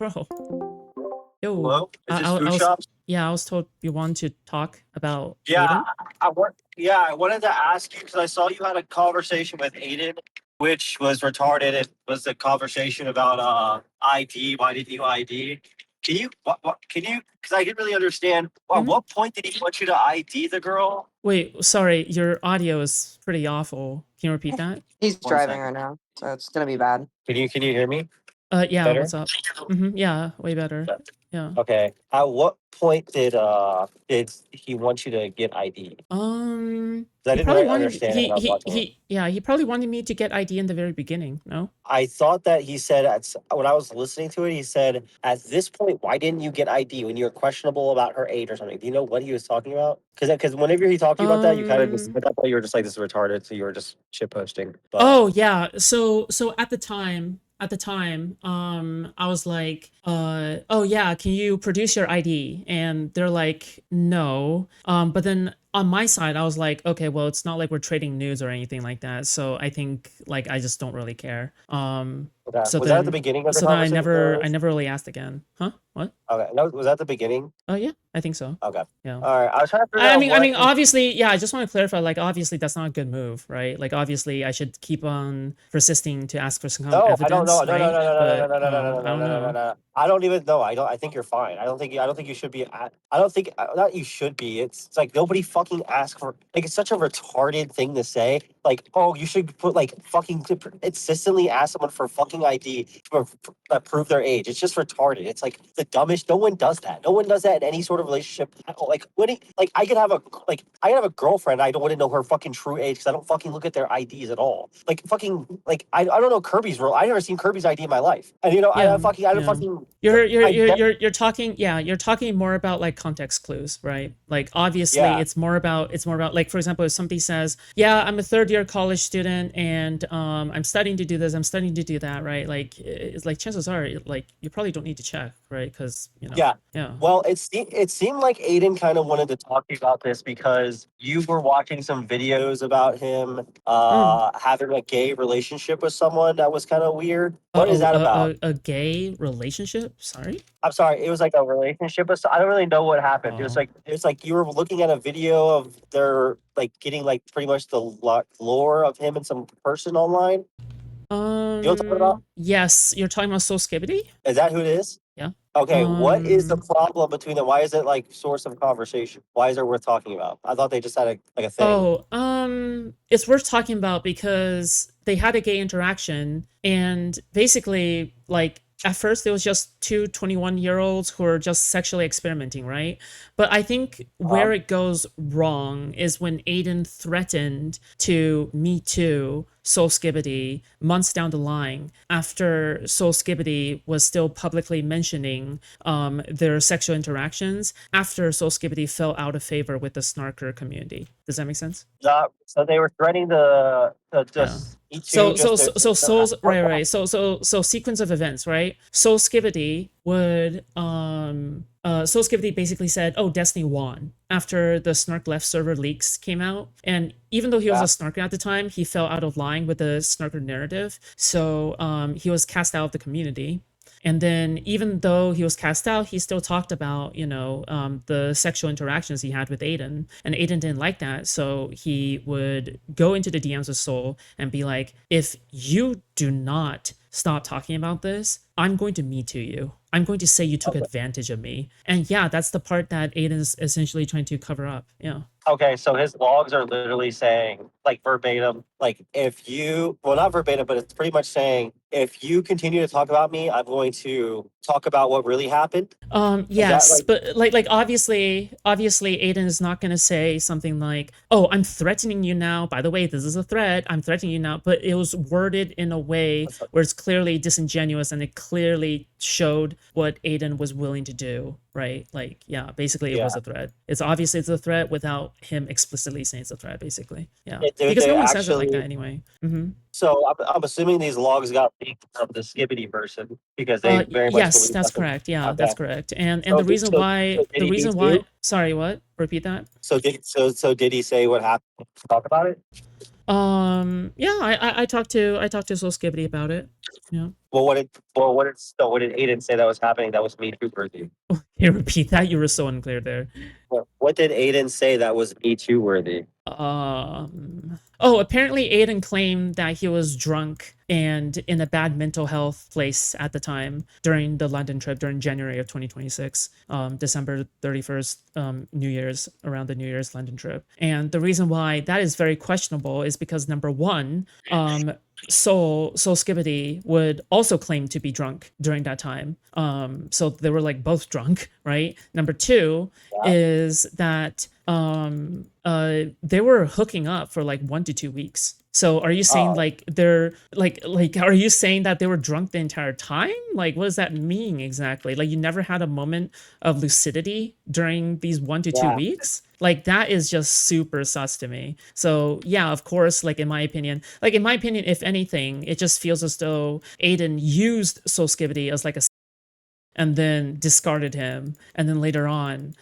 Bro. Yo. Hello? Is this I Food was Shops? yeah, I was told you want to talk about Yeah, Aiden. I wanted to ask you because I saw you had a conversation with Aiden, which was retarded. It was a conversation about ID. Why did you ID? Can you? Because I didn't really understand. At Mhm. what point did he want you to ID the girl? Wait, sorry, your audio is pretty awful. Can you repeat that? He's One driving second. right now, so it's gonna be bad. Can you hear me Yeah, better? what's up? Yeah, way better. Yeah. Okay. At what point did he want you to get ID? 'Cause I He didn't probably really wanted understand when I was watching it. he probably wanted me to get ID in the very beginning, no? I thought that he said when I was listening to it, he said, "At this point, why didn't you get ID when you were questionable about her age or something?" Do you know what he was talking about? Because whenever he talked to you about that, you kind of just I thought you were just like, "This is retarded," so you were just shit posting. But Oh yeah. So at the time, I was like, oh yeah, can you produce your ID? And they're like, no. But then on my side, I was like, okay, well, it's not like we're trading news or anything like that. So I think like I just don't really care. okay. So Was that at the then beginning of the so then conversation? I never really asked again. Huh? What? Okay, no, was that the beginning? Oh yeah, I think so. Okay, Yeah. all right. I was trying to figure out I what. mean, obviously, yeah. I just want to clarify. Like, obviously, that's not a good move, right? Like, obviously, I should keep on persisting to ask for some No, I don't know. evidence, No, no, right? no, no, no, no, But no, no, no, no, I no, don't no, no, no, know. no. I don't even know. I don't. I think you're fine. I don't think you should be. I don't think not. You should be. It's like nobody fucking asked for. Like it's such a retarded thing to say. Like, oh, you should put like fucking consistently ask someone for fucking ID that prove their age. It's just retarded. It's like the dumbest. No one does that. No one does that in any sort of relationship. Like like I could have a girlfriend. I don't want to know her fucking true age because I don't fucking look at their IDs at all. Like fucking like I don't know Kirby's role. I never seen Kirby's ID in my life. And you know Yeah, I don't yeah. fucking You're talking, yeah, you're talking more about like context clues, right? Like obviously yeah. it's more about like, for example, if somebody says, yeah, I'm a third year college student and I'm studying to do this, I'm studying to do that, right? Like it's like chances are like you probably don't need to check, right? Because you know, Yeah. yeah. Well, it seemed like Aiden kind of wanted to talk to you about this because you were watching some videos about him Mm. having a gay relationship with someone that was kind of weird. What is that about? A gay relationship? Sorry? I'm sorry, it was like a relationship. I don't really know what happened. Oh. It was like you were looking at a video of their like getting like pretty much the lore of him and some person online. You know what I'm talking about? Yes, you're talking about Soul Skibbity? Is that who it is? Yeah. Okay, what is the problem between them? Why is it like source of conversation? Why is it worth talking about? I thought they just had a thing. Oh, it's worth talking about because they had a gay interaction and basically like at first it was just two 21-year-olds who were just sexually experimenting, right? But I think where it goes wrong is when Aiden threatened to Me Too Soul Skibbity months down the line after Soul Skibbity was still publicly mentioning their sexual interactions after Soul Skibbity fell out of favor with the Snarker community. Does that make sense? So they were threatening to Yeah. just eat you. Soul's right. So sequence of events, right? Soul Skibbity would Soul Skibbity basically said, "Oh, Destiny won" after the Snark Left server leaks came out, and even though he was a Snarker at the time, he fell out of line with the Snarker narrative, so he was cast out of the community. And then even though he was cast out, he still talked about, you know, the sexual interactions he had with Aiden. And Aiden didn't like that. So he would go into the DMs of Soul and be like, if you do not stop talking about this, I'm going to Me Too you. I'm going to say you took advantage of me. And yeah, that's the part that Aiden is essentially trying to cover up. Yeah. Okay, so his logs are literally saying, like verbatim, like if you, well, not verbatim, but it's pretty much saying, if you continue to talk about me, I'm going to talk about what really happened. Yes, but like obviously Aiden is not gonna say something like, "Oh, I'm threatening you now. By the way, this is a threat. I'm threatening you now." But it was worded in a way where it's clearly disingenuous and it clearly showed what Aiden was willing to do, right? Like, yeah, basically it was a threat. It's obviously it's a threat without him explicitly saying it's a threat, basically. Yeah, because no one says it like that anyway. So I'm assuming these logs got leaked from the Skibbity person because they very much Yes, believe that's that. correct. Yeah, Okay. that's correct. And So the reason so why did the he reason meet why you? sorry, what? Repeat that? So did he say what happened? Talk about it. Yeah, I talked to Soul Skibbity about it. Yeah. Well, what did Aiden say that was happening? That was Me Too worthy. Can you repeat that? You were so unclear there. What did Aiden say that was Me Too worthy? Oh, apparently Aiden claimed that he was drunk and in a bad mental health place at the time during the London trip during January of 2026, December 31st, New Year's, around the New Year's London trip. And the reason why that is very questionable is because number one, Soul Skibbity would also claim to be drunk during that time. So they were like both drunk, right? Number two Yeah. is that they were hooking up for like 1 to 2 weeks. So are you saying Oh, like they're like are you saying that they were drunk the entire time? Like what does that mean exactly? Like you never had a moment of lucidity during these 1 to 2 yeah. weeks? Like that is just super sus to me. So yeah, of course, like in my opinion, if anything, it just feels as though Aiden used Soul Skibbity as like a and then discarded him. And then later on,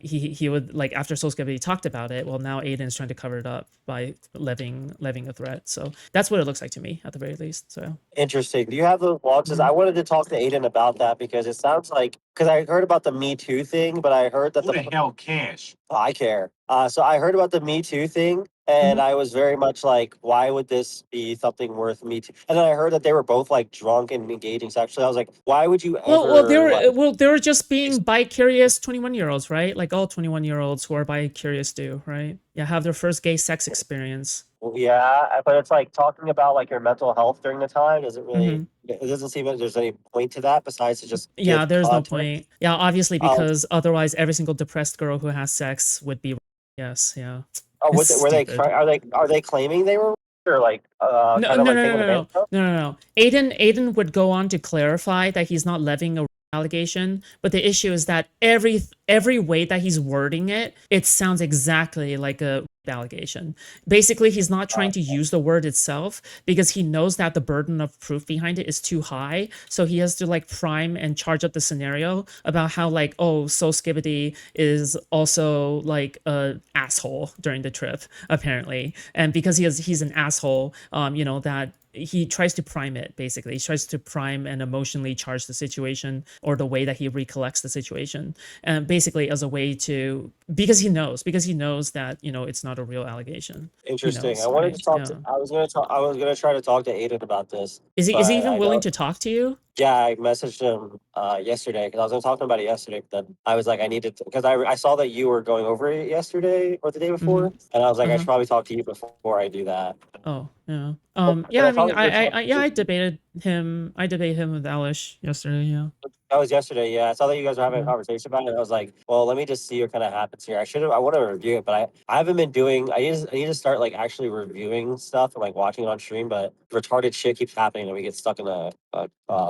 he would like after Solskjaer talked about it. Well, now Aiden's trying to cover it up by levying a threat. So that's what it looks like to me, at the very least. So Interesting. Do you have those launches? mhm. I wanted to talk to Aiden about that because it sounds like because I heard about the Me Too thing, but I heard that Who the hell cares? I care. So I heard about the Me Too thing, and Mhm. I was very much like, why would this be something worth Me Too? And then I heard that they were both like drunk and engaging sexually. I was like, why would you ever like? They were just being bi-curious 21-year-olds, right? Like all 21-year-olds who are bi-curious do, right? Yeah, have their first gay sex experience. Yeah, but it's like talking about like your mental health during the time doesn't really. Hmm. It doesn't seem like there's any point to that besides to just Yeah, give there's no content. point. Yeah, obviously Um, because otherwise every single depressed girl who has sex would be yes, yeah. It's were they? stupid. Are they claiming they were or like No, kind of no, like no, taking no, advantage no, of? no, no, no. Aiden would go on to clarify that he's not levying a allegation, but the issue is that every way that he's wording it, it sounds exactly like a allegation. Basically, he's not trying to use the word itself because he knows that the burden of proof behind it is too high. So he has to like prime and charge up the scenario about how like, oh, So Skibbity is also like a asshole during the trip, apparently. And because he's an asshole, that he tries to prime it basically. He tries to prime and emotionally charge the situation or the way that he recollects the situation. And basically as a way to because he knows that, it's not a real allegation. He Interesting. I knows, wanted to right? talk to. Yeah. I was gonna talk. I was gonna try to talk to Aiden about this, Is he but even I willing know. to talk to you? Yeah, I messaged him yesterday because I was gonna talk to him about it yesterday. But then I was like, I needed to because I saw that you were going over it yesterday or the day Mm-hmm. before, and I was like, I should Uh-huh. probably talk to you before I do that. Oh, yeah. But Yeah, I I mean, thought we were I talking. debated him with Alish yesterday, yeah. That was yesterday. Yeah, I saw that you guys were having a Yeah. conversation about it. I was like, well, let me just see what kind of happens here. I should have. I want to review it, but I haven't been doing. I need to start like actually reviewing stuff and like watching it on stream. But retarded shit keeps happening, and we get stuck in a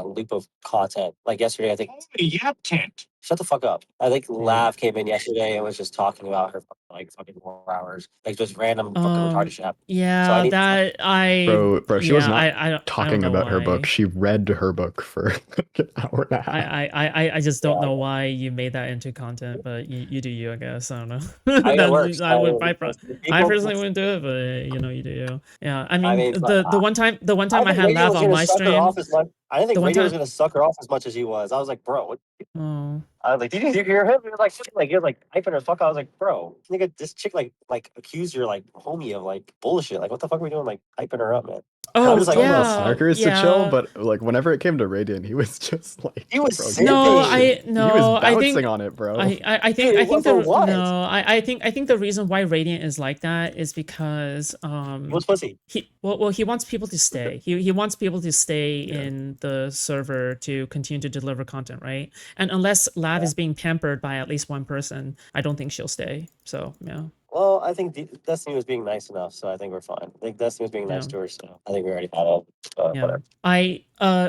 loop of content. Like yesterday, I think. Holy yap tent. Shut the fuck up. I think Yeah. Lav came in yesterday and was just talking about her for like fucking 4 hours, like just random fucking retarded shit happening. So I Yeah, need. that Bro, she was not I don't talking know about her book. why. She read her book for like an hour and a half. I just don't Yeah, know why you made that into content, but you do you, I guess. I don't know. it works. That's I People. personally wouldn't do it, but you do you. Yeah, I I mean mean, the one I time I think had radio Lav was on gonna my suck her stream, off as much. I didn't the think one radio was time gonna suck her off as much as he was. I was like, bro, what? oh I was like, did you hear him? He was like, he was like typing her fuck. I was like, bro, nigga, this chick like accused your like homie of like bullshit. Like, what the fuck are we doing? Like hyping her up, man. And I'm I oh just was like, telling the bro, yeah, Snarkers to chill, yeah. but like whenever it came to Radiant, he was just like, he was bro, give it No, patience. sipping. He was I think bouncing on it, bro. Dude, for what? I think the reason why Radiant is like that is because He was pussy. he wants people to stay. He wants people to stay Yeah. in the server to continue to deliver content, right? And unless Lav Yeah. is being pampered by at least one person, I don't think she'll stay. So yeah, Well, I think Destiny was being nice enough, so I think we're fine. I think Destiny was being nice yeah, to her, so I think we already had it. yeah. Whatever. I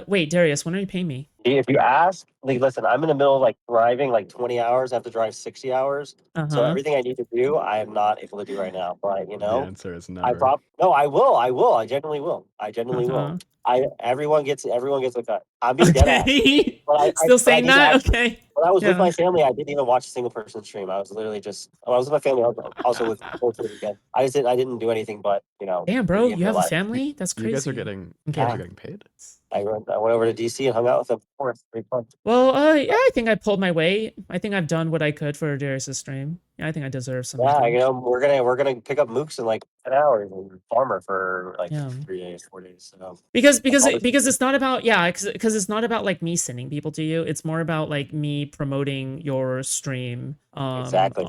wait, Darius, when are you paying me? If you ask, like, listen, I'm in the middle of like driving like 20 hours. I have to drive 60 hours. So Uh-huh. everything I need to do, I am not able to do right now. But The answer is I never. no, I will. I will. I genuinely will. I genuinely will. Uh-huh. Everyone gets a cut. I'm being dead ass. Okay. But Still I saying need to that? actually Okay. When I was with Yeah. my family, I didn't even watch a single person stream. I was literally just when I was with my family. I was also with both of them again. I didn't do anything but Damn, bro, be in you real have a life. family? That's You guys are crazy. getting I'm you guys are kidding. getting paid. I went over to DC and hung out with them. For pretty fun. Well, yeah, I think I pulled my weight. I think I've done what I could for Darius's stream. Yeah, I think I deserve some Yeah, income. we're gonna pick up mooks in like 10 hours and farmer for like Yeah. 3 days, 4 days. So Because I'll because it's not about because it's not about like me sending people to you. It's more about like me promoting your stream exactly.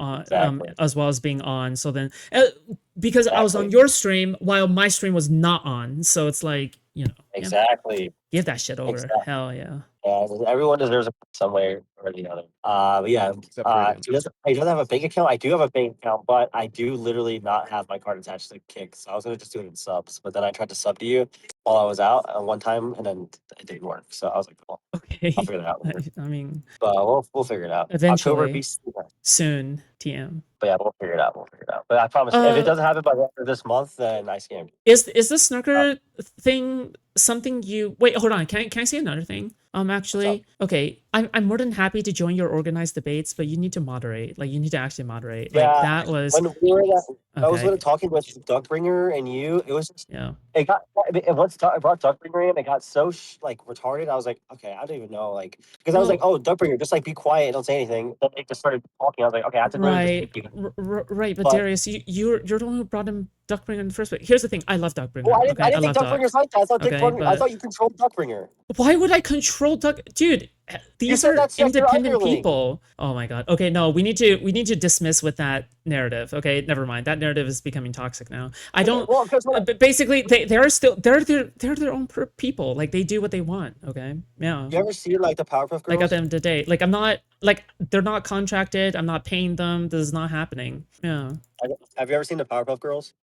as well as being on. So then because I was on Exactly. your stream while my stream was not on. So it's like, yeah, Exactly. give that shit over. Exactly. Hell yeah. Yeah, everyone deserves it some way or the other. But yeah, Except Radiant. he doesn't have a bank account. I do have a bank account, but I do literally not have my card attached to Kick. So I was gonna just do it in subs, but then I tried to sub to you while I was out one time, and then it didn't work. So I was like, well, Okay. I'll figure it out later. I mean, But we'll figure it out. eventually. October beast. Soon, TM. But yeah, we'll figure it out. We'll figure it out. But I promise, if it doesn't happen by the end of this month, then I scam you. Is the snooker thing something you wait? Hold on. Can I say another thing? Actually, okay. I'm more than happy to join your organized debates, but you need to moderate. Like you need to actually moderate. Yeah, like that was. When we were I was Okay. talking with Duckbringer and you. It was just Yeah. it once I brought Duckbringer in, it got so like retarded. I was like, okay, I don't even know, like because I was like, oh, Duckbringer, just like be quiet, don't say anything. Then they just started talking. I was like, okay, I have to really just keep Right. But Darius, you're the one who brought him Duckbringer in the first place. Here's the thing. I love Duckbringer. Well, okay? I didn't think love Duckbringer's like that. I thought Okay, I thought you controlled Duckbringer. Why would I control Duck? Dude, these said are that's your independent underling. people. Oh my god. Okay, no, we need to dismiss with that narrative. Okay, never mind. That narrative is becoming toxic now. I don't. Well, but basically, they're still they're their own people. Like they do what they want. Okay, yeah. You ever see like the Powerpuff Girls? Like at the end of the day, like I'm not like they're not contracted. I'm not paying them. This is not happening. Yeah. Have you ever seen the Powerpuff Girls?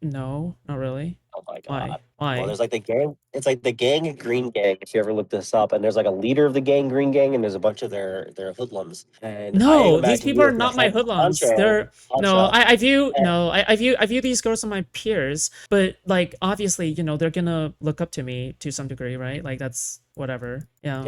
No, not really. Oh my god. Why? Well, there's like the gang. It's like the gang Green Gang. If you ever look this up, and there's like a leader of the gang Green Gang, and there's a bunch of their hoodlums. And no, these people are not my hoodlums. They're no, I view these girls as my peers, but like obviously, they're gonna look up to me to some degree, right? Like that's whatever. Yeah,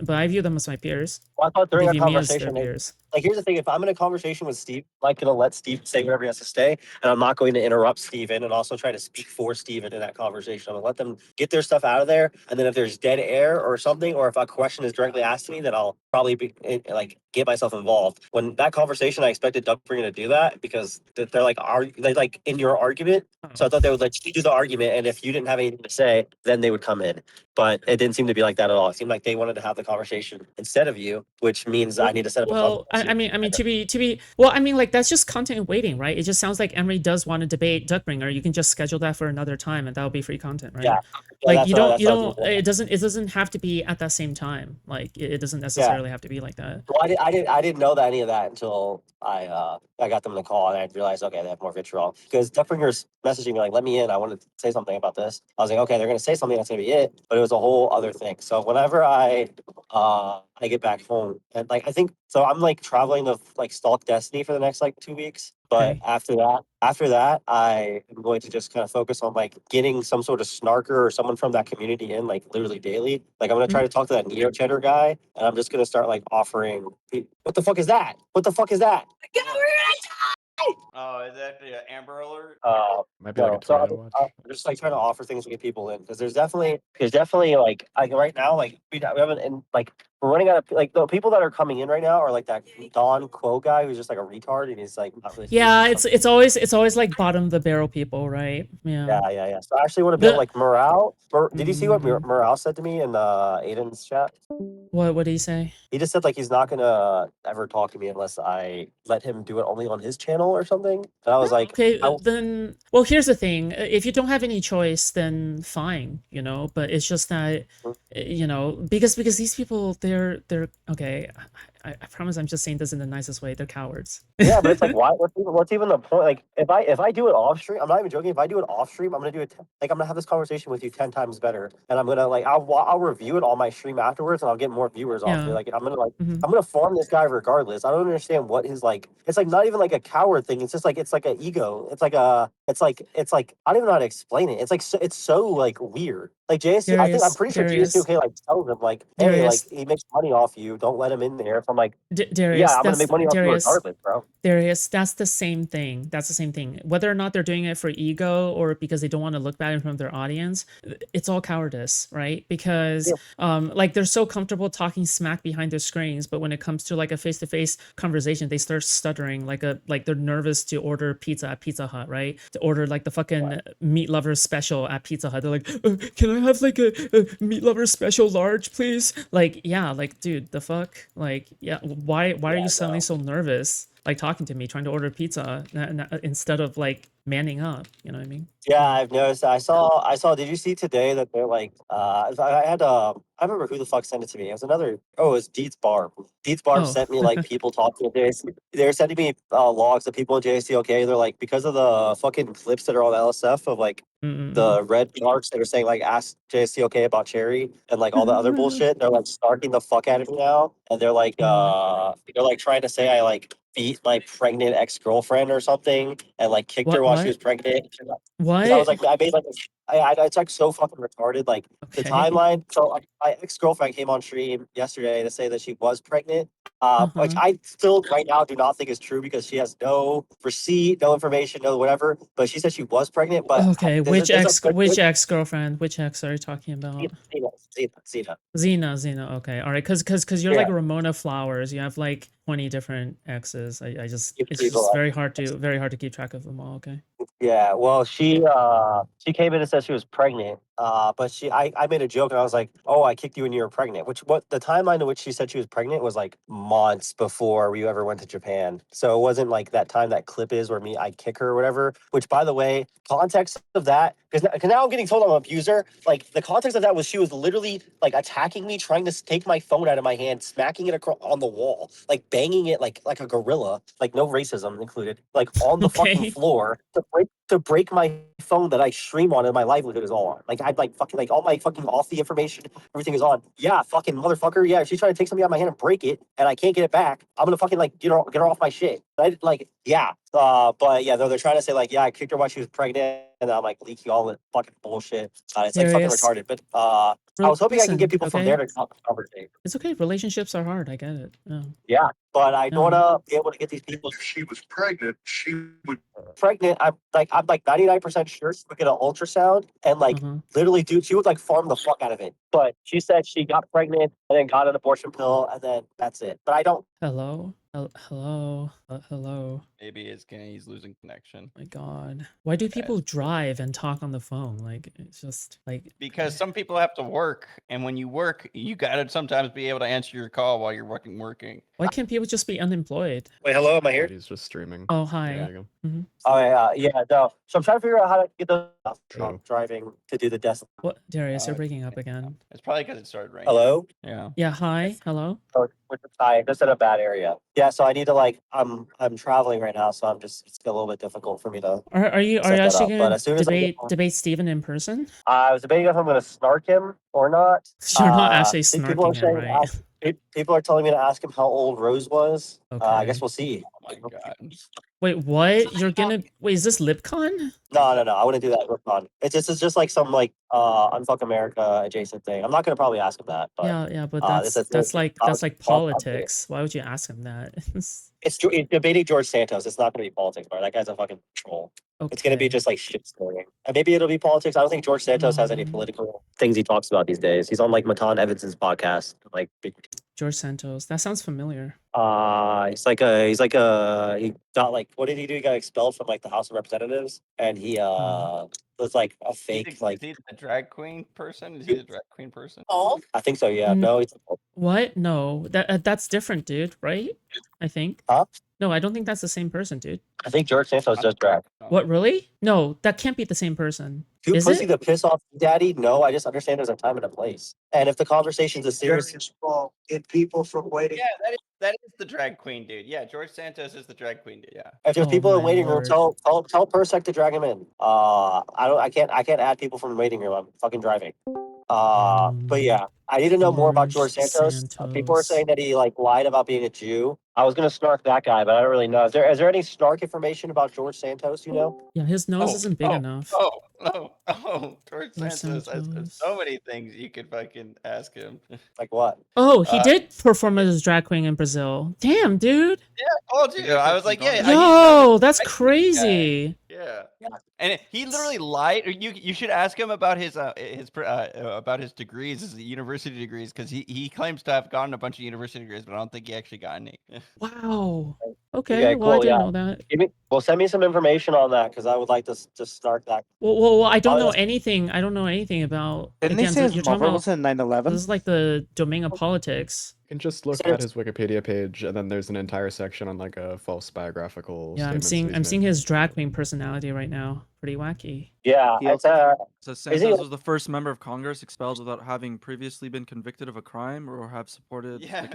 but I view them as my peers. Well, I thought during They a view me as their conversation, peers. like here's the thing: if I'm in a conversation with Steve, I'm not gonna let Steve say whatever he has to say, and I'm not going to interrupt Steven and also try to speak for Steven in that conversation. I'm gonna let them get their stuff out of there, and then if there's dead air or something, or if a question is directly asked to me, then I'll probably be like get myself involved. When that conversation, I expected Duckbringer to do that because they're like in your argument. So I thought they would let you do the argument, and if you didn't have anything to say, then they would come in. But it didn't seem to be like that at all. It seemed like they wanted to have the conversation instead of you, which means I need to set up. Well, I mean, to be. Well, I mean, like that's just content waiting, right? It just sounds like Emery does want to debate Duckbringer. You can just schedule that for another time, and that'll be free content, right? Yeah. Like you don't. It doesn't have to be at that same time. Like it doesn't necessarily have to be like that. Well, I didn't know that any of that until I got them in the call and I realized, okay, they have more vitriol. Because Duckbringer's messaging me like, let me in. I want to say something about this. I was like, okay, they're gonna say something, that's gonna be it. But it was a whole other thing. So whenever I get back home and like I think so I'm like traveling to like Stalk Destiny for the next like 2 weeks. But after that, I am going to just kind of focus on like getting some sort of snarker or someone from that community in like literally daily. Like I'm gonna try to talk to that Neo Cheddar guy, and I'm just gonna start like offering. What the fuck is that? What the fuck is that? Oh, is that the Amber Alert? Might be like a tornado watch. I'm just like trying to offer things to get people in because there's definitely like right now like we haven't and like we're running out of like the people that are coming in right now are like that Don Quo guy who's just like a retard and he's like not really. Yeah, it's always like bottom of the barrel people, right? Yeah. Yeah. So I actually want to build like morale. Did you see what morale said to me in Aiden's chat? What did he say? He just said like he's not gonna ever talk to me unless I let him do it only on his channel or something. And I was like, okay, then well, here's the thing. If you don't have any choice, then fine, But it's just that, because these people, they're okay. I promise I'm just saying this in the nicest way. They're cowards. Yeah, but it's like, why? What's even the point? Like, if I do it off stream, I'm not even joking. If I do it off stream, I'm gonna do it. Like, I'm gonna have this conversation with you 10 times better, and I'm gonna like, I'll review it on my stream afterwards, and I'll get more viewers off it. Like, I'm gonna farm this guy regardless. I don't understand what his like. It's like not even like a coward thing. It's just like it's like an ego. It's like it's like I don't even know how to explain it. It's like it's so like weird. Like JSC, I'm pretty sure Darius, JSC like tells him like, hey, like he makes money off you. Don't let him in there. If I'm like, Darius, yeah, I'm gonna that's make money off you Darius. regardless, bro. Darius, that's the same thing. That's the same thing. Whether or not they're doing it for ego or because they don't want to look bad in front of their audience, it's all cowardice, right? Because like they're so comfortable talking smack behind their screens, but when it comes to like a face-to-face conversation, they start stuttering like they're nervous to order pizza at Pizza Hut, right? To order like the fucking meat lover special at Pizza Hut. They're like, can I have like a meat lover special large, please? Like, yeah, like dude, the fuck? Like, yeah, why are you suddenly so nervous? Like talking to me, trying to order pizza instead of like manning up. You know what I mean? Yeah, I've noticed. I saw. Did you see today that they're like? I had. I remember who the fuck sent it to me. It was another. Oh, it was Deets Barb. Deets Barb Oh. sent me like people talking to JSC. They're sending me logs of people at JSC. Okay, they're like because of the fucking clips that are on LSF of like the red marks that are saying like ask JSC okay about Cherry and like all the other bullshit. They're like snarking the fuck out of me now, and they're like trying to say I like beat my pregnant ex-girlfriend or something and like kicked her while she was pregnant. What? I was like, I made like, it's like so fucking retarded. Like the timeline. So my ex-girlfriend came on stream yesterday to say that she was pregnant, which I still right now do not think is true because she has no receipt, no information, no whatever. But she said she was pregnant. But okay, which ex-girlfriend? Which ex are you talking about? Xena. Okay, all right, because you're like Ramona Flowers. You have like 20 different exes. It's just very hard to keep track of them all. Okay. Yeah, well, she came in and said she was pregnant. But I made a joke and I was like, "Oh, I kicked you when you were pregnant." Which what the timeline in which she said she was pregnant was like months before we ever went to Japan. So it wasn't like that time that clip is where I kick her or whatever. Which, by the way, context of that because now I'm getting told I'm an abuser. Like the context of that was she was literally like attacking me, trying to take my phone out of my hand, smacking it on the wall, like banging it like a gorilla, like no racism included, like on the fucking floor to break my phone that I stream on and my livelihood is all on. Like I'd like fucking like all my fucking off the information, everything is on. Yeah, fucking motherfucker. Yeah, if she's trying to take something out of my hand and break it and I can't get it back, I'm gonna fucking like get her off my shit. But yeah. But yeah, they're trying to say like, yeah, I kicked her while she was pregnant, and I'm like leaking all the fucking bullshit. It's like fucking retarded. But I was hoping I can get people from there to conversate. It's okay. Relationships are hard. I get it. Yeah, but I don't want to be able to get these people. If she was pregnant, she would. Pregnant, I'm like 99% sure she would get an ultrasound and like literally, dude, she would like farm the fuck out of it. But she said she got pregnant and then got an abortion pill and then that's it. But I don't. Hello. Hello. Maybe he's losing connection. My God, why do people drive and talk on the phone? Like it's just like because some people have to work, and when you work, you gotta sometimes be able to answer your call while you're working. Why can't people just be unemployed? Wait, hello, am I here? He's just streaming. Oh, hi. Oh yeah, no. So I'm trying to figure out how to get the driving to do the desk. What, Darius? You're breaking up again. It's probably because it started raining. Hello. Yeah. Hi. Hello. Hi. Just in a bad area. Yeah. So I need to like I'm traveling right now, so it's a little bit difficult for me to. Are you actually going to debate Steven in person? I was debating if I'm going to snark him or not. You're not actually snarking him, right? People are telling me to ask him how old Rose was. Okay. I guess we'll see. Oh my God. Wait, what? You're gonna wait? Is this LipCon? No. I wouldn't do that. LipCon. It's just like some like Unfuck America adjacent thing. I'm not gonna probably ask him that. But, yeah, but that's like politics. Why would you ask him that? It's debating George Santos. It's not gonna be politics, bro. That guy's a fucking troll. Okay. It's gonna be just like shit story. And maybe it'll be politics. I don't think George Santos has any political things he talks about these days. He's on like Matan Evans's podcast. Like George Santos. That sounds familiar. He got like, what did he do? He got expelled from like the House of Representatives, and he was like a fake Is he the drag queen person? Is he the drag queen person? Oh, I think so. Yeah. No. He's what? No. That's different, dude. Right? I think. Huh? No, I don't think that's the same person, dude. I think George Santos does drag. What, really? No, that can't be the same person. Dude, Is pussy it? the piss off daddy? No, I just understand there's a time and a place. And if the conversation's a serious get people from waiting. Yeah, that is the drag queen dude. Yeah, George Santos is the drag queen dude. Yeah. If there's people in waiting room, tell Persec to drag him in. I can't add people from the waiting room. I'm fucking driving. But yeah, I need to know more about George Santos. People are saying that he like lied about being a Jew I was gonna snark that guy, but I don't really know. Is there any snark information about George Santos? You know? Yeah, his nose isn't big enough. George George Santos has Santos. so many things you could fucking ask him. Like what? Oh, he did perform as drag queen in Brazil. Damn, dude. Yeah, I told you. I was like, yeah. Yo, that's he's crazy. Yeah. And he literally lied. You should ask him about his degrees, his university degrees, because he claims to have gotten a bunch of university degrees, but I don't think he actually got any. Wow. Okay, well, I cool, didn't yeah. know that. Send me some information on that because I would like to snark that. Well, I don't know that's- anything. I don't know anything about. Didn't they Again, say so his you're talking mother about. was in 9/11? This is like the domain of politics. You can just look So at it's- his Wikipedia page, and then there's an entire section on like a false biographical. Yeah, I'm statements seeing he's his drag queen personality right now. Pretty wacky. Yeah, He it's So he- Santos was the first member of Congress expelled without having previously been convicted of a crime or have supported Yeah, the well, it's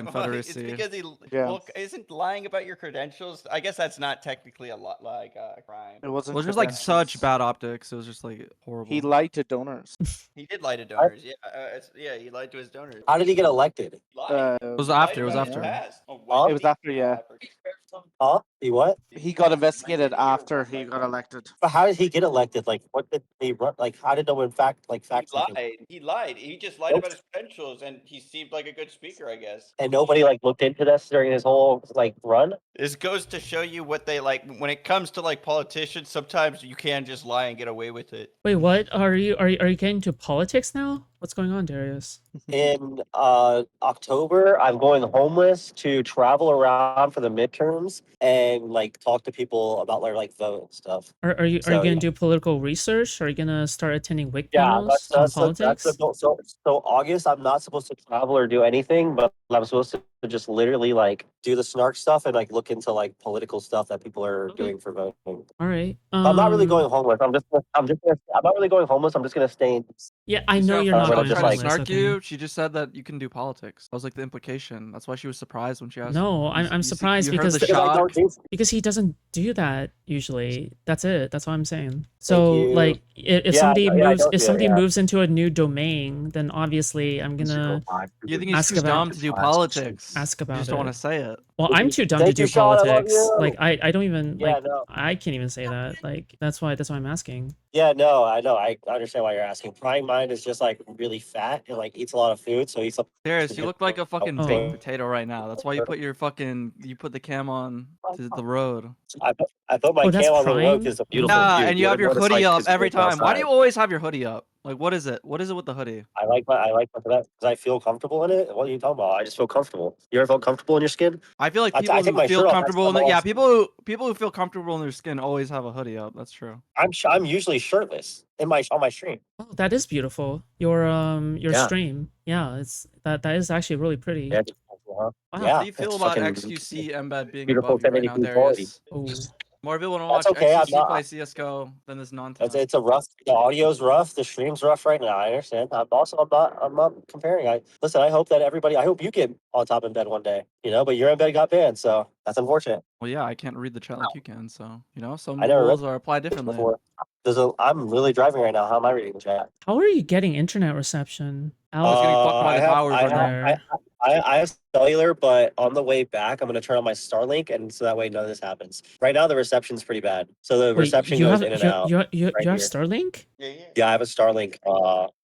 Confederacy. because Yeah. well, isn't lying about your credentials? I guess that's not technically a lot like a crime. It wasn't. Well, it was just like such credentials. bad optics. It was just like horrible. He lied to donors. He did lie to donors. Yeah, he lied to his donors. how did he get elected? Lied. It was He lied after. It was about his after. past. Oh, Huh? when It was did after, yeah. Huh? He what? He got investigated after he got elected. But how did he get elected? Like, what did he run? Like, how did no one fact He check him? lied. He lied. He just lied Nope. about his credentials, and he seemed like a good speaker, I guess. And nobody like looked into this during his whole like run. This goes to show you what they like when it comes to like politicians. Sometimes you can just lie and get away with it. Wait, what? Are you getting to politics now? What's going on, Darius? In October, I'm going homeless to travel around for the midterms and like talk to people about like vote and stuff. Are you So, gonna yeah. do political research? Are you gonna start attending WIC Yeah, panels that's on politics? the goal. So August, I'm not supposed to travel or do anything, but I'm supposed to just literally like do the snark stuff and like look into like political stuff that people are Okay. doing for voting. All right. I'm not really um, going homeless. I'm not really going homeless. I'm just gonna stay in. Yeah, I know you're I'm not gonna going just, trying like- to homeless. snark okay? you. She just said that you can do politics. That was like the implication. That's why she was surprised when she asked. No, I'm surprised you heard because the shock. because he doesn't do that usually. That's it. That's what I'm saying. So you. like if Yeah, somebody I moves don't if do it, somebody yeah. moves into a new domain, then obviously I'm gonna You think he's Ask too about- dumb to do politics? ask You about just don't want it. to say it. Well, I'm too dumb to Thank do you, Sean, I love politics. you. Like I don't even Yeah, like no. I can't even say that. Like that's why I'm asking. Yeah, no, I know. I understand why you're asking. Prying mind is just like really fat and like eats a lot of food, so he's. Darius, you look like a fucking Oh. baked potato right now. That's why you put the cam on to the road. I put my Oh, that's cam on the prying? road because it's a beautiful Nah, view. and you have ever your notice, hoodie like, up 'cause you every look time. Why do you outside? always have your hoodie up? Like, what is it? What is it with the hoodie? I like that because I feel comfortable in it. What are you talking about? I just feel comfortable. You ever felt comfortable in your skin? I feel like I people take who my feel shirt off, comfortable in that's their, yeah, all- people who feel comfortable in their skin always have a hoodie up. That's true. I'm usually shirtless on my stream. Oh, that is beautiful. Your Yeah. stream. Yeah, it's that is actually really pretty. Yeah, wow. Wow. Yeah, How do you feel it's about fucking XQC embed being beautiful above you right now, 1080p quality. Darius? Oh. More people want to watch That's okay, I'm XQC not- play CS:GO than this nonsense. It's a rough. The audio's rough. The stream's rough right now. I understand. I'm not comparing. I hope you get on top in bed one day. You know, but your embed got banned, so that's unfortunate. Well, yeah, I can't read the chat like you can, so some I never read rules are applied differently. Before I'm really driving right now. How am I reading the chat? How are you getting internet reception? was getting fucked by I the have- towers I right have- I have cellular, but on the way back, I'm going to turn on my Starlink, and so that way none of this happens. Right now, the reception's pretty bad, so the reception goes in and out. You right have here. Starlink? Yeah, I have a Starlink.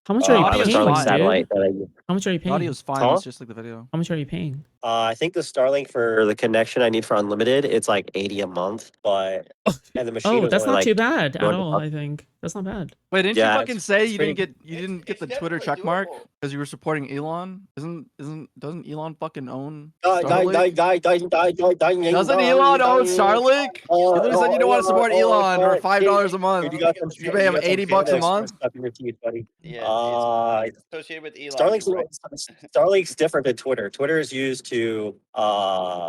How much are you I have a audio's paying, Starlink fine, satellite. dude? That I use. How much are you The paying? audio's fine. Huh? It's just like the video. How much are you paying? I think the Starlink for the connection I need for unlimited, it's like $80 a month, but and the machine. Oh, was that's only not like, too bad at 200 all. bucks. I think that's not bad. Wait, didn't Yeah, you fucking say it's you pretty- didn't get the Twitter check mark because you were supporting Elon? Doesn't Elon fucking own Starlink? Doesn't Elon own Starlink? You literally said you don't want to support Elon for $5 a month. You pay him $80 a month. Yeah, it's associated with Elon. Starlink's you're right. Starlink's different than Twitter. Twitter is used to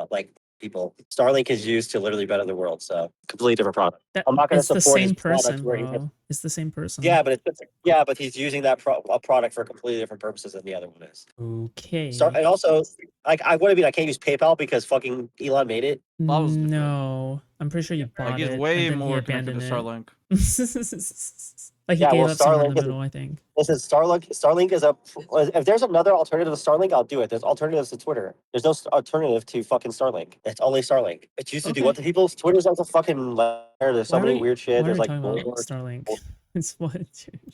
like people. Starlink is used to literally better the world. So completely different product. I'm not gonna It's the support his same product person, where he bro. It's the same person. Yeah, but but he's using that product for completely different purposes than the other one is. Okay. And also, like, I can't use PayPal because fucking Elon made it. That was different. No, I'm pretty sure you bought Like he's it. way and then he more connected abandoned to Starlink. it. Like he Yeah, gave well, up somewhere in Starlink the is. middle, I think. Listen, Starlink is a. If there's another alternative to Starlink, I'll do it. There's alternatives to Twitter. There's no alternative to fucking Starlink. It's only Starlink. It used to do what the people. Twitter's like a fucking. There's so Why are many we, weird shit. why are There's we like talking about more. Starlink? It's what?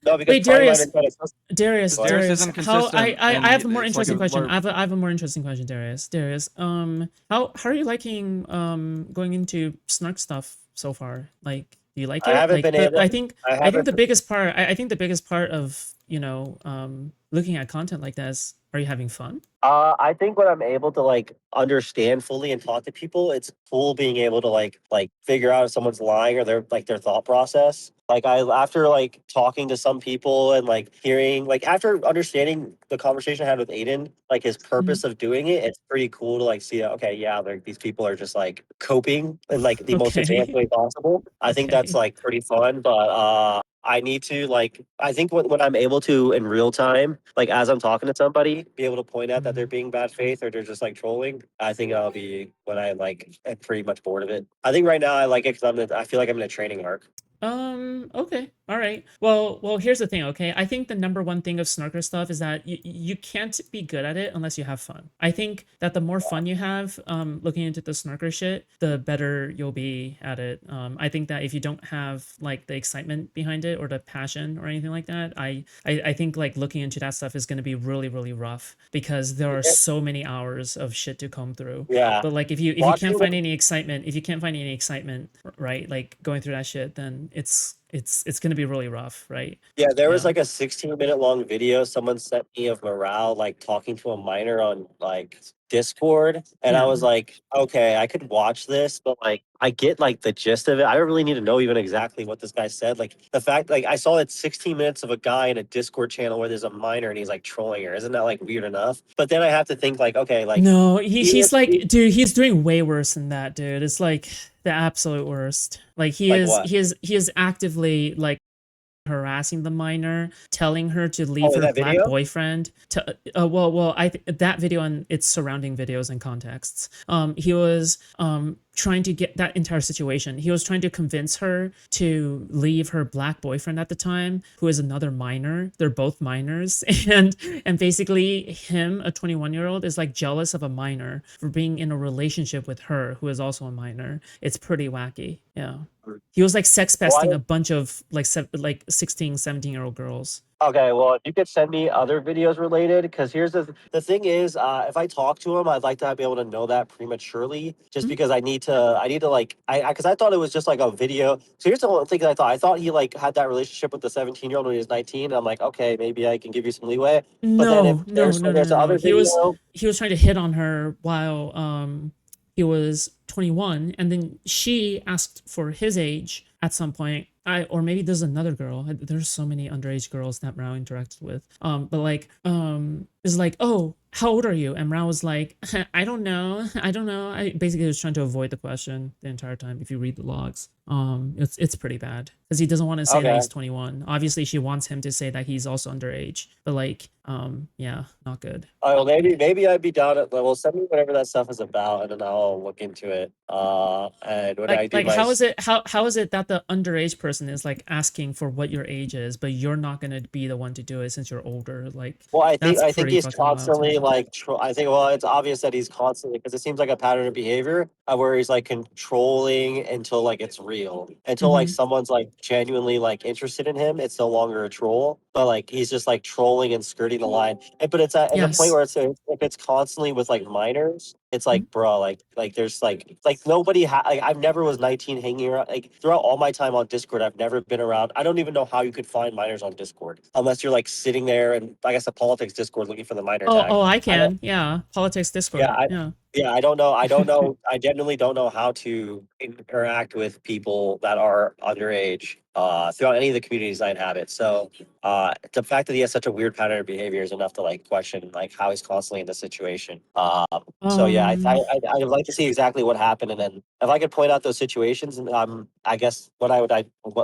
No, because Wait, Prime Darius, Line is kind of. Darius, What? Darius Darius, isn't how consistent, I and have a more it's like interesting a question. blurb. I have a more interesting question, Darius. How are you liking going into Snark stuff so far? Like, do you like I it? haven't Like, been able. I think I I think haven't. the biggest part I think the biggest part of looking at content like this, are you having fun? I think when I'm able to like understand fully and talk to people, it's cool being able to like figure out if someone's lying or their thought process. Like after like talking to some people and like hearing like after understanding the conversation I had with Aiden, like his purpose of doing it, it's pretty cool to like see okay, yeah, like these people are just like coping in like the most advanced Okay. way possible. I think that's Okay. like pretty fun, but I need to like I think when I'm able to in real time, like as I'm talking to somebody, be able to point out that they're being bad faith or they're just like trolling. I think I'll be when I like am pretty much bored of it. I think right now I like it because I feel like I'm in a training arc. Okay. All right. Well, here's the thing, okay? I think the number one thing of Snarker stuff is that you can't be good at it unless you have fun. I think that the more fun you have looking into the Snarker shit, the better you'll be at it. I think that if you don't have like the excitement behind it or the passion or anything like that, I think like looking into that stuff is going to be really, really rough because there are so many hours of shit to comb through. Yeah. But like if you Watching can't find any excitement, right, like going through that shit, then it's gonna be really rough, right? Yeah, there was Yeah. like a 16-minute long video someone sent me of Morale like talking to a miner on like Discord, and I Yeah. was like, okay, I could watch this, but like I get like the gist of it. I don't really need to know even exactly what this guy said. Like the fact, like I saw it 16 minutes of a guy in a Discord channel where there's a miner and he's like trolling her. Isn't that like weird enough? But then I have to think like, okay, like No, even he's if like, dude, he's doing way worse than that, dude. It's like the absolute worst. Like like what? he is actively like harassing the minor, telling her to leave Oh, in her that black video? boyfriend. To that video and its surrounding videos and contexts. He was trying to get that entire situation. He was trying to convince her to leave her black boyfriend at the time, who is another minor. They're both minors, and basically him, a 21-year-old, is like jealous of a minor for being in a relationship with her, who is also a minor. It's pretty wacky. Yeah. He was like sex pesting Why? a bunch of like 16, 17-year-old girls. Okay, well, if you could send me other videos related, because here's the thing is, if I talk to him, I'd like to be able to know that prematurely, just Mhm. because I need to like, because I thought it was just like a video. So here's the one thing that I thought he like had that relationship with the 17-year-old when he was 19. And I'm like, okay, maybe I can give you some leeway. But then if there's the No. other video, He was trying to hit on her while he was 21, and then she asked for his age at some point. Or maybe there's another girl. There's so many underage girls that Mao interacted with. But like is like, oh, how old are you? And Mao was like, I don't know. I basically was trying to avoid the question the entire time. If you read the logs, it's pretty bad because he doesn't want to say that okay. he's 21. Obviously, she wants him to say that he's also underage. But like, yeah, not good. Well, maybe I'd be down at well, send me whatever that stuff is about, and then I'll look into it. And when I do Like my how is it that the underage person is like asking for what your age is, but you're not gonna be the one to do it since you're older? Like well, that's I think pretty he's fucking wild to constantly me. like. I think well, it's obvious that he's constantly because it seems like a pattern of behavior where he's like controlling until like it's real, until like Mm-hmm. someone's like genuinely like interested in him. It's no longer a troll, but like he's just like trolling and skirting the line. But it's at the point Yes. where if it's constantly with like minors, it's Mhm. like bro, like there's like nobody like I've never was 19 hanging around like throughout all my time on Discord. I've never been around. I don't even know how you could find minors on Discord unless you're like sitting there and I guess the politics Discord looking for the minor tag. Oh, I I don't. can. Yeah. Politics Yeah, Discord. Yeah. yeah, I don't know. I don't know. I genuinely don't know how to interact with people that are underage throughout any of the communities I inhabit. So the fact that he has such a weird pattern of behavior is enough to like question like how he's constantly in this situation. So yeah, Um I'd like to see exactly what happened, and then if I could point out those situations, and I guess what I would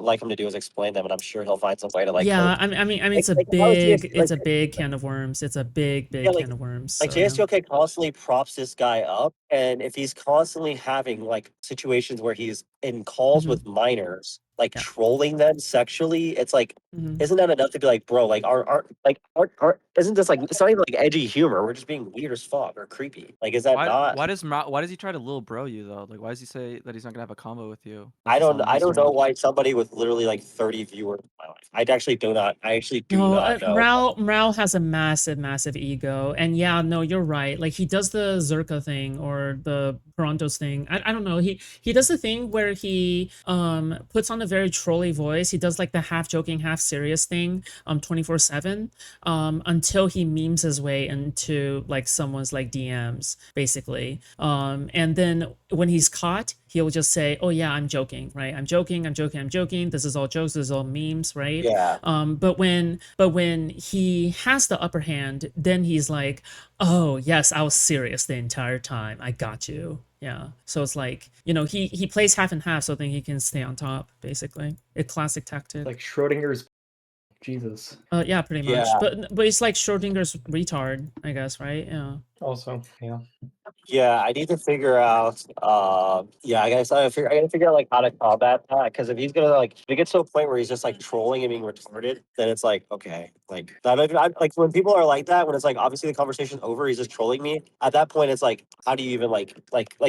like him to do is explain them, and I'm sure he'll find some way to like yeah, cope. I mean Like how is he it's a big can of worms. It's a big yeah, can of worms. like So yeah. JSTOK constantly props this guy up, and if he's constantly having like situations where he's in calls Mhm. with minors, like Yeah. trolling them sexually, it's like, Mhm. isn't that enough to be like, bro, like our isn't this like, it's not even like edgy humor. We're just being weird as fuck or creepy. Like, is that not? Why does he try to little bro you though? Like, why does he say that he's not gonna have a combo with you? I Makes it don't sound I don't know strange. why somebody with literally like 30 viewers in my life. I actually do not No, know. Mrao has a massive ego, and yeah, no, you're right. Like he does the Zerka thing or the Toronto's thing. I don't know. He does the thing where he puts on a very trolly voice. He does like the half joking, half serious thing 24/7 until he memes his way into like someone's like DMs basically. And then when he's caught, he'll just say, "Oh yeah, I'm joking, right? I'm joking. This is all jokes. This is all memes, right?" Yeah. But when he has the upper hand, then he's like, "Oh yes, I was serious the entire time. I got you." Yeah. So it's like, you know, he plays half and half so then he can stay on top, basically. A classic tactic. Like Schrodinger's Jesus. Yeah, pretty much. Yeah. But it's like Schrodinger's retard, I guess, right? Yeah. Also, yeah. Yeah, I need to figure out. Yeah, I guess I gotta figure out like how to combat that. Because if he's gonna like, if it gets to a point where he's just like trolling and being retarded, then it's like, okay, like like when people are like that, when it's like obviously the conversation's over, he's just trolling me. At that point, it's like, how do you even like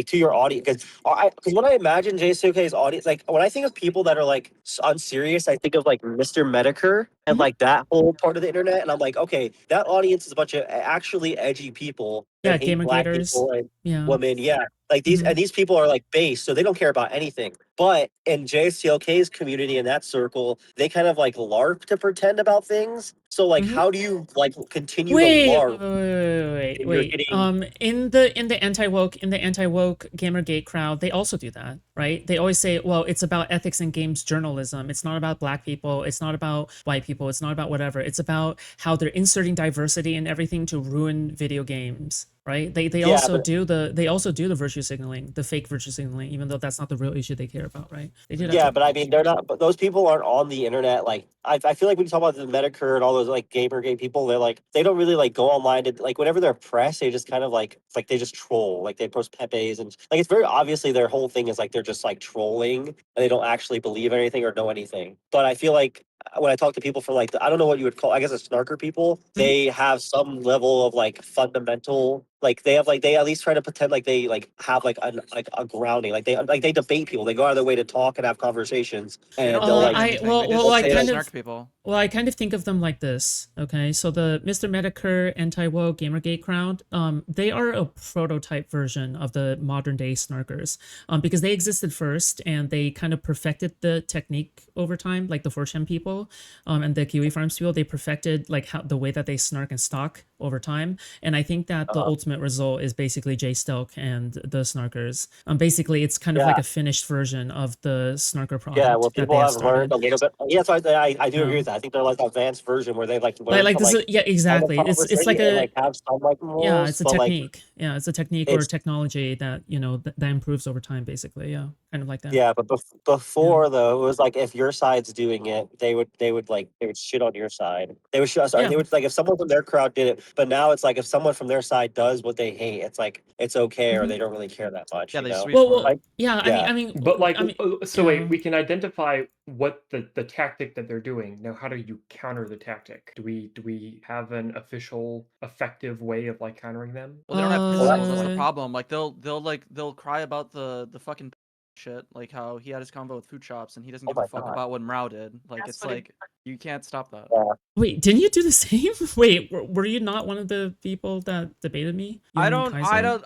to your audience? Because when I imagine JCOK's audience, like when I think of people that are like unserious, I think of like Mr. Medicare and Mhm. like that whole part of the internet, and I'm like, okay, that audience is a bunch of actually edgy people Yeah, that hate black Gamergators. people and Yeah. women. Yeah, like these Mhm. and these people are like base, so they don't care about anything. But in JSTLK's community in that circle, they kind of like LARP to pretend about things. So like, Mhm. how do you like continue to Wait, LARP? wait. You're getting- In the anti-woke Gamergate crowd, they also do that, right? They always say, well, it's about ethics in games journalism. It's not about black people. It's not about white people. It's not about whatever. It's about how they're inserting diversity and everything to ruin video games. Right? They Yeah, also but- do the virtue signaling, the fake virtue signaling, even though that's not the real issue they care about, right? They do that. Yeah, too. but I mean, they're not. But those people aren't on the internet. Like, I feel like when you talk about the Medicare and all those like Gamergate people, they're like they don't really like go online to like whenever they're pressed, they just kind of like it's like they just troll. Like they post Pepe's and like it's very obviously their whole thing is like they're just like trolling and they don't actually believe anything or know anything. But I feel like when I talk to people from like I don't know what you would call, I guess, a snarker people, they have some level of like fundamental, like they have like they at least try to pretend like they like have like a grounding, like they debate people, they go out of their way to talk and have conversations, They and don't they'll believe like anything. well, They just well, I say kind snark of- people. Well, I kind of think of them like this, okay? So the Mr. Medicare anti-woke Gamergate crowd, they are a prototype version of the modern day Snarkers, because they existed first and they kind of perfected the technique over time, like the 4chan people, and the Kiwi Farms people. They perfected like how the way that they snark and stalk over time, and I think that the ultimate result is basically Jay Stelk and the Snarkers. Basically, it's kind of like a finished version of the Snarker product. yeah, well, that people they have started. learned a little bit. Yeah, so I do agree Yeah. with that. I think they're like advanced version where they've like learned Like to this, yeah, exactly. have a It's like conversation and, a like have some like morals, yeah, it's a but, like, technique. Yeah, it's a technique or it's- technology that you know that improves over time, basically. Yeah, kind of like that. Yeah, but before though, it was like if your side's doing it, they would shit on your side. They would sorry, Yeah. they would like if someone from their crowd did it. But now it's like if someone from their side does what they hate, it's like it's okay or Mhm. they don't really care that much. Yeah, you they know? sweep Well, for it. well, yeah. Yeah. I mean, But like, I mean, so yeah. wait, we can identify what the tactic that they're doing. Now, how do you counter the tactic? Do we have an official, effective way of like countering them? Well, they don't have pistols. That's the Uh, problem. Like they'll cry about the fucking shit, like how he had his combo with Foodshops and he doesn't Oh give a my fuck God. about what Mrao did. Like Yes, it's but it- like you can't stop that. Wait, didn't you do the same? Wait, were you not one of the people that debated me? You I and don't Kaiser?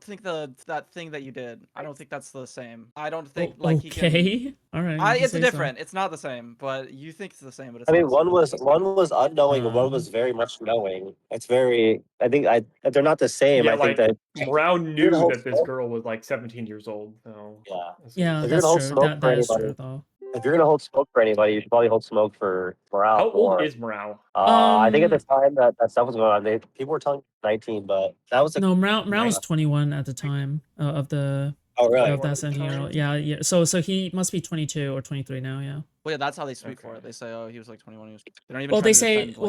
think that thing that you did. I don't think that's the same. I don't think like he can. Okay, all right. if you It's say so. different. It's not the same, but you think it's the same, but it's I mean, not the same. one was unknowing and one was very much knowing. It's very. I think they're not the same. Yeah, I think like that Brown You're knew the whole that this smoke? girl was like 17 years old. So Yeah. Yeah, If you're that's gonna hold true. smoke for That is anybody, true though. if you're gonna hold smoke for anybody, you should probably hold smoke for morale. How old more. is Morale? I think at the time that stuff was going on, people were telling me 19, but that was a No, Mrao was Nice. 21 at the time of the oh really? of that 17-year-old. Yeah, yeah. So he must be 22 or 23 now. Yeah. Well, yeah, that's how they speak for Okay. it. They say, "Oh, he was like 21." He was. They don't even. Well, try they to say, defend, like, the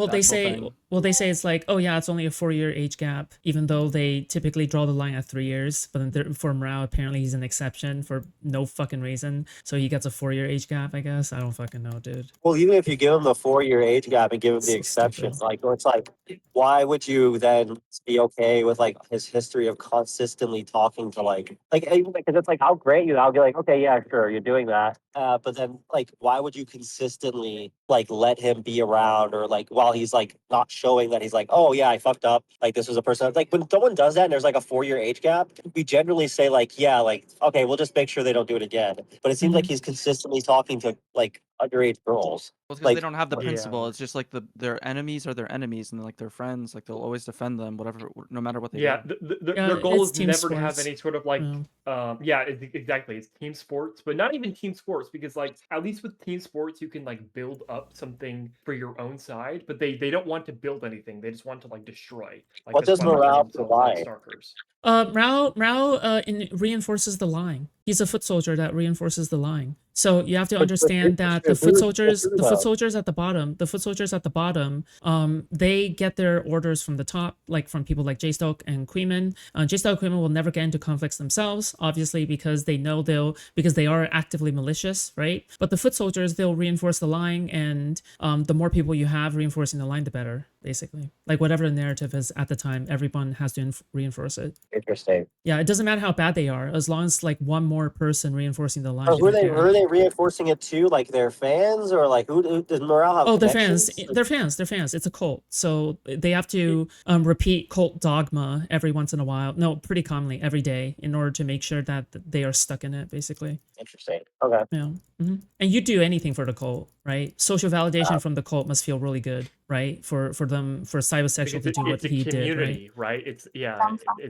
actual thing. it's like, oh yeah, it's only a 4-year age gap, even though they typically draw the line at 3 years. But then for Morale, apparently he's an exception for no fucking reason, so he gets a 4-year age gap. I guess I don't fucking know, dude. Well, even if you give him the 4-year age gap and give him the So exception, stupid. like it's like, why would you then be okay with like his history of consistently talking to because it's like I'll grant you, I'll be like, okay, yeah, sure, you're doing that. But then like, why would you consistently like let him be around or like while he's like not showing that he's like, oh yeah, I fucked up. Like this was a person. Like when someone does that and there's like a 4-year age gap, we generally say like, yeah, like okay, we'll just make sure they don't do it again. But it seems like he's consistently talking to like underage girls. Well, because Like, they don't have the Yeah. principle. It's just like their enemies are their enemies, and like their friends, like they'll always defend them, whatever, no matter what they Yeah, do. Yeah, their goal it's is team never to have sports. any sort of like, Yeah. exactly. It's team sports, but not even team sports because like at least with team sports you can like build up something for your own side, but they don't want to build anything. They just want to like destroy. Like what that's does why they call morale themselves like provide? Snarkers. Rao reinforces the line. He's a foot soldier that reinforces the line. So you have to understand that the foot soldiers at the bottom, they get their orders from the top, like from people like J-Stoke and Queeman. J-Stoke and Queeman will never get into conflicts themselves, obviously, because they know because they are actively malicious, right? But the foot soldiers, they'll reinforce the line, and the more people you have reinforcing the line, the better, basically. Like whatever the narrative is at the time, everyone has to reinforce it. Interesting. Yeah, it doesn't matter how bad they are, as long as like one more person reinforcing the line. Who are they they? Who are they reinforcing it to? Like their fans, or like who does morale have? Oh, they're fans. connections? They're fans. It's a cult, so they have to repeat cult dogma every once in a while. No, pretty commonly every day, in order to make sure that they are stuck in it. Basically. Interesting. Okay. Yeah. And you'd do anything for the cult, right? Social validation from the cult must feel really good, right? For Cybosexual to do what It's a he did, right? community, right? It's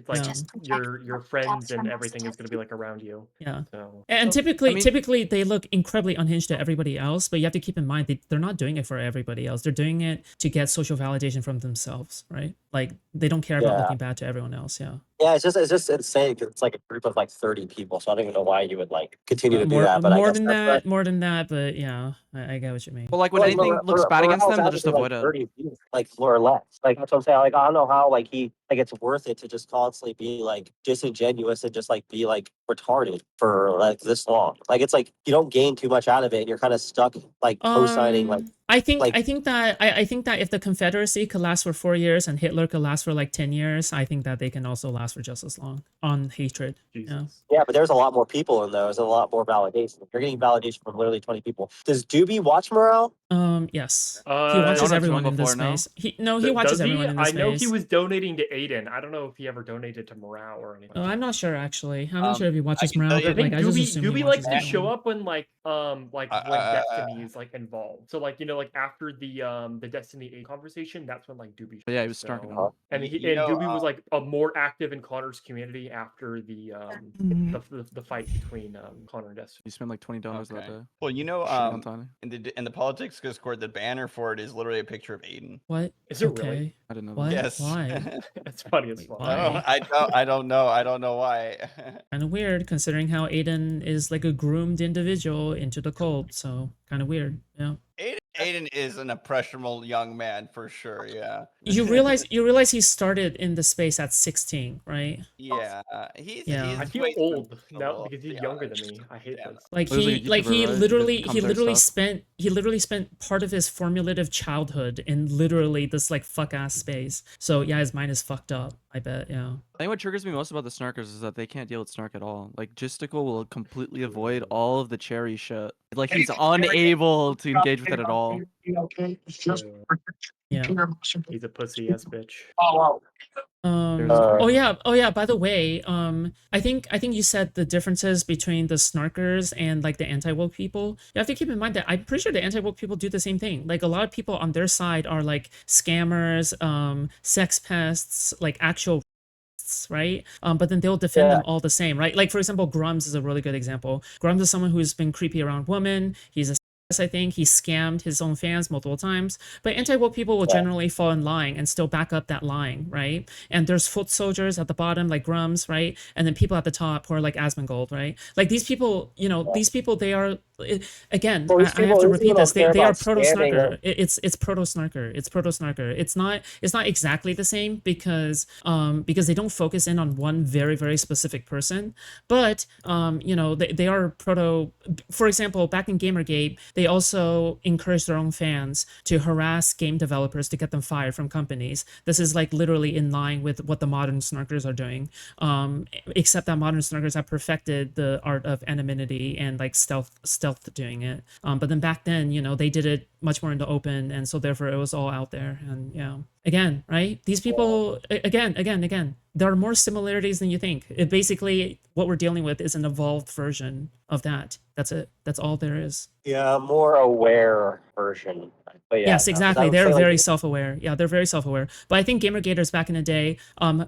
like your friends and everything is gonna be like around you. Yeah. So And typically they look incredibly unhinged to everybody else, but you have to keep in mind they're not doing it for everybody else. They're doing it to get social validation from themselves, right? Like they don't care about looking bad to everyone else. Yeah. Yeah, it's just insane 'cause it's like a group of like 30 people, so I don't even know why you would like continue to do More, that. But I more guess than that's that, more than that, but yeah, I get what you mean. Well, like when anything looks bad against them, they'll just avoid it. 30 people, like or less. Like that's what I'm saying. Like I don't know how like it's worth it to just constantly be like disingenuous and just like be like retarded for like this long. Like it's like you don't gain too much out of it, and you're kind of stuck like co-signing like. I think that if the Confederacy could last for 4 years and Hitler could last for like 10 years, I think that they can also last for just as long on hatred. Jesus. Yeah, but there's a lot more people in those, and a lot more validation. You're getting validation from literally 20 people. Does Doobie watch morale? Yes. He I watches don't everyone know in this before, no? space. He watches Does everyone in this I know he space. was donating to Aiden. I don't know if he ever donated to morale or anything. Oh, I'm not sure actually. I'm not sure if he watches can morale, tell you- but I think like I just assume he Doobie watches likes to show everyone. up when like when Destiny is like involved. So like like after the Destiny 8 conversation, that's when like Doobie. But yeah, he was so- snarking them. And Doobie was like more active in Connor's community after the fight between Connor and Destiny. He spent like $20 that Okay. day. Well, Shitting on Tiny. in the politics Discord, the banner for it is literally a picture of Aiden. What? Is it Okay. really? I didn't know What? that. Yes. Why? That's funny as Wait, fuck. why? I don't know. I don't know why. Kind of weird considering how Aiden is like a groomed individual into the cult. So kind of weird. Yeah. Aiden is an impressionable young man for sure. Yeah. You realize he started in the space at 16, right? Yeah. He's. Yeah. I feel way too old now little, because to he's be younger honest. than me. I hate Yeah. this. Like He was like a he like YouTuber, he right? He literally did he commentary literally stuff. spent part of his formative childhood in literally this like fuck ass space. So yeah, his mind is fucked up. I bet. Yeah. I think what triggers me most about the Snarkers is that they can't deal with Snark at all. Like, Gisticle will completely avoid all of the cherry shit. Like, he's unable to engage with it at all. Yeah. He's a pussy ass bitch. Oh yeah, by the way, I think you said the differences between the Snarkers and like the anti-woke people. You have to keep in mind that I'm pretty sure the anti-woke people do the same thing. Like a lot of people on their side are like scammers, sex pests, like actual right? But then they'll defend them all the same, right? Like for example, Grums is a really good example. Grums is someone who's been creepy around women. He's a I think he scammed his own fans multiple times, but anti-woke people will generally fall in line and still back up that lying, right? And there's foot soldiers at the bottom like Grums, right? And then people at the top who are like Asmongold, right? Like these people, these people, they are again, Well, I these have people to don't repeat this. care They are about proto scamming snarker. or- It's proto snarker. It's proto snarker. It's not exactly the same because they don't focus in on one very very specific person, but you know, they are proto. For example, back in Gamergate, they also encourage their own fans to harass game developers to get them fired from companies. This is like literally in line with what the modern snarkers are doing, except that modern snarkers have perfected the art of anonymity and like stealth doing it. But then back then, you know, they did it much more in the open, and so therefore it was all out there. And yeah, again, right? These people, again, there are more similarities than you think. It basically, what we're dealing with is an evolved version of that. That's it. That's all there is. Yeah, more aware version. But yeah, Yes, no, 'cause exactly. I would They're say, like, very self-aware. Yeah, they're very self-aware. But I think Gamergaters back in the day,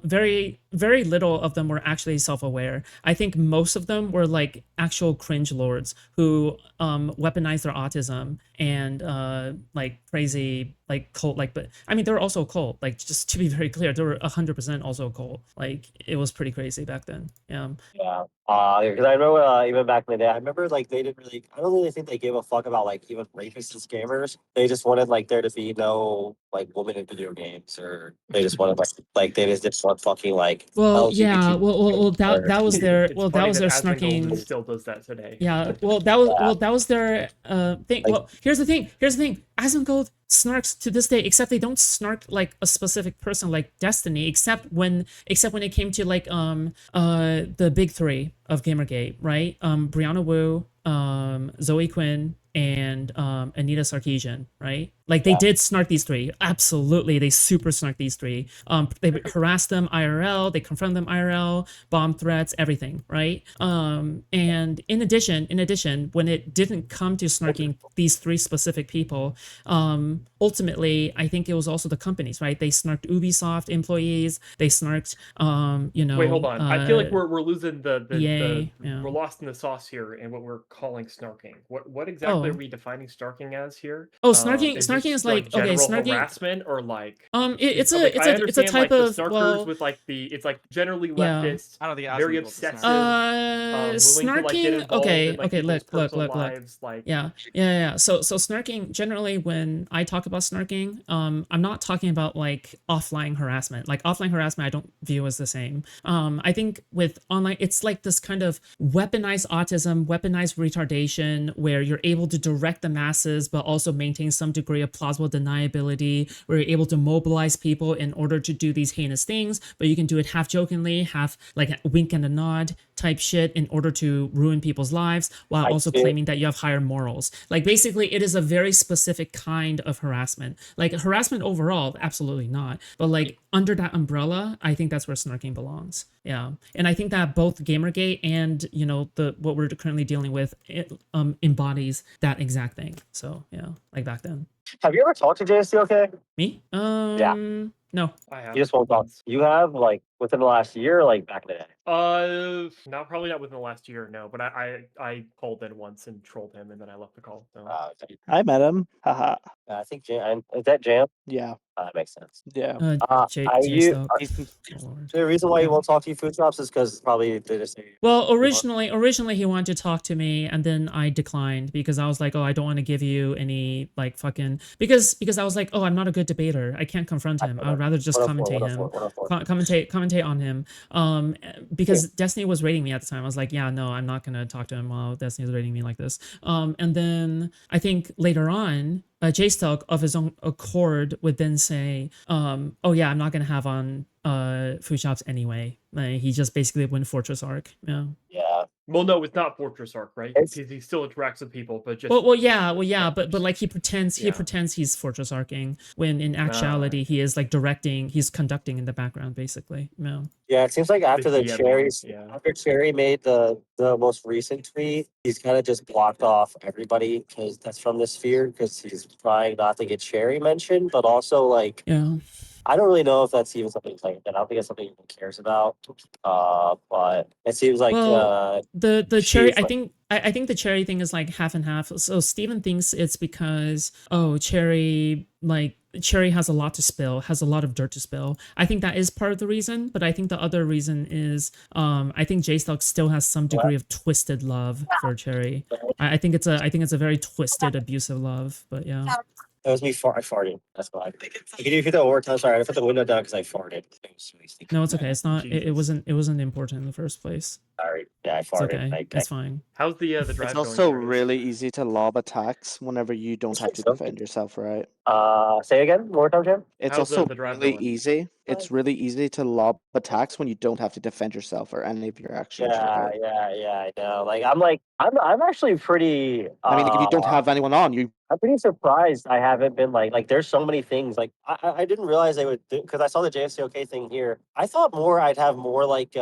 very, very little of them were actually self-aware. I think most of them were like actual cringe lords who weaponized their autism and like crazy like cult like. But I mean, they were also a cult. Like, just to be very clear, they were 100% also a cult. Like, it was pretty crazy back then. Yeah. Yeah. Because I know even back in the day, I remember like they didn't really. I don't really think they gave a fuck about like even rapists and scammers. They just wanted like there to be no like women in video games, or they just wanted like they just didn't want fucking like. Well, LGBT yeah. Well, that was their It's funny their that Asmongold snarking. still does that today. Yeah, well, that was their thing. Like- Well, here's the thing. Asmongold snarks to this day, except they don't snark like a specific person like Destiny, except when it came to like the big three of Gamergate, right? Brianna Wu, Zoe Quinn, and Anita Sarkeesian, right? Like, they did snark these three. Absolutely, they super snark these three. They harassed them IRL, they confront them IRL, bomb threats, everything, right? And in addition, when it didn't come to snarking these three specific people, ultimately, I think it was also the companies, right? They snarked Ubisoft employees. They snarked, you know. Wait, hold on. I feel like we're losing EA, yeah. we're lost in the sauce here in what we're calling snarking. What exactly are Oh. we defining snarking as here? Oh, snarking Is is this, like, okay, general snarking. harassment, or like It's like, I a understand, type like, of the snarkers well, with like it's like generally Yeah. leftist, I don't think very Asmongold's a snarker. obsessive, willing to like get snarking. involved Okay, in like okay, people's look. personal lives, like Yeah. So snarking, generally when I talk about snarking, I'm not talking about like offline harassment. Like, offline harassment I don't view as the same. I think with online, it's like this kind of weaponized autism, weaponized retardation, where you're able to direct the masses but also maintain some degree of plausible deniability, where you're able to mobilize people in order to do these heinous things, but you can do it half jokingly, half like a wink and a nod type shit in order to ruin people's lives, while also claiming that you have higher morals. Like, basically, it is a very specific kind of harassment. Like, harassment overall, absolutely not. But like, under that umbrella, I think that's where snarking belongs. Yeah. And I think that both Gamergate and, you know, what we're currently dealing with, it embodies that exact thing. So yeah, like back then. Have you ever talked to JSTOK? Me? No. I have. You just won't talk. once. You have like within the last year, or, like back in the day. Probably not within the last year, no. But I called in once and trolled him, and then I left the call. So. I met him. Haha. I think Jam. Is that Jam? Yeah. That makes sense. Yeah. The reason why you won't talk to you Foodshops is because probably they just say. Well, originally he wanted to talk to me, and then I declined because I was like, oh, I don't want to give you any like fucking because I was like, oh, I'm not a good debater. I can't confront him. I would rather just commentate him, commentate on him. Because Destiny was rating me at the time. I was like, yeah, no, I'm not gonna talk to him while Destiny is rating me like this. And then I think later on, J-Stalk of his own accord would then say, oh yeah, I'm not gonna have on Foodshops anyway. He just basically went Fortress Arc. Yeah. Yeah. Well, no, it's not Fortress Arc, right? It's- Because he still interacts with people, but just Well, yeah, but like he pretends he's Fortress Arcing when in actuality he is like he's conducting in the background basically. Yeah. Yeah, it seems like after the DM, Cherries, yeah. after Cherry made the most recent tweet, he's kind of just blocked off everybody because that's from the sphere because he's trying not to get Cherry mentioned, but also like Yeah. I don't really know if that's even something like that. I don't think it's something he cares about. But it seems like Well, the she's Cherry, like- I think the Cherry thing is like half and half. So Steven thinks it's because, oh, Cherry has a lot to spill, has a lot of dirt to spill. I think that is part of the reason, but I think the other reason is I think J-Stock still has some degree of twisted love for Cherry. I think it's a very twisted, abusive love, but yeah. That was me. I farted. That's why. Can you repeat that one more time? Sorry, I put the window down because I farted. It was really stinky. No, it's okay. It's not. It Jesus. wasn't important in the first place. Sorry. Yeah, I It's farted. okay. It's fine. How's the drive It's going? also Darius? really easy to lob attacks whenever you don't have to So- defend yourself, right? Say again. One more time, Jim. It's How's also the drive really going? easy. It's really easy to lob attacks when you don't have to defend yourself or any of your actions. Yeah, right? yeah, I know. I'm actually pretty. I mean, if you don't have anyone on, you I'm pretty surprised I haven't been like there's so many things like I didn't realize they would because I saw the JFCOK thing here. I thought more I'd have more like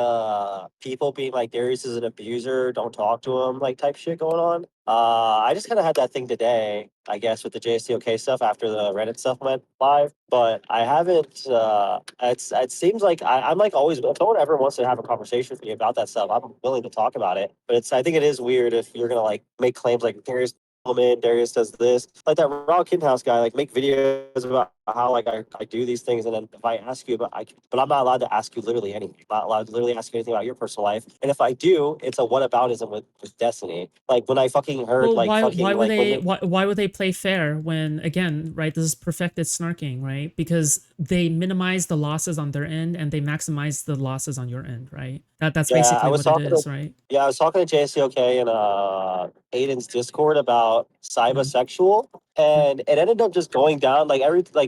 people being like Darius is an abuser, don't talk to him like type shit going on. I just kind of had that thing today, I guess, with the JSCOK stuff after the Reddit stuff went live. But I haven't. It seems like I'm like always. If no one ever wants to have a conversation with me about that stuff, I'm willing to talk about it. But I think it is weird if you're gonna like make claims like Darius woman, Darius does this, like that Raw Kid House guy, like make videos about how like I do these things, and then if I ask you about, but I'm not allowed to ask you literally anything. I'm not allowed to literally ask you anything about your personal life, and if I do, it's a whataboutism with Destiny. Like when I fucking heard Well, like why fucking would like they when why would they play fair when, again, right, this is perfected snarking, right? Because they minimize the losses on their end and they maximize the losses on your end, right? That's Yeah, I basically was what it talking is, right? Yeah, I was talking to JSCOK and Aiden's Discord about cybosexual, and it ended up just going down like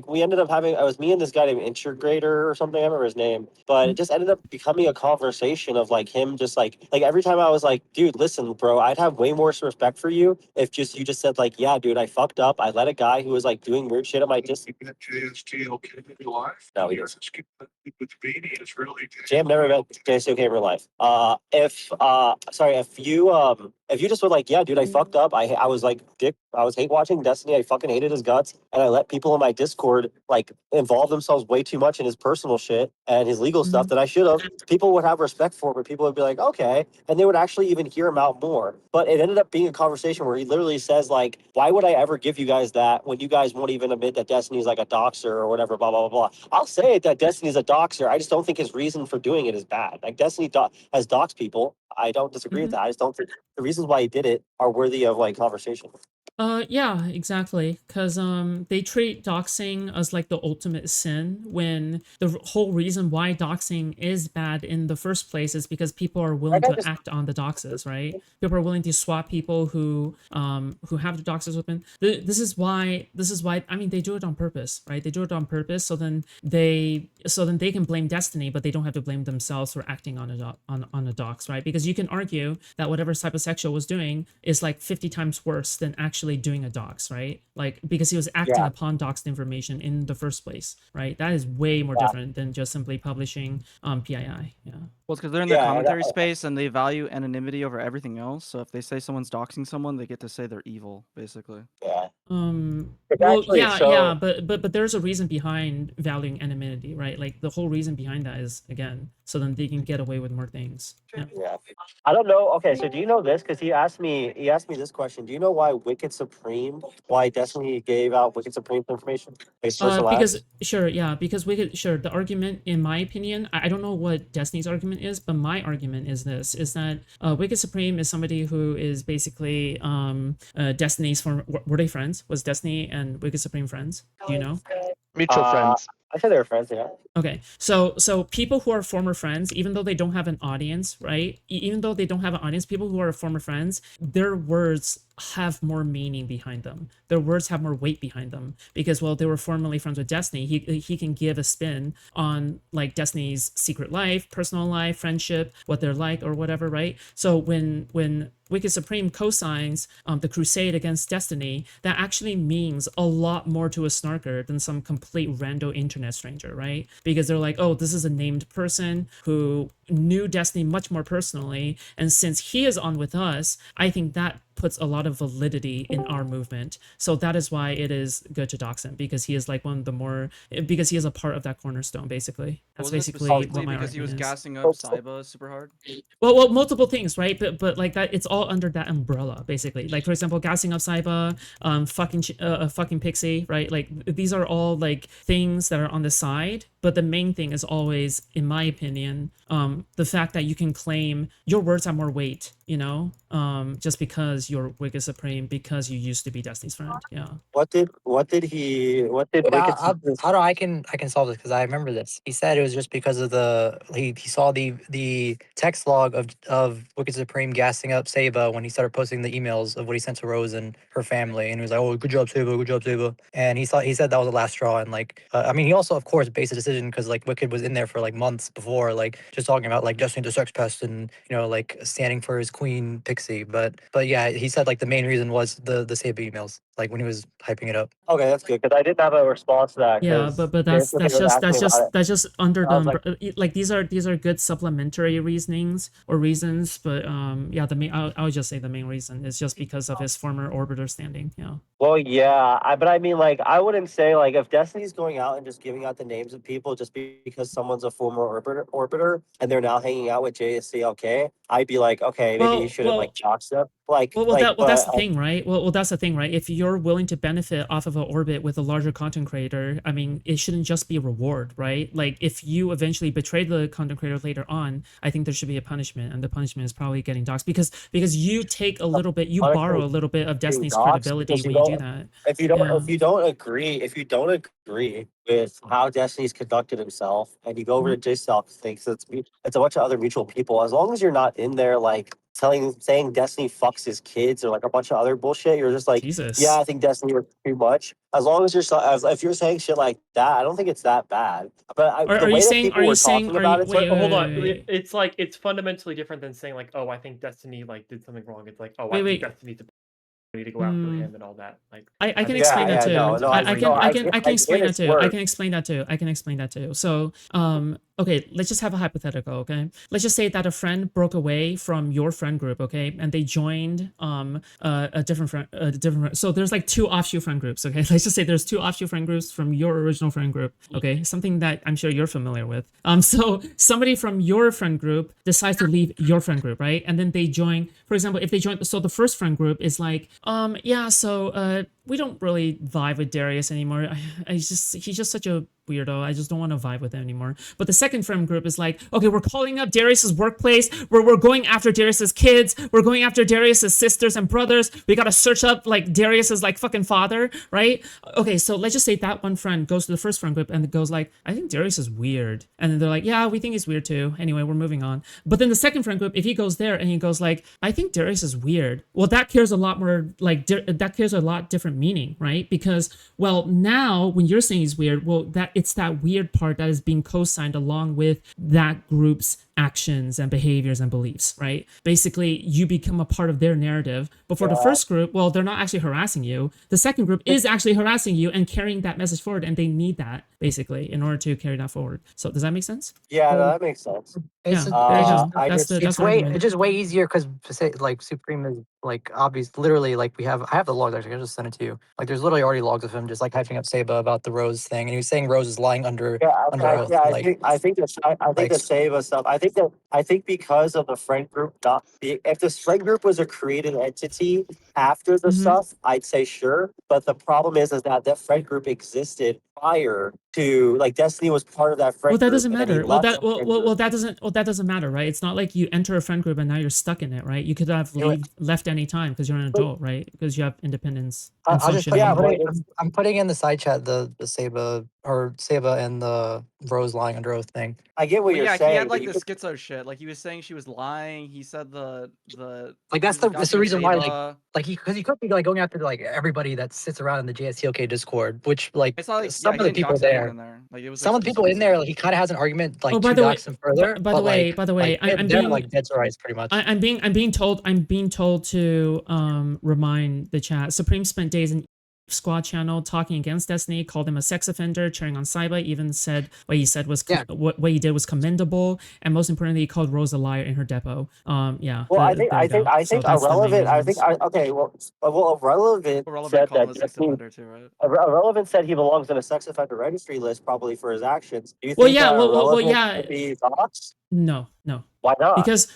we ended up having it was me and this guy named Integrator or something, I remember his name, but it just ended up becoming a conversation of like him just like every time I was like, dude, listen, bro, I'd have way more respect for you if you just said like, yeah, dude, I fucked up. I let a guy who was like doing weird shit on my JSTLK in real life. No, he doesn't. With Beanie, it's really. Jam never met JSOK in real life. If you just were like, yeah, dude, I fucked up. I was like dick. I was hate watching Destiny. I fucking hated his guts, and I let people in my Discord like involve themselves way too much in his personal shit and his legal stuff that I should have. People would have respect for it, but people would be like, okay, and they would actually even hear him out more. But it ended up being a conversation where he literally says like, why would I ever give you guys that when you guys won't even admit that Destiny's like a doxer or whatever, blah blah blah blah. I'll say it that Destiny's a doxer. I just don't think his reason for doing it is bad. Like Destiny has doxed people. I don't disagree with that. I just don't think the reasons why he did it are worthy of like conversation. Yeah, exactly. Because they treat doxing as like the ultimate sin when the whole reason why doxing is bad in the first place is because people are willing to act on the doxes, right? People are willing to swap people who have the doxes within. This is why I mean they do it on purpose, right? They do it on purpose so then they can blame Destiny, but they don't have to blame themselves for acting on a dox, right? Because you can argue that whatever Cybersexual was doing is like 50 times worse than actually doing a dox, right? Like because he was acting upon doxed information in the first place, right? That is way more different than just simply publishing PII. Yeah. Well, it's because they're in the commentary space and they value anonymity over everything else. So if they say someone's doxing someone, they get to say they're evil, basically. Yeah. Well, yeah, but there's a reason behind valuing anonymity, right? Like the whole reason behind that is again, so then they can get away with more things. Yeah. I don't know. Okay, so do you know this? Because he asked me this question. Do you know why why Destiny gave out Wicked Supreme information? Like, Because the argument, in my opinion, I don't know what Destiny's argument is, but my argument is this: is that Wicked Supreme is somebody who is basically Destiny's former. Were they friends? Was Destiny and Wicked Supreme friends? Do you know? mutual friends. I said they were friends, yeah. Okay, so people who are former friends, even though they don't have an audience, right? Even though they don't have an audience, people who are former friends, their words have more meaning behind them. Their words have more weight behind them because, well, they were formerly friends with Destiny. He can give a spin on like Destiny's secret life, personal life, friendship, what they're like or whatever, right? So when Wicked Supreme co-signs the crusade against Destiny, that actually means a lot more to a Snarker than some complete rando internet stranger, right? Because they're like, oh, this is a named person who knew Destiny much more personally, and since he is on with us, I think that puts a lot of validity in our movement. So that is why it is good to dox him, because he is like one of the more, because he is a part of that cornerstone, basically. That's Was this basically specifically what my because he was argument is. gassing up Saiba super hard? Well, multiple things, right? But like that, it's all under that umbrella, basically. Like, for example, gassing up Saiba, fucking Pixie, right? Like, these are all like things that are on the side. But the main thing is always, in my opinion, the fact that you can claim your words have more weight, you know, just because you're Wicked Supreme, because you used to be Destiny's friend. Yeah. What did Wicked How do I can solve this, because I remember this. He said it was just because of he saw the text log of Wicked Supreme gassing up Saba when he started posting the emails of what he sent to Rose and her family, and he was like, "Oh, good job, Saba, good job, Saba." And he said that was the last straw, and like I mean, he also of course based a decision because like Wicked was in there for like months before, like just talking about like Destiny the sex pest and like standing for his queen Pixie, but yeah, he said like the main reason was the Saba emails, like when he was hyping it up. Okay, that's good because I didn't have a response to that. Yeah, but that's just under I was the like these are good supplementary reasonings or reasons, but yeah, the main I would just say the main reason is just because of his former orbiter standing. Yeah. Well, yeah, but I mean, like, I wouldn't say like if Destiny's going out and just giving out the names of people just because someone's a former orbiter and they're now hanging out with JSCLK, I'd be like, okay, maybe you shouldn't like dox them. Like, that's the thing, right? Well, that's the thing, right? If you're willing to benefit off of an orbit with a larger content creator, I mean, it shouldn't just be a reward, right? Like, if you eventually betray the content creator later on, I think there should be a punishment, and the punishment is probably getting doxxed because you take a little bit, you borrow a little bit of Destiny's credibility when you do that. If you don't agree with how Destiny's conducted himself, and you go over to JSelf thinks it's a bunch of other mutual people, as long as you're not in there like saying Destiny fucks his kids or like a bunch of other bullshit, you're just like, Jesus. yeah, I think Destiny was too much. As long as if you're saying shit like that, I don't think it's that bad. But Are you saying? Wait, hold on. It's like it's fundamentally different than saying like, oh, I think Destiny like did something wrong. It's like, oh, I think Destiny to go after him and all that. Like I can explain that too. I can explain that too. I can explain that too. So okay, let's just have a hypothetical, okay? Let's just say that a friend broke away from your friend group, okay? And they joined a different friend. So there's like two offshoot friend groups, okay? Let's just say there's two offshoot friend groups from your original friend group, okay? Something that I'm sure you're familiar with. So somebody from your friend group decides to leave your friend group, right? And then they join, for example, if they join, so the first friend group is like, yeah, so we don't really vibe with Darius anymore. He's just such a weirdo. I just don't want to vibe with him anymore. But the second friend group is like, okay, we're calling up Darius's workplace. We're going after Darius's kids. We're going after Darius's sisters and brothers. We gotta search up like Darius's like fucking father, right? Okay, so let's just say that one friend goes to the first friend group and it goes like, I think Darius is weird. And then they're like, yeah, we think he's weird too. Anyway, we're moving on. But then the second friend group, if he goes there and he goes like, I think Darius is weird. Well, that carries a lot more like that carries a lot different meaning, right? Because well, now when you're saying he's weird, well, it's that weird part that is being co-signed along with that group's actions and behaviors and beliefs, right? Basically, you become a part of their narrative. But for the first group, well, they're not actually harassing you. The second group is actually harassing you and carrying that message forward, and they need that basically in order to carry that forward. So does that make sense? Yeah, no, that makes sense. Yeah, there you go. That's It's just way easier because like Supreme is like obvious. Literally, like I have the logs. Actually, I'll just send it to you. Like, there's literally already logs of him just like hyping up Saba about the Rose thing, and he was saying Rose is lying under oath. I think the Saba stuff. I think because of the friend group not being, if this friend group was a created entity after the stuff, I'd say sure. But the problem is that friend group existed prior to, like, Destiny was part of that friend group. Well, that doesn't matter. That doesn't matter, right? It's not like you enter a friend group and now you're stuck in it, right? You could have left any time because you're an adult, right? Because you have independence. I'm putting in the side chat the Saba and the Rose lying under oath thing. I get what you're saying. He had like the schizo shit. Like, he was saying she was lying. He said the like that's the reason why like he could be like going after like everybody that sits around in the JSTLK Discord, which like it's not like some of the people there. Like, it was some of the people in there, like, he kind of has an argument like to dox him further. By the way, I'm being like dead to rights pretty much. I'm being told to remind the chat. Supreme spent days in squad channel talking against Destiny, called him a sex offender, cheering on Saiba, even said what he said was Yeah. what he did was commendable, and most importantly, he called Rose a liar in her depot. Yeah. Well, I there think you go. So that's the main irrelevant. reasons. Irrelevant Irrelevant said calling that a sex Destiny. offender too, right? Irrelevant said he belongs in a sex offender registry list, probably for his actions. Do you Well, think yeah. that Well, Irrelevant yeah. should be doxxed? No. Why not? Because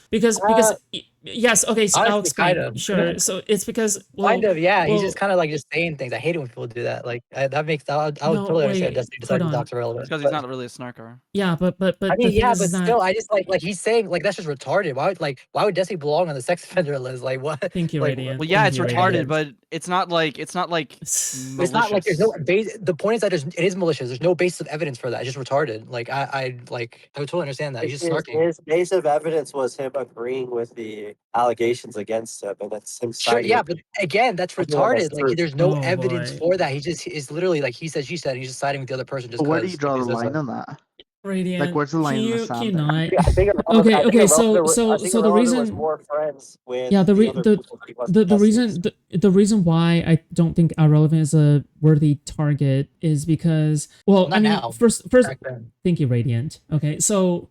yes. Okay. So I'll Honestly, explain. kind of. Sure. So it's because Kind of, yeah. He's well, just kind of like just saying things. I hate it when people do that. Like that makes I would No, totally understand wait, Destiny hold deciding to on. dox Irrelevant. Because he's but- not really a snarker. Yeah, but I the mean, thing yeah, is but that still, I just like he's saying like that's just retarded. Why would Destiny belong on the sex offender list? Like what? Thank you, like, Radiant. Well, yeah, Thank it's you, retarded, Radiant. but it's not like It's not like there's no malicious. the point is that it is malicious. There's no basis of evidence for that. It's just retarded. Like I would totally understand that. He's just snarky. His base of evidence was him agreeing with the allegations against him, and that's him Sure, citing. yeah, but again, that's Everyone that's retarded. Like true. there's no Oh, evidence boy. for that. He just is literally like he said, she said. He's just siding with the other person just But where do you because. draw the line on that? Radiant. where's the line in the Can sand you there? not? I think Okay, I think okay, so the the was reason more friends with yeah, the other people he wasn't the testing. reason the reason why I don't think Irrelevant is a worthy target is because well, Not I mean now. first Back then. thank you, Radiant. Okay, so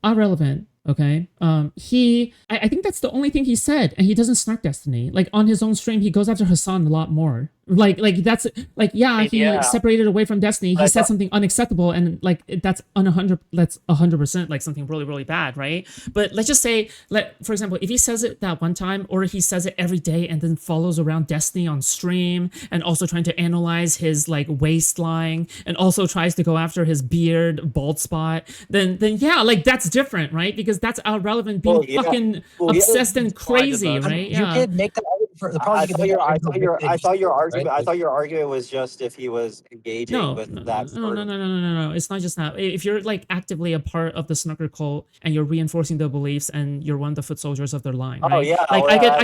Irrelevant. Okay, I think that's the only thing he said, and he doesn't snark Destiny. Like on his own stream, he goes after Hassan a lot more. Like that's like yeah, he Yeah. separated away from Destiny. But He I said thought- something unacceptable, and like that's 100% like something really bad, right? But let's just say, for example, if he says it that one time, or he says it every day, and then follows around Destiny on stream, and also trying to analyze his like waistline, and also tries to go after his beard, bald spot, then yeah, like that's different, right? Because that's Irrelevant being Well, yeah. fucking Well, yeah. obsessed and That's why I did crazy, that. right? You Yeah. could make that argument for the problem. I you could thought make your that I argument thought for your Big I Big thought your Right? argument I thought your argument was just if he was engaging No, with no, that no, sort no, of. no, no, no, no. It's not just that. If you're like actively a part of the Snooker cult and you're reinforcing their beliefs and you're one of the foot soldiers of their line, Oh, right? yeah, Like well, I could well,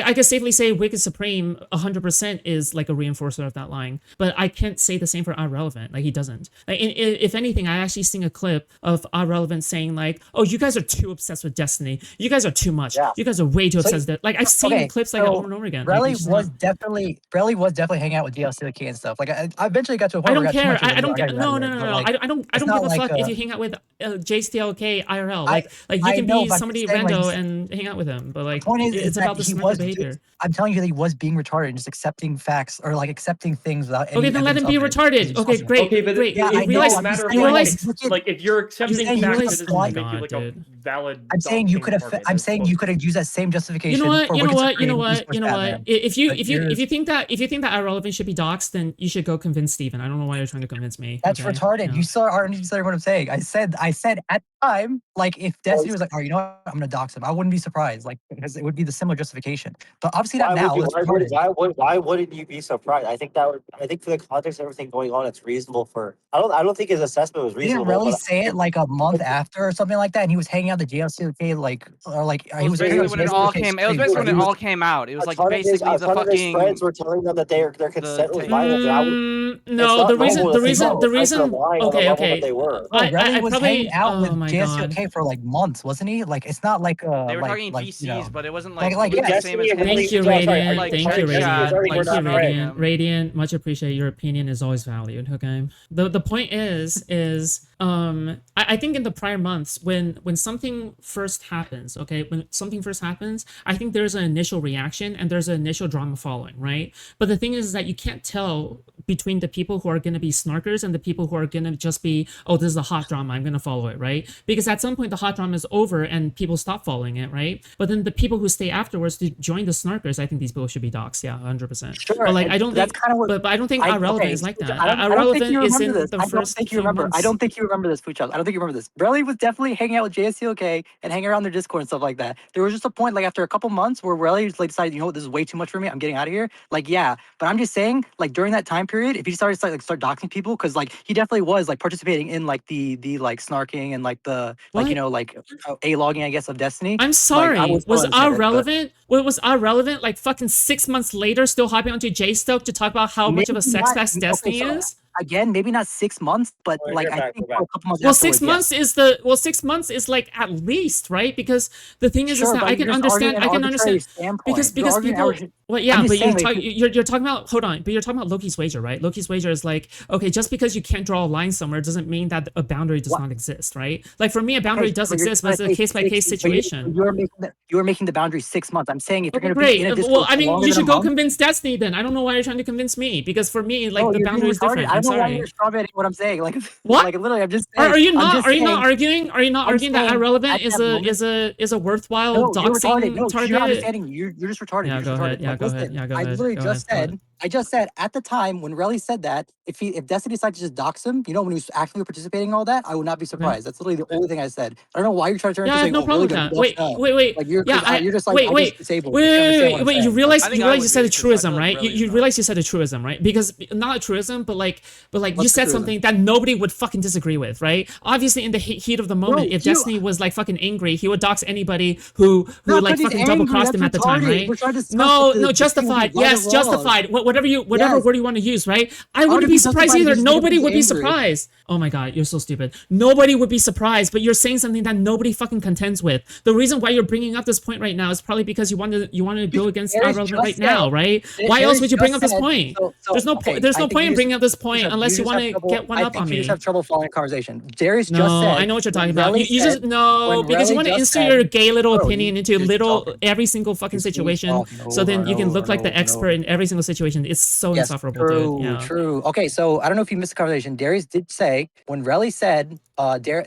I could safely say Wicked Supreme 100% is like a reinforcer of that line, but I can't say the same for Irrelevant. Like he doesn't. Like if anything, I actually seen a clip of Irrelevant saying like, "Oh, you guys are too obsessed with Destiny. You guys are too much. Yeah. You guys are way too So- obsessed." Like I've seen okay, clips like so over and over again. Like, Relly it's just was not- definitely hanging out with DLCK and stuff. Like I eventually got to a point I where don't got too care. much of it, I don't like, get. gotta No, get no, out of no, it, no. but, like, I don't it's give not a like, fuck if you hang out with JSTLK IRL. I- Like you I can know, be but I'm somebody saying, like, rando he's- and hang out with him, but like The point is it's that about the he snarky was. behavior. I'm telling you that he was being retarded and just accepting facts or like accepting things without any. Okay, then let him evidence be of it. retarded. He's Okay, awesome. great, Okay, but great. Yeah, it I really know, doesn't I'm matter. just Like, saying, realize- like if you're accepting saying facts, you it could doesn't apply- make you like a dude. valid. I'm saying you doxing could have. target. I'm That's saying what- you could have used that same justification. You know what? For You know Wicked what? You know Supreme, what? East You know Batman. what? If you But if you think that Irrelevant should be doxxed, then you should go convince Steven. I don't know why you're trying to convince me. That's okay? retarded. Yeah. You still aren't understanding what I'm saying. I said at the time, like if Destiny was like, oh, you know what, I'm gonna dox him, I wouldn't be surprised, like because it would be the similar justification. But obviously not now. That's retarded. Why wouldn't you be surprised? I think for the context of everything going on, it's reasonable for. I don't think his assessment was He didn't reasonable. really but say it like a month after or something like that, and he was hanging out the JLCK like or like It he was was hanging basically out when it all JLCK came. It was stream, basically so when he it was- all came out. It was a like ton of his basically the his friends fucking. were telling them that their consent was tape. violent. I would, No, not the normal reason, to the think reason, that the friends are reason. lying on the Okay, level that okay. they were. Bro, I Relly was probably. hanging out with Oh my god. JSOK for like months, wasn't he? Like it's not like They were like, talking like, VCs, you know. but it wasn't Like- like, like, it was yeah. the same as Destiny him. Thank you, Sorry, Radiant. like, Thank you, Headshot, Radiant. like, Thank you, snarking Radiant. him. Radiant, much appreciate. Your opinion is always valued. Okay. The point is I think in the prior months when something first happens, okay, when something first happens, I think there's an initial reaction and there's an initial drama following, right? But the thing is that you can't tell between the people who are going to be snarkers and the people who are going to just be, oh, this is a hot drama, I'm going to follow it, right? Because at some point the hot drama is over and people stop following it, right? But then the people who stay afterwards to join the snarkers, I think these people should be doxxed, yeah, 100%. Sure, But like and I don't that's think, kind of what. but I don't think Irrelevant is like that. I don't think Irrelevant you is in remember this. the I don't first think you few remember. I months. don't think you remember this, Foodshops. I don't think you remember this. Relly was definitely hanging out with JSCOK and hanging around their Discord and stuff like that. There was just a point, like after a couple months, where Relly just like decided, you know what, this is way too much for me. I'm getting out of here. Like, yeah, but I'm just saying, like during that time period, if he started to start doxing people, because like he definitely was like participating in like the like snarking and like the like What? you know like a logging, I guess, of Destiny. I'm sorry. would Was still understand it, but- Irrelevant? What was Irrelevant? Like fucking 6 months later, still hopping onto J-Stoke to talk about how much of a Maybe sex not. fest Okay, Destiny so is? again, maybe not 6 months, but Alright, like you're I back, think we're for a back. couple months. Well, afterwards, 6 months is the 6 months is like at least, right? Because the thing is Sure, that but I can you're just arguing understand. an I can arbitrary understand because standpoint. You're arguing people. arbitrary- Well, yeah, just but saying, like, you're talking about. Hold on, but you're talking about Loki's wager, right? Loki's wager is like, okay, just because you can't draw a line somewhere doesn't mean that a boundary does What? not exist, right? Like for me, a boundary Okay, does but you're exist, but it's a trying to case by take case 6 but situation. you're making the boundary 6 months. I'm saying if you're Okay, going to be great. in a Well, Discord I for mean, longer you than a should go month, convince Destiny then. I don't know why you're trying to convince me because for me, like no, the you're being boundary is retarded. different. I I'm don't know why sorry. you're strawberrying what I'm saying. Like, What? like literally, I'm just saying. Are you I'm not? just Are you not saying- arguing? Are you not I'm arguing that saying irrelevant at is that a moment- is a worthwhile No, you're retarded. doxing No, 'cause target? you're not understanding. You're just retarded. Yeah, You're go just ahead. retarded. Yeah, Like, go ahead. listen, Yeah, go I ahead. literally Go just ahead. Go said. ahead. I just said at the time when Relly said that, if Destiny decided to just dox him, you know, when he was actually participating in all that, I would not be surprised. That's literally the only thing I said. I don't know why you're trying to turn Yeah, I into have saying, no "Oh, problem really with good." that. Wait, No. wait. Like you're, Yeah, you're just like wait, I wait. just disabled. Wait, You wait, understand wait, what I'm wait, you saying. realize I you think I realize would you said be, a 'cause I truism, feel like right? Relly's You not. realize you said a truism, right? Because not a truism, but like you What's the said truism? something that nobody would fucking disagree with, right? Obviously, in the heat of the moment, if you- Destiny was like fucking angry, he would dox anybody who No, like 'cause he's fucking double angry, crossed him at that's the time, retarded. right? We're trying to discuss No, if the no, thing will be justified. right or Yes, wrong. justified. Whatever Yes. word you want to use, right? I How would wouldn't it be be surprised justified either. if he's Nobody would be angry? surprised. Oh my god, you're so stupid. Nobody would be surprised, but you're saying something that nobody fucking contends with. The reason why you're bringing up this point right now is probably because you want to go against There is irrelevant right just now, said- right? there- Why there else is would you bring up just this said- point? so- There's no okay, there's I no think point you in just- bringing up this point Bishop, unless you just want have to trouble- get one I up think on you just me. have trouble following conversation. Darius No, just said. I know what you're talking when about. Relly You just said- no, when because you Relly want to just insert said- your gay little Bro, opinion you into just little talking. every single fucking You keep situation, talking so then over you can and look over like and the over and expert over. in every single situation. It's so Yes, insufferable, true, dude. Yeah. true. Okay, so I don't know if you missed the conversation. Darius did say when Relly said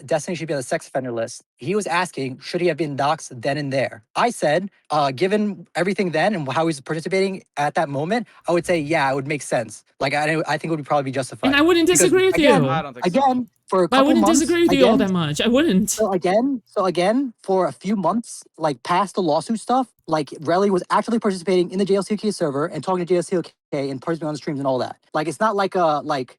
Destiny should be on the sex offender list, he was asking, should he have been doxxed then and there? I said, given everything then and how he's participating at that moment, I would say, yeah, it would make sense. Like, I think it would probably be justified. And I wouldn't Because, disagree with again, you. I don't think so. Again, for a But I couple wouldn't months, disagree with you all again, that much. I wouldn't. so again, for a few months, like past the lawsuit stuff, like Relly was actually participating in the JLCK server and talking to JLCK and participating on the streams and all that. Like it's not like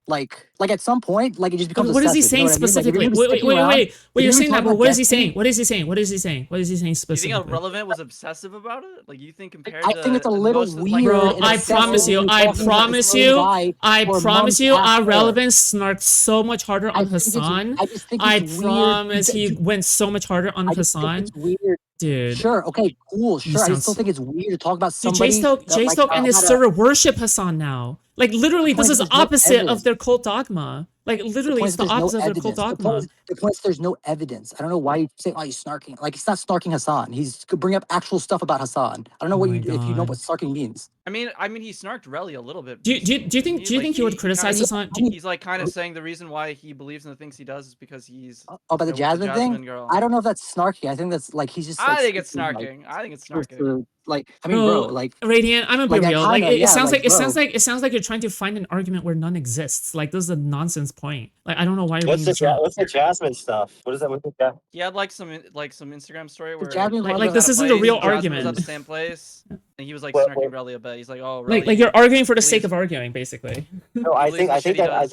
like at some point, like it just becomes. What is he obsessive, saying you know what I mean? Like, if specifically? you're gonna be Wait, sticking around- Wait, if you're you're saying that, talking but about what is he Destiny- saying? What is he saying? What is he saying? What is he saying You think specifically? Irrelevant was obsessive about it? Like you think compared I to think it's a little most of, weird. like, Bro, and I obsessive promise you, when you're I talking about the promise same you, guy I for promise months you, after. Irrelevant snarked so much harder I on think it's- Hassan. I just think I it's weird. promise he went so much harder on I just think Hassan. it's weird. Dude. Sure, okay, cool, You sure. I sound just still s- think it's weird to talk about Dude, somebody. J-Stoke and his had a- server worship Hassan now. Like literally, this point is is there's no opposite of evidence. their cult dogma. Like literally, it's the there's no opposite of their cult evidence. dogma. The point is there's no evidence. I don't know why you say, oh, he's snarking. Like, he's not snarking Hassan. He's could bring up actual stuff about Hassan. I don't know Oh what my you if you know God. what snarking means. I mean, he snarked Relly a little bit. Do you think recently. do you think he would kinda- criticize Hassan? He's like kind of saying the reason why he believes in the things he does is because he's Oh, about the with Jasmine thing? girl. I don't know if that's snarky. I think that's like he's just. I Like, think it's speaking, snarking. I think it's Like, snarking. like, I mean, bro, Bro, like, Radiant, I'm gonna be like, I real. Like kinda- it yeah, sounds like, like bro. it sounds like you're trying to find an argument where none exists. Like this is a nonsense point. Like I don't know why you're bringing this up. What's the Jasmine stuff? What is that? What's the He had like some Instagram story where Jasmine Like, was like at this a isn't a place, real and Jasmine argument. was at the same place, and he was like Well, snarking Relly a bit. He's like, "Oh, Like Relly." you're arguing for the sake believes- of arguing, basically. No, I believes think the shit he does. I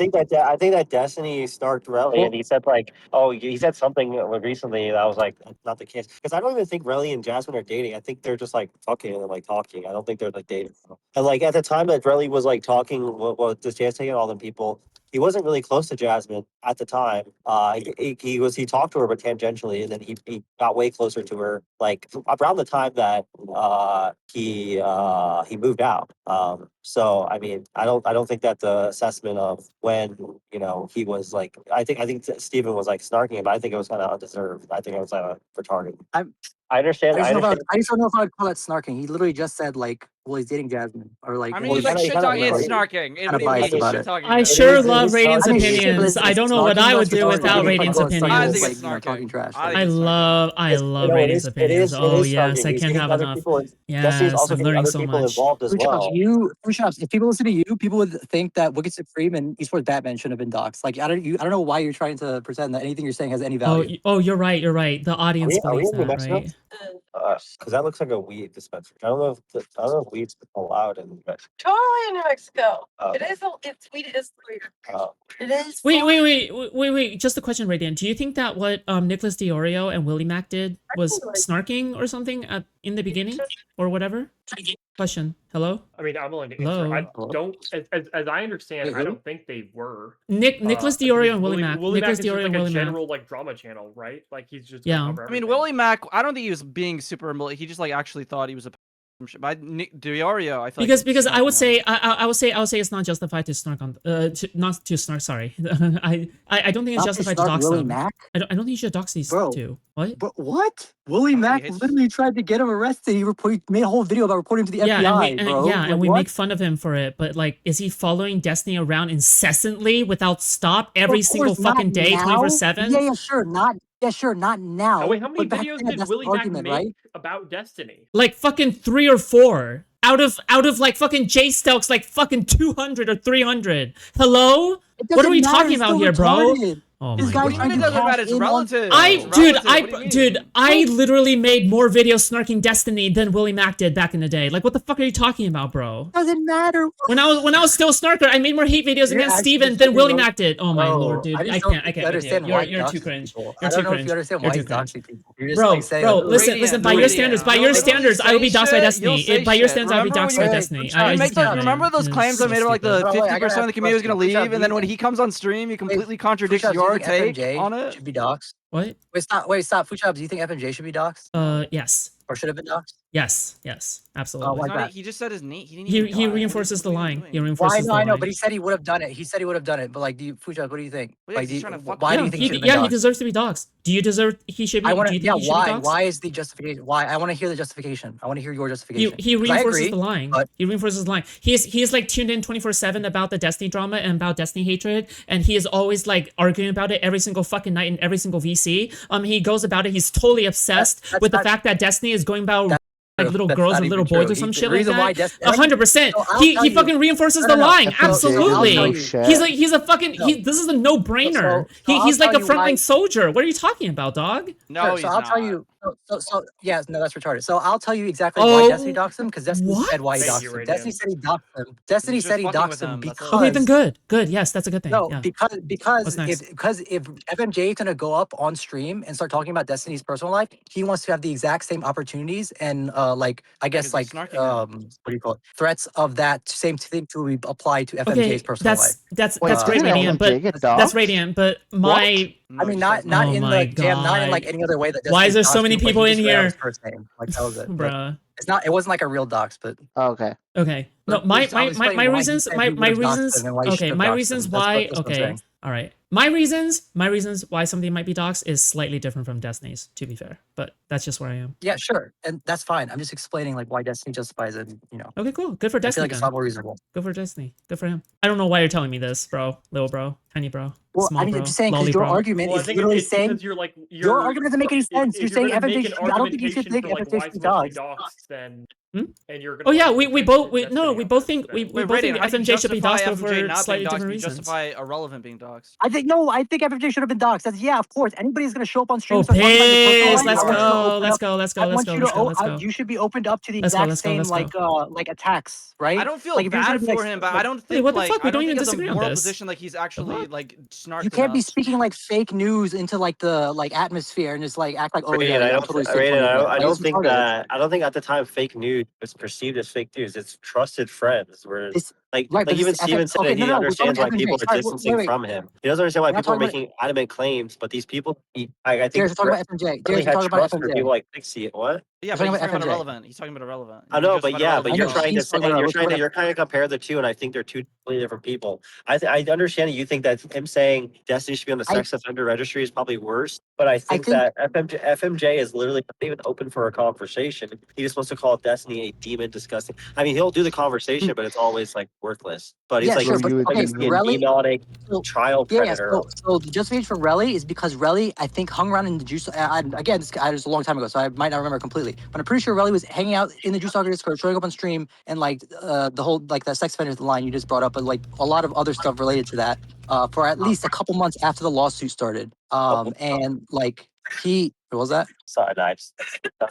think that Destiny snarked Relly, and he said like, oh, he said something recently that was like not the case because I don't even think Relly and Jasmine are dating. I think they're just like fucking and like talking. I don't think they're like dating. And like at the time that Relly was like talking, what just taking all them people. He wasn't really close to Jasmine at the time. He talked to her but tangentially, and then he got way closer to her like around the time that he moved out. So I mean, I don't think that the assessment of when he was like I think Steven was like snarking, but I think it was kind of undeserved. I think it was retarded. I understand. I just don't know if I would call that snarking. He literally just said like, well, he's dating Jasmine, or like. I mean, Well, he's like he shit kinda- talking and like- snarking. kinda What do you biased mean he's about shit it. talking? I about it? sure is- it love is Radiant's snarky. I mean, shit, but opinions. it's I don't know what I would do snarky. without It's Radiant's like, opinions. I think like, it's you know, talking snarking. trash. I Like, think I it's snarking. love No, Radiant's opinions. Oh yes, I can't have enough. Destiny's Yes, also I'm getting learning other so people much. involved as well. Foodshops, if people listen to you, people would think that Wicked Supreme and Esports Batman shouldn't have been doxxed. Like, I don't know why you're trying to pretend that anything you're saying has any value. Oh, you're right. You're right. The audience Are we believes in New that, Mexico? right? Because that looks like a weed dispensary. I don't know if weed's allowed in New Mexico. Totally in New Mexico. Oh. It is. It's weed is clear. Oh. It is. Wait. Just a question, Radiant. Do you think that what Nicholas Diorio and Willie Mac did was snarking or something at in the beginning or whatever? Question. Hello? I mean, I'm willing to answer. I don't, as I understand, I don't think they were. Nicholas I Diorio think and Willie Mack. Willie Mack Nicholas is just Diorio like and a Willie Mack. general like drama channel, right? Like he's just Yeah. gonna cover I mean, everything. Willie Mack. I don't think he was being super. He just like actually thought he was a. But Diorio, I feel Because I would say I would say it's not justified to snark on not to snark. Sorry, I don't think it's Not to justified to snark dox Willie them. Mack? I don't think you should dox these Bro. two. What? But what? Willie Mack literally tried to get him arrested. He made a whole video about reporting him to the FBI, bro. And we make fun of him for it. But like, is he following Destiny around incessantly without stop every single fucking day, 24/7? Yeah, sure, not now. Oh, wait, how many but back videos then, did that's the Willie Mack argument, make right? about Destiny? Like fucking 3 or 4 out of like fucking J Stelk's like fucking 200 or 300. Hello? What are we talking about here, bro? Oh my god. What do you mean about his relative? I literally made more videos snarking Destiny than Willie Mack did back in the day. Like, what the fuck are you talking about, bro? Doesn't matter. When I was still Snarker, I made more hate videos against Steven than Willie Mack did. Oh my lord, dude. I can't. Understand why You're too cringe. I You're don't too know if you cringe. understand why You're he's too cringe. doxing people. You're just like saying, Bro, like, listen. By your standards, I will be doxed by Destiny. By your standards, I will be doxed by Destiny. Remember those claims I made about like the 50% of the community was gonna leave, and then when he comes on stream, he completely contradicts your take on it. Should be doxed. What? Wait, stop. Foodshops, do you think FMJay should be doxed? Yes. Or should have been doxed? Yes, absolutely. He just said his name. He reinforces the line. He reinforces the I know, line. but he said he would have done it. But like, Foodshops, what do you think? Well, yeah, Like, why do you think he should have been he doxed? deserves to be doxed. Do you deserve? He should be. I want do to. you Yeah, think he should be why? doxed? Why is the justification? Why? I want to hear the justification. I want to hear your justification. He 'Cause I reinforces agree, the line. but- He reinforces the line. He's like tuned in 24/7 about the Destiny drama and about Destiny hatred, and he is always like arguing about it every single fucking night in every single VC. He goes about it. He's totally obsessed with the fact that Destiny is going about like little girls or little boys or some shit like that. 100%. He fucking reinforces the line. Absolutely. He's a fucking. This is a no brainer. He's like a frontline soldier. What are you talking about, dog? No, he's so I'll not. tell you. So yeah, no, that's retarded. So I'll tell you exactly why Destiny doxed him, because Destiny said why he Thank doxed you, him. Radiant. Destiny said he doxed him. Destiny He's said he just fucking doxed with him him, that's because. all. Okay, then good. Yes, that's a good thing. No, Yeah. because next? if FMJay is gonna go up on stream and start talking about Destiny's personal life, he wants to have the exact same opportunities and like I guess Because like he's snarking now. what do you call it? Threats of that same thing to be applied to FMJ's personal life. That's Wait, great, didn't Radiant, FMJ but get that's doxed? Radiant, but my I mean, not Oh in my the jam, not in like God. any other way that. Why is there Destiny so many doxed people he in just read out here? his first name, like that was it. But bruh. it's not. It wasn't like a real dox, but Okay. Okay. No, But my just- I'll explain why he reasons, said my he would've doxed reasons. him and why he Okay, should've my doxed him. reasons That's why. what I'm Okay, saying. all right. My reasons why something might be doxed is slightly different from Destiny's. To be fair, but that's just where I am. yeah, sure, and that's fine. I'm just explaining like why Destiny justifies it. You know, Okay, cool. Good for I feel Destiny. like it's a then. lot more reasonable. Good for Destiny. Good for him. I don't know why you're telling me this, bro. Little bro, tiny bro, Well, small I mean, bro, I'm just saying lolly because your bro. argument Well, I is think literally it's saying because you're like your argument doesn't make any sense. If You're saying gonna make FMJ. an I don't think you should argumentation think for, like, FMJ why should be someone should doxed. be doxed, then Hmm? and you're gonna. Oh yeah, like, we defend both Destiny we on both this, think we then- Wait, both think Radiant, how do you FMJ should be justify doxed over FMJ not slightly being doxed? different You reasons. justify Irrelevant being doxed. I think FMJ should have been doxed. That's, yeah, of course. Anybody's gonna show up on stream. Oh, and start talking about your personal piss! life, Let's I want you to go! open Let's up- go! Let's go! I Let's want go! you Let's to. go! Let's go! You should be opened up to the Let's go, exact let's go, same let's go. like attacks, right? I don't feel Like, if you're bad gonna be, for like, him, but I don't think what the like fuck? We I don't don't even think as a disagree on moral this. position like he's actually like snarked You can't be enough. speaking like fake news into like the like atmosphere and just like act like, oh Radiant, yeah, I I'm don't, totally safe Radiant, for you. I Like, don't it's think retarded. that. I don't think at the time fake news was perceived as fake news. It's trusted friends. Where It's like right, but even it's Steven said okay, that no, he no, we're talking understands why about people FMJ. are Sorry, distancing wait. from him. He doesn't understand why We're not people are talking making adamant claims, but these people, I think, Darius, we're talking about FMJ. really Darius, we're had talking about trust for FMJ. people like Pixie. What? Yeah, We're but talking he's about talking about FMJ. irrelevant. He's talking about irrelevant. I know, but Just yeah, about but I you're know, trying to he's say, talking about- you're trying to compare the two, and I think they're two completely different people. I understand that you think that him saying Destiny should be on the sex offender registry is probably worse, but I think that FMJ is literally not even open for a conversation. He just wants to call Destiny a demon, disgusting. I mean, he'll do the conversation, but it's always like worthless. But he's Yeah, like, sure, it's but like okay, he's being Relly- demonic so- child Yeah, predator. so the justification for Relly is because Relly, I think, hung around in the juice. Again, this was a long time ago, so I might not remember completely. But I'm pretty sure Relly was hanging out in the Juice Talker Discord, showing up on stream, and like the whole like that sex offender line you just brought up, but like a lot of other stuff related to that. For at least a couple months after the lawsuit started. And like he What was that? Sorry, no,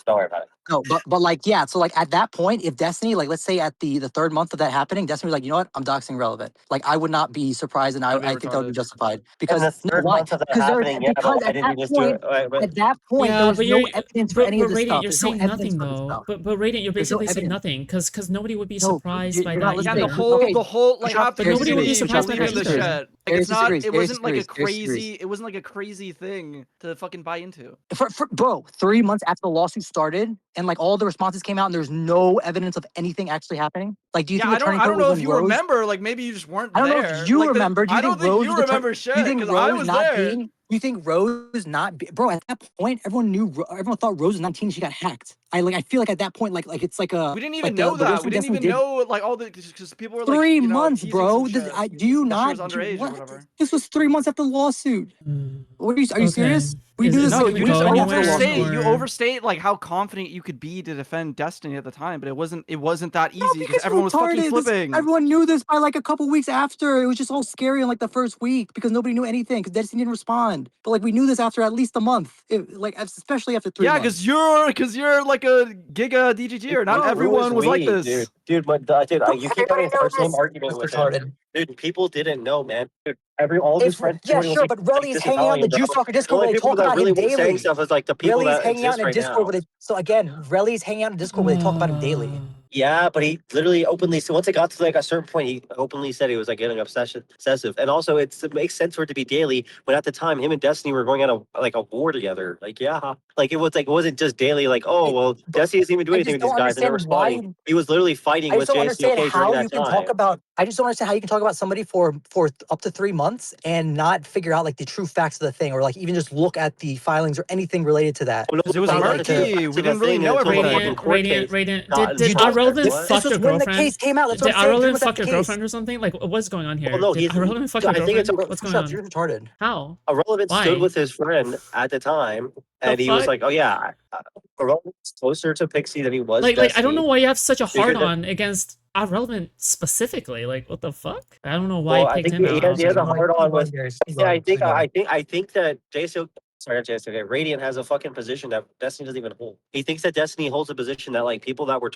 don't worry about it. No, but like, yeah. So like at that point, if Destiny, like, let's say at the third month of that happening, Destiny was like, you know what, I'm doxing Relevant. Like, I would not be surprised, and I think that would be justified because And the third why? month of that Because happening, yeah, because but why at didn't that you just do point, it? Wait, at that point, there Yeah, was but no you're evidence for any of this Radiant, stuff. you're There's no saying evidence nothing for this though. stuff. But Radiant, you're There's no basically saying evidence. nothing because nobody would be No, surprised by you're that not Yeah, either. listening. the whole like Shut up, half the But nobody would be community surprised by believes that the either. shit. Like Darius it's not. disagrees, It Darius wasn't like a disagrees, Darius disagrees. crazy. It wasn't like a crazy thing to fucking buy into. Bro, 3 months after the lawsuit started, and like all the responses came out, and there's no evidence of anything actually happening. Like, do you Yeah, think the turning I point don't know was if when you Rose? remember. Like maybe you just weren't I don't know there. if you Like, remember. Do you I don't think Rose you was the remember do shit you think because I Rose was not there. being? Do you think Rose not be, bro? At that point, everyone knew. Everyone thought Rose was 19. She got hacked. I feel like at that point, like it's like a. We didn't like even know the that. worst We thing didn't Destiny even did. know like all the because people were like 3 you know, months, teasing bro. some shit Do you that not? she was underage or whatever. This was 3 months after the lawsuit. What are you Okay. serious? We Is knew it this. not No, gonna you go just anywhere, overstate. You or- overstate like how confident you could be to defend Destiny at the time, but it wasn't. It wasn't that No, easy because because everyone was fucking retarded. flipping. Everyone knew this by like a couple weeks after. It was just all scary in like the first week because nobody knew anything because Destiny didn't respond. But like we knew this after at least a month, especially after 3 Yeah, months. because you're like a giga DGGer. Not Who everyone was like we, this. dude, but dude, you keep having the same argument with him. Retarded. Dude, people didn't know, man. Dude, all these If, friends. yeah, everybody was sure, like, but like, Relly's this hanging out in the Italian, bro. Juice Fucker The Discord only where they people talk that about really him were saying daily. stuff is like the people Relly's that hanging out exist in right Discord now. where they. So again, Relly's hanging out in Discord where they talk about him daily. Yeah, but he literally openly. So once it got to like a certain point, he openly said he was like getting obsessive, and also it makes sense for it to be daily. But at the time, him and Destiny were going on a war together. Like like it wasn't just daily. Like Destiny doesn't even do I anything just with these don't guys, and they're understand why. responding. He was literally fighting I with just don't understand JSTOK during how that you can time. talk about. I just don't understand how you can talk about somebody for up to 3 months and not figure out like the true facts of the thing, or like even just look at the filings or anything related to that. Well, no, Because it was like, murky. We didn't really know everything. Radiant. Did You Irrelevant what? fuck This your was when the girlfriend? case came out. That's Did what I'm saying. Irrelevant That's fuck the your case. girlfriend or something? Like, what's going on here? Well, no, Did Irrelevant fuck your I think it's girlfriend? What's going Shut up, on? you're retarded. How? Irrelevant Why? stood with his friend at the time, and he was fuck? like, "Oh yeah, Irrelevant's closer to Pixie than he was." Like I don't know Destiny." why you have such a hard Because- on against Irrelevant specifically. Like, what the fuck? I don't know why Well, you I picked think him out. he has a hard on with. Yeah, I think I that JSO. Sorry, not JSO. Radiant has a fucking position that Destiny doesn't even hold. He thinks that Destiny holds a position that like people that were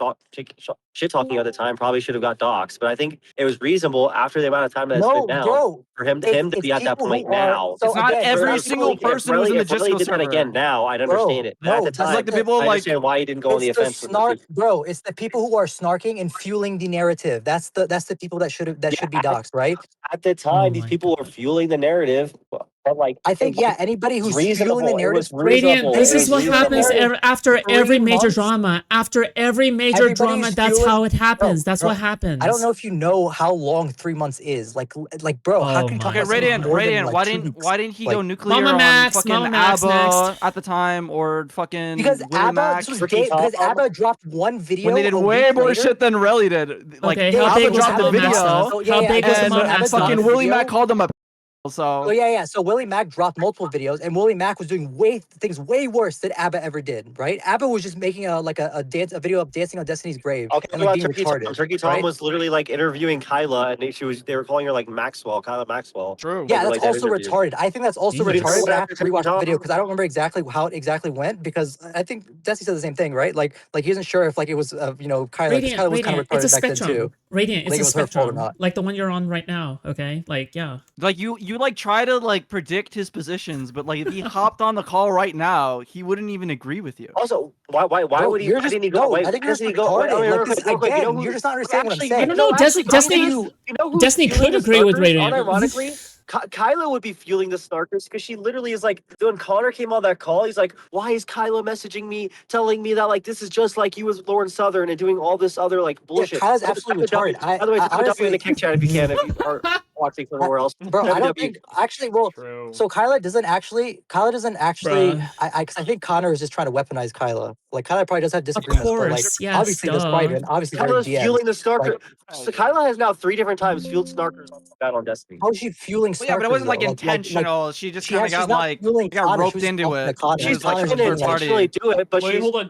shit talking at the time probably should have got doxxed. But I think it was reasonable after the amount of time that it's No, been now bro. for him to be at that people point who are- now. so It's not again, every if single person who's in the if Relly Disco did that server. again now, I'd understand it. But no, at the it's time, like the people I like understand why he didn't go on the It's the offense. snark, bro. It's the people who are snarking and fueling the narrative. That's the people that should be doxxed, right? At the time, these people were fueling the narrative, but like I think anybody who's fueling the narrative. Radiant, this is what happens after every major months. drama. After every major Everybody drama, is that's fueling- how it happens. That's bro, what happens. I don't know if you know how long 3 months is. Like, bro, how Oh can you talk my about something God. more than, Radiant, like, why 2 didn't weeks? why didn't he Like, go nuclear Mama on Max, fucking Mama Max ABBA next. at the time, or fucking Because Willie ABBA, Mac? because ABBA dropped one video When they did a way week more later. shit than Relly did. Like Okay, how ABBA big was dropped the Mama Max video, stuff? So, yeah, How yeah, big was the and Mama and Max fucking stuff? Willie Mac called him a. So So yeah. So Willie Mac dropped multiple videos, and Willie Mac was doing things way worse than ABBA ever did. Right? ABBA was just making a video of dancing on Destiny's grave Okay, and what like about being Turkey Tom? retarded. Turkey Tom right? was literally like interviewing Kyla, and they were calling her like Kyla Maxwell. true. Yeah, Like, that's that also interview. retarded. I think that's also Jesus. retarded. But I have to Turkey rewatch the Tom? video because I don't remember exactly how it exactly went. Because I think Destiny said the same thing, right? Like he wasn't sure if like it was Kyla. Kyla was kind of It's a retarded back then spectrum. too. Radiant, Like, it's a it was her fault or spectrum. not. Like the one you're on right now, okay? Like, yeah. Like you like try to like predict his positions, but like if he hopped on the call right now, he wouldn't even agree with you. Also, why Bro, would he? you're Why just didn't he go? Why I think you're doesn't just he go? Wait, retarded. real Like quick, this real quick, again. who- You're just not understanding what I'm actually, saying. No, Destiny. You know who's Destiny fueling could the agree with Snarkers, Radiant. Unironically, Kyla would be fueling the Snarkers because she literally is like, when Connor came on that call, he's like, why is Kyla messaging me, telling me that like this is just like you with Lauren Southern and doing all this other like bullshit. Kyla's absolutely retarded. By the way, type honestly, in the kick chat if you can, if you are watching somewhere else. bro, I don't think actually. Well, True. so Kyla doesn't actually. Bruh. I think Connor is just trying to weaponize Kyla. Like Kyla probably does have disagreements, but like course, yes, obviously this duh. private, and obviously during Kyla's DMs. fueling the Snarker. Like, So Kyla has now 3 different times fueled Snarkers on Destiny. how is she fueling? Well, yeah, but it wasn't Snarkers, like though? intentional. She just kind of she's got not like fueling got Connor, she roped was into talking to it. Connor. She's like Connor's a She didn't third doing, like, intentionally party. do it, but Wait, she's hold on.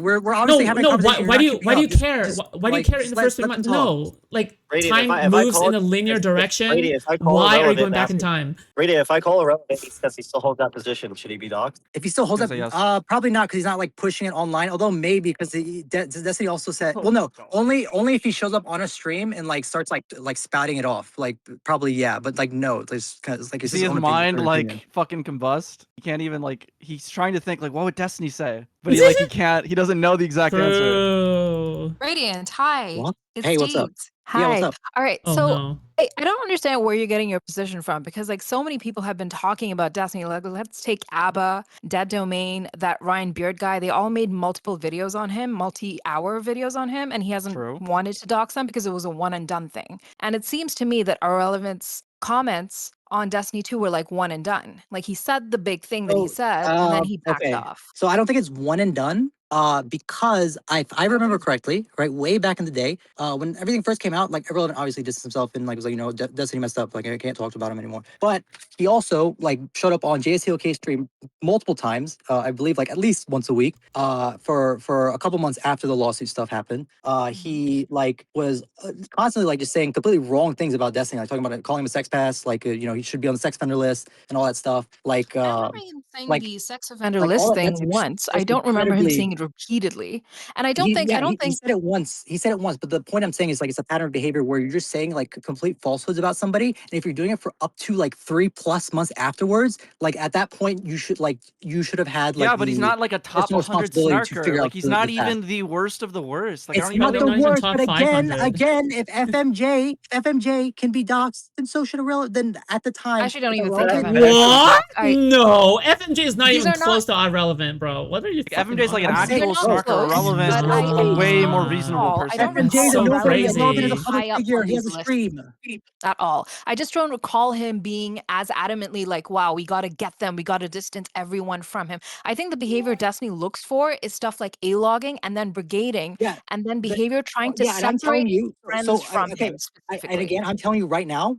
We're obviously having a no. conversation. Why do you're you not keeping up. care? Just, why do you care in the first let month? them talk. No, like time if I moves call in a linear direction, Brady, if I call why are you irrelevant going back in after- time? Brady, if I call irrelevant because he still holds that position, should he be doxxed? If he still holds Gonna up, say yes. probably not because he's not like pushing it online. Although maybe because Destiny also said, Oh well, no, God. only if he shows up on a stream and like starts like spouting it off. Like probably yeah, but like no, there's cause like You it's see his his own mind opinion. like fucking combust. He can't even like. He's trying to think like, what would Destiny say? But he can't. He doesn't know the exact answer. Bro. Radiant, hi. What? It's Hey, what's up? Jeeves. Yeah, what's Hi. up? All right. Oh So no. I don't understand where you're getting your position from because like so many people have been talking about Destiny. Like let's take ABBA, Dead Domain, that Ryan Beard guy. They all made multiple videos on him, multi-hour videos on him, and he hasn't True. wanted to dox them because it was a one and done thing. And it seems to me that Irrelevant's comments on Destiny 2 were like one and done. Like he said the big thing that he said, and then he backed Okay. off. So I don't think it's one and done. Because if I remember correctly, right, way back in the day, when everything first came out, like Irrelevant obviously distanced himself and like was like, you know, Destiny messed up, like I can't talk about him anymore. But he also like showed up on JSTOK stream multiple times, I believe like at least once a week, for a couple months after the lawsuit stuff happened. He like was constantly like just saying completely wrong things about Destiny, like talking about it, calling him a sex pass, like you know, he should be on the sex offender list and all that stuff. Like I remember him saying like- the sex offender like, all list that- thing that's once. I that's don't remember him incredibly- saying it repeatedly. And I don't think he said it once. He said it once, but the point I'm saying is like it's a pattern of behavior where you're just saying like complete falsehoods about somebody, and if you're doing it for up to like 3+ months afterwards, like at that point you should have had like Yeah, but he's not like a top personal 100 responsibility to snarker. figure Like out he's the not fact. even the worst of the worst. Like I It's don't even not know. the not even worst, top but again, 500. if FMJ can be doxxed, then so should Irrelevant. Then at the time, I actually don't if even think Irrelevant- What? I- No, FMJ is not These even are not- close to irrelevant, bro. What are you? Like, FMJ's like an I'm saying- actual They're not snarker. close, Irrelevant but is I a way don't more recall- reasonable I person. don't FMJ is so nobody. crazy. Irrelevant is a High public up figure. on He has a these lists. stream. At all. I just don't recall him being as adamantly like, wow, we got to get them. We got to distance everyone from him. I think the behavior Destiny looks for is stuff like A-logging and then brigading Yeah. and then behavior trying to Yeah, and I'm separate telling you, friends from okay, him specifically. and again, I'm telling you right now,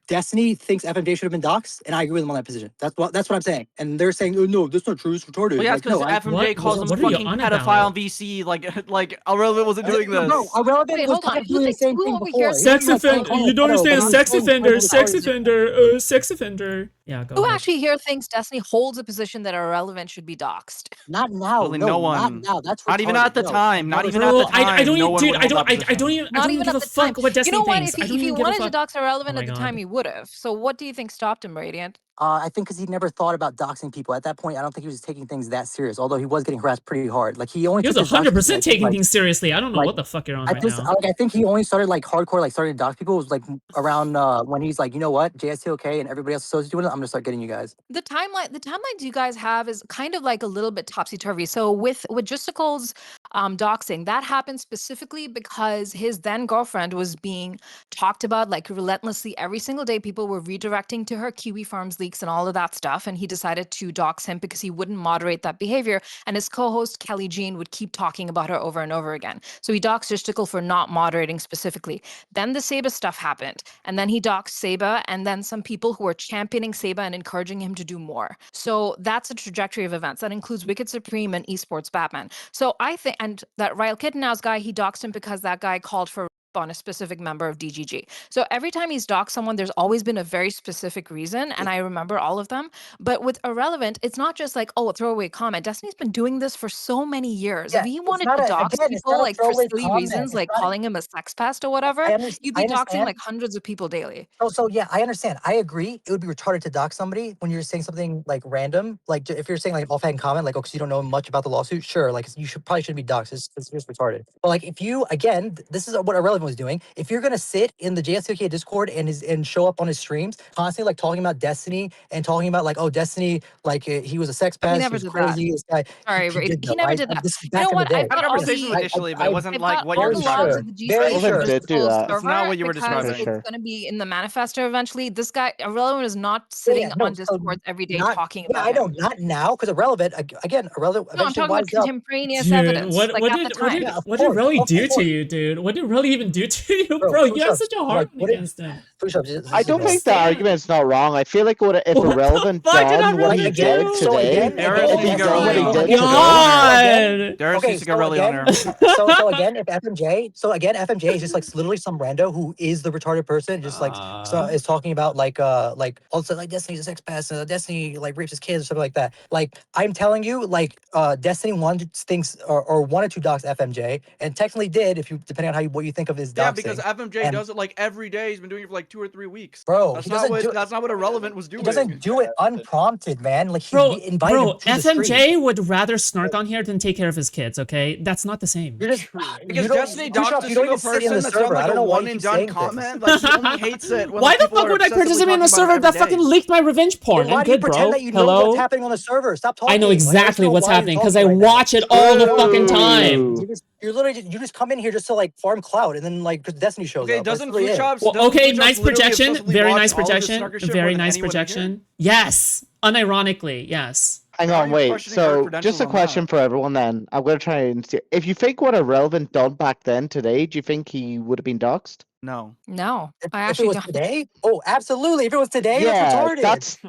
Destiny thinks FMJ should have been doxxed, and I agree with them on that position. That's what I'm saying. And they're saying, oh no, that's not true. It's retarded. Well, yeah, Like, because no, FMJ calls him what are you fucking on pedophile about? VC. Like Irrelevant wasn't doing this. No, Irrelevant Wait, was hold on. kind of Who doing the thinks- same who thing over before. here- Sex He was, like, offender. calling You him don't pedo, understand. but he Sex was offender. calling Sex him offender. Sex offender. Yeah, go Who ahead. actually here thinks Destiny holds a position that Irrelevant should be doxxed? Not now. Really, no, no not one. now. That's Not even retarded. at the No, time. Not never even said at the Bro, that. time. I don't no even, one dude. would I hold don't. that I position. don't even. I Not don't even even give at a the time. fuck what Destiny You know what? thinks. If I don't he even give a wanted to fuck. dox Irrelevant Oh at my the time, God. he would have. So what do you think stopped him, Radiant? I think because he never thought about doxing people. At that point, I don't think he was taking things that serious. Although he was getting harassed pretty hard. Like he only He was took his doxing 100% like- taking like- things seriously. I don't know like, what the fuck you're on I right think now. I think he only started like hardcore, like started to dox people was like around when he's like, you know what, JSTOK and everybody else associated with it. I'm gonna start getting you guys. The timelines you guys have is kind of like a little bit topsy-turvy. So with Justicle's doxing, that happened specifically because his then girlfriend was being talked about like relentlessly every single day. People were redirecting to her Kiwi Farms leaks and all of that stuff, and he decided to dox him because he wouldn't moderate that behavior. And his co-host Kelly Jean would keep talking about her over and over again. So he doxed Justicle for not moderating specifically. Then the Saba stuff happened, and then he doxed Saba, and then some people who were championing Saba and encouraging him to do more. So that's a trajectory of events that includes Wicked Supreme and Esports Batman. So I think, and that Ryle Kittenhouse guy, he doxed him because that guy called for on a specific member of DGG. So every time he's doxed someone, there's always been a very specific reason, and I remember all of them. But with Irrelevant, it's not just like, oh, a throwaway comment. Destiny's been doing this for so many years. Yeah, If he it's wanted not to a- dox again, it's people not a like for throwaway silly comment. reasons, It's like not- calling him a sex pest or whatever, you'd be I doxing understand. like hundreds of people daily. So yeah, I understand. I agree. It would be retarded to dox somebody when you're saying something like random. Like if you're saying like offhand comment, like, oh, because you don't know much about the lawsuit, sure. Like you probably shouldn't be doxed. It's just retarded. But like if you, again, this is what Irrelevant was doing. If you're gonna sit in the JSTK Discord and show up on his streams, constantly like talking about Destiny and talking about like, oh, Destiny, like he was a sex He pest, never he was did that. crazy. This guy, Sorry, he never did that. This is You back know in what? the day. I've I had got a all conversation the initially, but I- it wasn't I've like got what all you're the Very logs sure. of the G Very Suite sure. did do Justicle's that. It's not server what you were because describing. it's going to be in the manifesto eventually. This guy, Irrelevant, is not sitting no, on so Discord every day not, talking yeah, about I him. know, not now, because Irrelevant, again, Irrelevant No, I'm eventually talking about wised up. contemporaneous Dude, evidence. what like what at did the what time. did Yeah, of what did course, Relly of do to course. you, dude? What did Relly even do to you, Bro, bro? You have Foodshops, such a like, heart what if- against him. Foodshops, this I is don't bad. think the argument's not wrong. I feel like if What the Irrelevant fuck did I done what really he do? did So today, again, Darius if needs he to get done what he Relly on did here. today, Darius needs to get Relly on here. So again, if FMJ is just like literally some rando who is the retarded person, just like so is talking about like also like Destiny's a sex pest, Destiny like rapes his kids or something like that. Like I'm telling you, like Destiny thinks or wanted to dox FMJ and technically did, if you depending on what you think of his doxing. Yeah, because FMJ And- does it like every day. He's been doing it for like 2 or 3 weeks. Bro, That's he not doesn't what do it. that's not what Irrelevant was doing. He doesn't do it unprompted, man. Like he Bro, invited him to the stream. FMJ would rather snark on here than take care of his kids, okay? That's not the same. You're just Because you don't- Destiny Foodshops, doxed a you don't single even sit in person the that's done server. I like don't a know why you one and keep done saying things. comment. Like he only hates it when Why like, the people fuck are would I obsessively participate in a talking about it server every that day. fucking leaked my revenge porn? Then why I'm do you good, pretend bro. that you know Hello? what's happening on the server? Stop talking. I know Like, just exactly know what's why you're happening because I talking right now. watch it all the fucking time. You're literally you just come in here just to like farm clout and then like 'cause Destiny shows Okay, up. That's doesn't literally it. Foodshops? Well, doesn't okay, Foodshops nice literally projection. obsessively Very watch nice all of the projection. Snarkers shit more Very than nice anyone in here? projection. Yes. Unironically, yes. hang How are on, you wait. questioning her So, credentials just a on question that? for everyone then. I'm going to try and see. If you think what Irrelevant done back then today, do you think he would have been doxxed? No. No, I If it actually was don't. today, oh, absolutely. If it was today, that's Yeah, retarded. that's the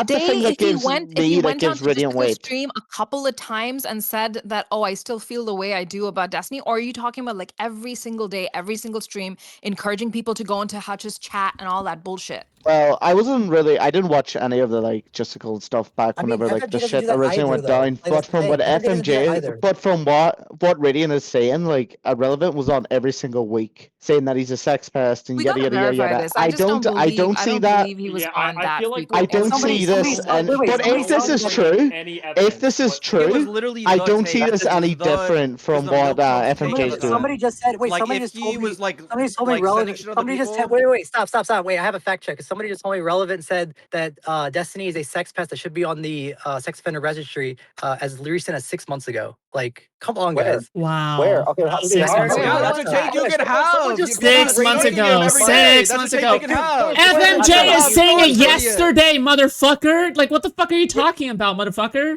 Today, thing that if he gives went me that on gives to Radiant Justical weight. stream a couple of times and said that, oh, I still feel the way I do about Destiny, or are you talking about like every single day, every single stream, encouraging people to go into Hutch's chat and all that bullshit? Well, I didn't watch any of the like justical stuff back I mean, whenever like FMJ the doesn't shit do that originally either, went though. down. Like, that's But the from what thing. FMJ doesn't do that either. but from what Radiant is saying, like Irrelevant was on every single week saying that he's a sex pest and We yada gotta yada yada verify yada. this. I just don't believe. I see don't that. believe he was Yeah, on I that feel like I frequently. don't somebody- see this, somebody- and wait, wait, but somebody if this tell is me true, any if evidence this is whatsoever. It was true, literally I the don't take. see this It was any the- different from the what milk toast take FMJ is episode. doing. Somebody just said, wait, Like somebody if just he told me, was like somebody just told me like sending relevant. shit to other Somebody just people. wait, stop. Wait, I have a fact check. Somebody just told me relevant said that Destiny is a sex pest that should be on the sex offender registry as recent as 6 months ago. Like, come on, Where? guys. Wow. Where? Okay, how, 6 how- months how- ago. Yeah, Wait, that's what's a that? take you can Someone have. just You're said Six that months snaking ago. him every day. 6 That's a months take ago. you can have. FMJ is Dude, saying it idiot. yesterday, motherfucker. Like, what the fuck are you talking about, motherfucker?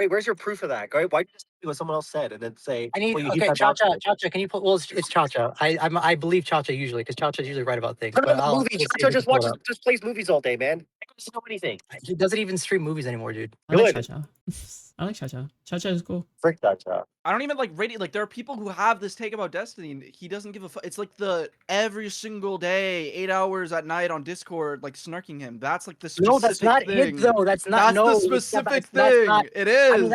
where's your proof of that? Why do you just do what someone else said and then say? I need well, you okay, that Cha-Cha, document? Cha-Cha, can you put? Well, it's Cha-Cha. I believe Cha-Cha usually because Cha-Cha's usually right about things. What But about I'll movies? see if Chacho he just can pull it watches, up. just plays movies all day, man. He doesn't know anything. He doesn't even stream movies anymore, dude. I like Good. Cha-Cha. I like Cha-Cha. Cha-Cha is cool. Frick Chacho. I don't even like Radiant. Like there are people who have this take about Destiny, and he doesn't give a fuck. It's like the every single day, 8 hours at night on Discord, like snarking him. That's like the specific No, that's not thing. it though. That's not That's no. the it's specific that's thing. not- It is. I mean,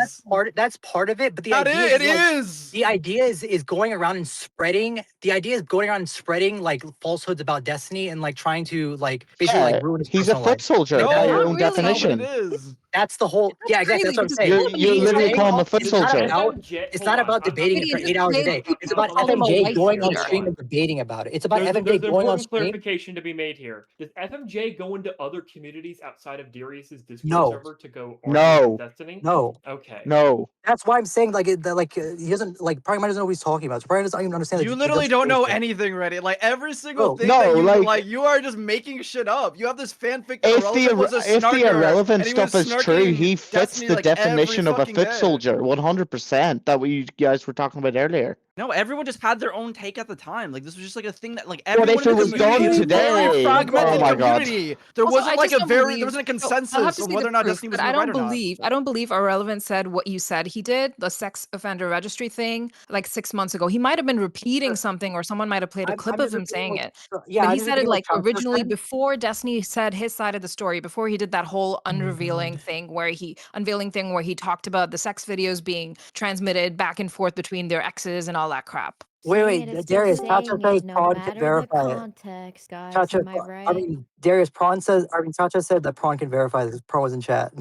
that's part of it. But the That idea is. It like, is. the idea is going around and spreading. The idea is going around and spreading like falsehoods about Destiny and like trying to like basically like ruin his He's a personal foot life. soldier No, by your not own really. definition. It is. That's the whole. Yeah, exactly. That's what I'm Because saying. people You being literally like, call him a foot It's not soldier. about. FMJ It's hold not on, about I'm- debating it for Just 8 hours a today, day. It's about calling him a FMJ wife going on beater. stream and debating about it. It's about There's FMJ an going on important stream. clarification to be made here. Does FMJ go into other communities outside of Darius's Discord No. server to go No. argue with Destiny? No. Okay. No. That's why I'm saying like he doesn't like probably might doesn't know what he's talking about. So probably doesn't even understand. You the literally don't know justification. anything, Reddit. Like every single Bro, thing no, that you like- you are just making shit up. You have this fanfic that If Irrelevant was a the snarker, irrelevant and he was stuff is true, snarking he fits Destiny, the like, every definition of a fucking foot day. soldier, 100%. That what you guys were talking about earlier. No, everyone just had their own take at the time. Like this was just like a thing that like But everyone if in it the was community done is a very today, fragmented oh my God. community. There Also, wasn't I like just a don't very believe- there wasn't a so I'll have consensus to on see whether the or not proof, Destiny but was I right don't or not. believe Irrelevant said what you said he did, the sex offender registry thing, like 6 months ago. He might have been repeating something, or someone might have played a clip I'm of just him repeating saying what- it. Yeah, But I'm he just said it repeating what like Cha-Cha originally said. before Destiny said his side of the story, before he did that whole unrevealing thing where he talked about the sex videos being transmitted back and forth between their exes and all that crap. Wait, Darius, Cha-Cha says Prawn can verify it. context, guys. Cha-Cha, Am I right? I mean, Darius, Cha-Cha said that Prawn can verify this. Prawn was in chat.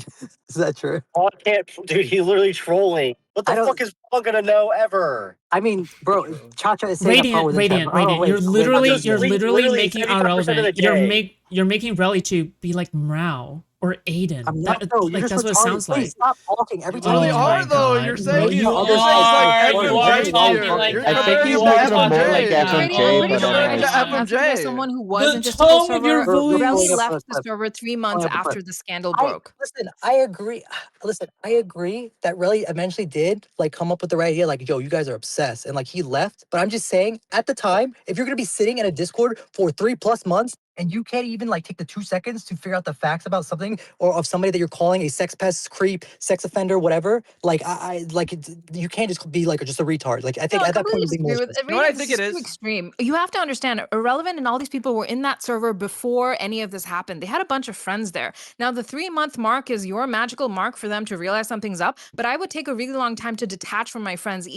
Is that true? Oh, I can't, dude. He's literally trolling. What the I don't- fuck is Paul gonna know ever? I mean, bro, Cha-Cha is saying that Prawn was in chat. Radiant. but- oh, wait, You're wait, literally wait, you're wait. literally literally making 75% of the irrelevant. You're day. making Relly to be like Mrao. or Aiden. I'm not That, though. You're like just that's what it retarded. sounds Please like. stop talking every You time. really Oh are my though. God. You're saying No, he's you you're saying he's like are. You are FMJ talking tier. like You're that. I think comparing he's You him to are making him more talking like like that. Brady, I'm FMJ, pretty but sure comparing him to as FMJ. someone who was The in just tone of your You're voice. Relly pulling up left a the clip. server 3 Pulling months up a clip. after the scandal broke. I agree. Listen, I agree that really eventually did like come up with the right idea. Like, yo, you guys are obsessed, and like he left. But I'm just saying, at the time, if you're gonna be sitting in a Discord for 3+ months and you can't even like take the 2 seconds to figure out the facts about something or of somebody that you're calling a sex pest, creep, sex offender, whatever, like you can't just be like just a retard. Like I think No, I at that point completely you're being disagree with malicious. You know what I Radiant. think This it is too is? extreme. You have to understand, Irrelevant and all these people were in that server before any of this happened. They had a bunch of friends there. Now, the 3-month mark is your magical mark for them to realize something's up. But I would take a really long time to detach from my friends,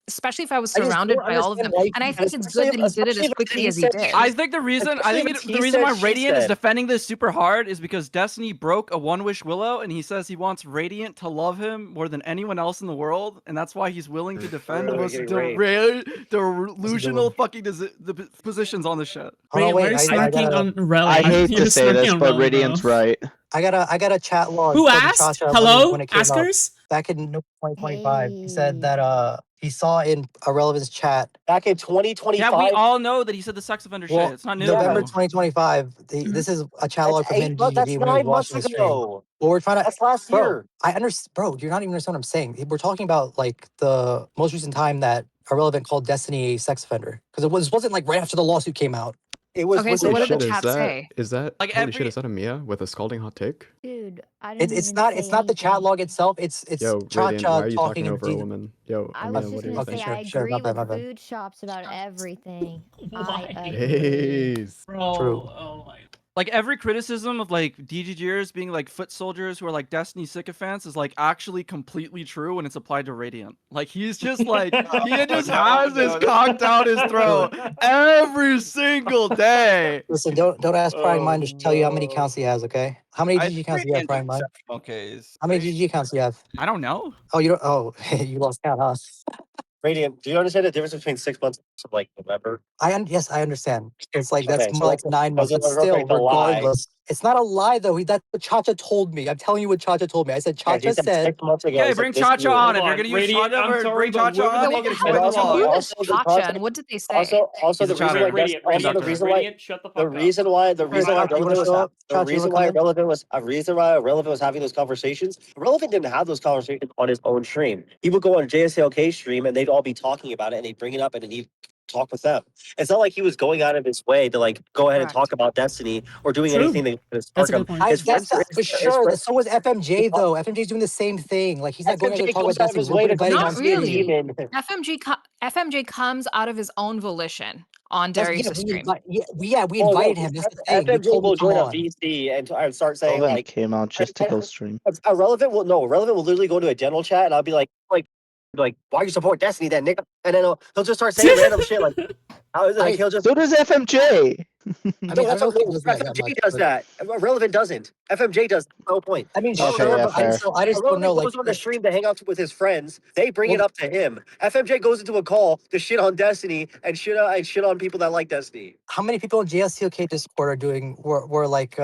especially if I was I just surrounded don't by all of understand them. why, And I think it's especially good that he did it especially as if quickly he as he said did. I think the reason Especially if the he reason said, why she Radiant is said. defending this super hard is because Destiny broke a one wish Willow, and he says he wants Radiant to love him more than anyone else in the world, and that's why he's willing to defend the Really most getting raped. delusional fucking the positions on the shit. Hold on, Why are wait. you snarking on Relly? I hate You're to say this, snarking on but Relly, Radiant's bro. right. I got a chat log Who from asked? Chacha Hello, when it came up askers. back in 2025. He said that he saw in Irrelevant's chat Back in Yeah, we 2025. all know that he said the sex offender shit. well It's not new. November Yeah. 2025. This is a chat log from him That's DGG when he was 9 months watching the stream. ago. Well, we're trying to That's last bro. year. I understand, bro. You're not even understand what I'm saying. We're talking about like the most recent time that Irrelevant called Destiny a sex offender because wasn't like right after the lawsuit came out. It was Okay, so within what did the Holy shit, chat say? is that Like holy shit, every is that a Mia with a scalding hot take? Dude, I didn't It's even not say the chat anything. log itself. It's Yo, Chacha Radiant, why are you talking talking in over a woman? Yo, I Mia, was what just do you gonna Okay, say think? I sure. agree My bad. with My bad. food shops about everything. Why? I agree. Jeez. Bro, True. oh my. like every criticism of like DGGers being like foot soldiers who are like Destiny sycophants is like actually completely true when it's applied to Radiant. Like he's just like he just has his cock down his throat every single day. Listen, don't ask Prying Mind to tell you how many no. counts he has. Okay, how many I GG think counts do you have, Radiant's an Prying Mind? exceptional case. How many GG counts do you have? I don't know. Oh, you don't. Oh, you lost count, huh? Radiant, do you understand the difference between 6 months of like November? Yes, I understand. It's like that's Okay, more so like 9 months, was it but still, a lie? regardless, it's not a lie though. That's what Chacha told me. I'm telling you what Chacha told me. I said Yeah, he Chacha said said 6 months ago. Okay, he said bring this Chacha year. on. Hold If you're on, gonna use Radiant, I'm Chacha, sorry, bring but Chacha where on the and Yeah, he fuck can is explain the Also, who law. is the Chacha concept- and what did they say? Also, He's the a reason chatter. why Radiant, also the Radiant, reason why Radiant, shut the fuck the up. reason why the reason why Chacha, you wanna Relevant was show up? the Chacha, you reason wanna why come in? Relevant was a reason why Relevant was having those conversations. Relevant didn't have those conversations on his own stream. He would go on JSLK stream and they'd all be talking about it and they'd bring it up and then he'd talk with them. It's not like he was going out of his way to like go ahead and Correct. talk about Destiny or doing True. anything that could That's spark a him. good point. I His guess friends, that for sure. So was FMJ his- though. FMJ's doing the same thing. Like he's not going out there to FMJ talk about goes out of Destiny. his way to Inviting Not him come to on the stage. really. demon. FMJ comes out of his own volition on That's, Darius' stream. we Oh invited no, him. That's the thing. We FMJ told him will to come join a on. VC and start saying Relevant like came out just to kill stream. Irrelevant will literally go to a general chat and I'll be like why you support Destiny then, Nick? And then he'll just start saying random shit like he'll just So does FMJ. I mean, I no, don't that's know what if he does that FMJ much. does But, that. Irrelevant doesn't. FMJ does. No point. I mean, Okay, sure, yeah, but fair. I just don't know. Irrelevant Like, goes on the stream to hang out with his friends. They bring it well, up to him. FMJ goes into a call to shit on Destiny and shit on people that like Destiny. how many people in JSTLK Discord are doing were like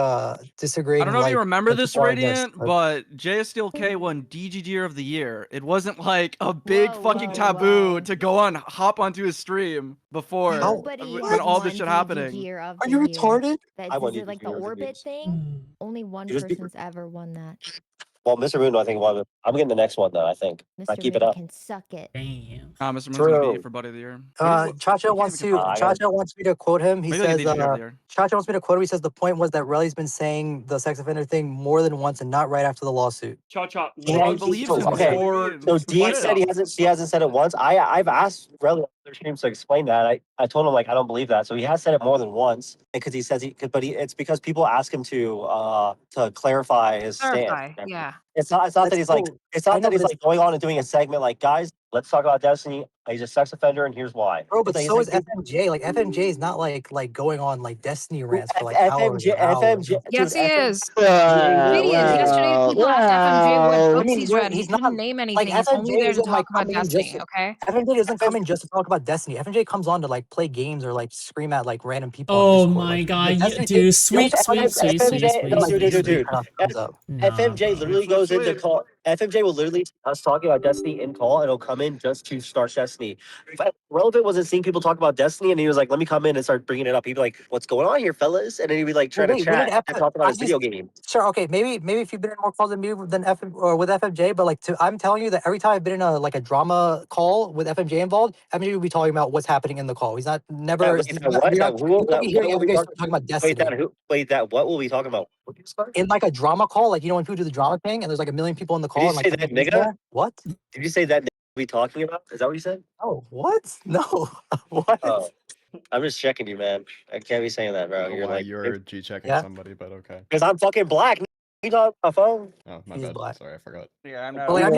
disagreeing? I don't know if you like, remember with this, people on this, Radiant, but JSTLK won DGG of the year. It wasn't like a big Whoa, fucking whoa, taboo whoa. to go hop onto his stream before Nobody when has all this won shit happening. DGG of Are the you year. retarded? I won Is it like the DGG of the orbit year. thing? Only one You just keep- person's ever won that. Well, Mr. Moon, I think won. I'm getting the next one though. I think. I Mr. keep it Moon up. can suck it. Damn. Mr. Moon's gonna beat you True. for Buddy of the Year. Chacha wants to. Chacha wants me to quote him. He Maybe like a says, DGG of the Year. Chacha wants me to quote him. He says the point was that Relly's been saying the sex offender thing more than once and not right after the lawsuit. Cha-cha. Yeah, He believes him. okay. Before, So Dean said she hasn't said it once. I've asked Relly on other streams to explain that. I told him like I don't believe that. So he has said it more than once because he says it's because people ask him to clarify his Clarify, stance. yeah. It's not that he's like I know, he's but like going on and doing a segment like guys let's talk about Destiny. He's a sex offender, and here's why. Bro, but It's so like, is FMJ. Like FMJ is not like going on like Destiny rants for like FMJ, hours. FMJ, Yes, dude, he is. FMJ He is. Yesterday, Well, people asked FMJ what well, books he's read. He he's not couldn't name like anything. He's only FMJ there to isn't like talk about coming in just Destiny. Okay. FMJ doesn't come in just to talk about Destiny. FMJ comes on to like play games or like scream at like random people. On Oh Discord. my Like, god, you, Destiny dude, takes- sweet, sweet, sweet, sweet, FMJ, sweet, no, sweet, dude. kind of comes up. FMJ Nah, literally bro. goes into call. FMJ will literally us talking about Destiny in call, and he'll come in just to start Destiny. Relevant wasn't seeing people talk about Destiny, and he was like, "Let me come in and start bringing it up." He'd be like, "What's going on here, fellas?" And then he'd be like, trying to chat and talk about his video game. Sure, okay, maybe if you've been in more calls than me than or with FMJ, but like I'm telling you that every time I've been in a drama call with FMJ involved, FMJ will be talking about what's happening in the call. He's not never. Talking about Destiny. What will we talk about? In like a drama call, like when people do the drama thing, and there's like a million people in the call. Did you and, say like, that, nigga? What? Did you say that nigga we talking about? Is that what you said? Oh, what? No. What? Oh, I'm just checking you, man. I can't be saying that, I bro. don't know You're why like, you're G-checking Yeah. somebody, but okay. because I'm fucking black. You know my phone. Oh, my He's bad. black. Sorry, I forgot. Yeah, I'm not. But like, I'm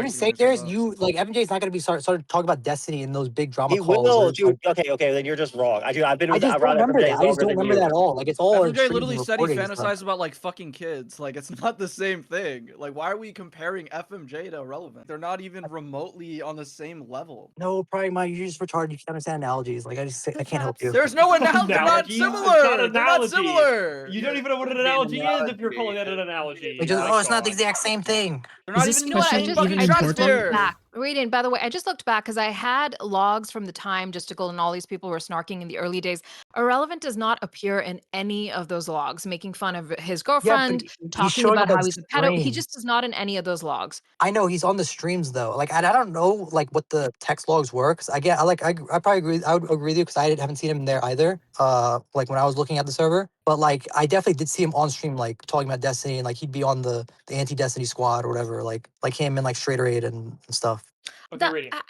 just saying, There's you like FMJ is not gonna be started talking about Destiny in those big drama He calls. will, or, dude. Okay, then you're just wrong. I've been I with just don't around remember FMJ that. I just longer don't than remember you. that at all. Like it's all. in FMJ streams literally and said he recording and stuff. fantasized about like fucking kids. Like it's not the same thing. Like why are we comparing FMJ to Irrelevant? They're not even remotely on the same level. No, probably my you're just retarded. You can't understand analogies. Like I can't help you. There's no analogy. They're not Analogies? It's not similar. They're not analogy. similar. You don't even know what an analogy is if you're calling that an analogy. Like, just, My oh, it's not the God. exact same thing. They're Is not this even You know what? I question just fucking even looked important? back. Radiant, by the way, I just looked back because I had logs from the time Justical and all these people were snarking in the early days. Irrelevant does not appear in any of those logs, making fun of his girlfriend, talking showing about up how on he's a pedo. He streams. just is not in any of those logs. I know he's on the streams though. Like I don't know like what the text logs were. Cause I probably agree. I would agree with you because I haven't seen him there either. Like when I was looking at the server, but like I definitely did see him on stream like talking about Destiny and like he'd be on the anti-Destiny squad or whatever. Like him and like Straight Raid and stuff. I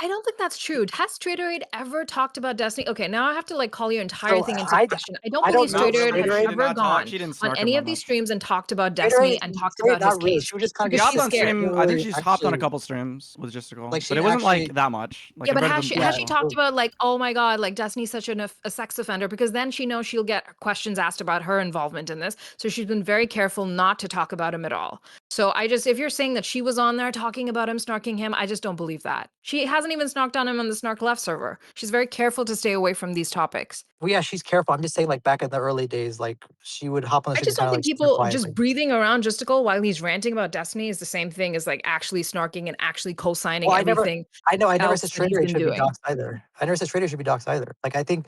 don't think that's true. Has Straight Raid ever talked about Destiny? Okay, now I have to like call your entire thing into question. I don't believe know. Straight Raid Straight has Raid ever gone She didn't on snark any him of that these much. streams and talked about Straight Destiny Raid- and talked Straight Raid, about his not really. case. She was just kind of She Because hopped she's on scared. stream. I think she's hopped on a actually- couple streams with Justical, Like, she but it wasn't actually- like that much. Like, Yeah, but compared has to she the has she Justical. talked about like, oh my god, like Destiny's such a sex offender? Because then she knows she'll get questions asked about her involvement in this. So she's been very careful not to talk about him at all. So if you're saying that she was on there talking about him, snarking him, I just don't believe that. She hasn't even snarked on him on the Snark Left server. She's very careful to stay away from these topics. Well, yeah, she's careful. I'm just saying, like back in the early days, like she would hop on the I stream just and don't kind of think like people sit just quietly. breathing around Justical while he's ranting about Destiny is the same thing as like actually snarking and actually co-signing Well, everything. I never else said that Straight he's Raid been should be doing. doxxed either. I never said Straight Raid should be doxxed either. Like I think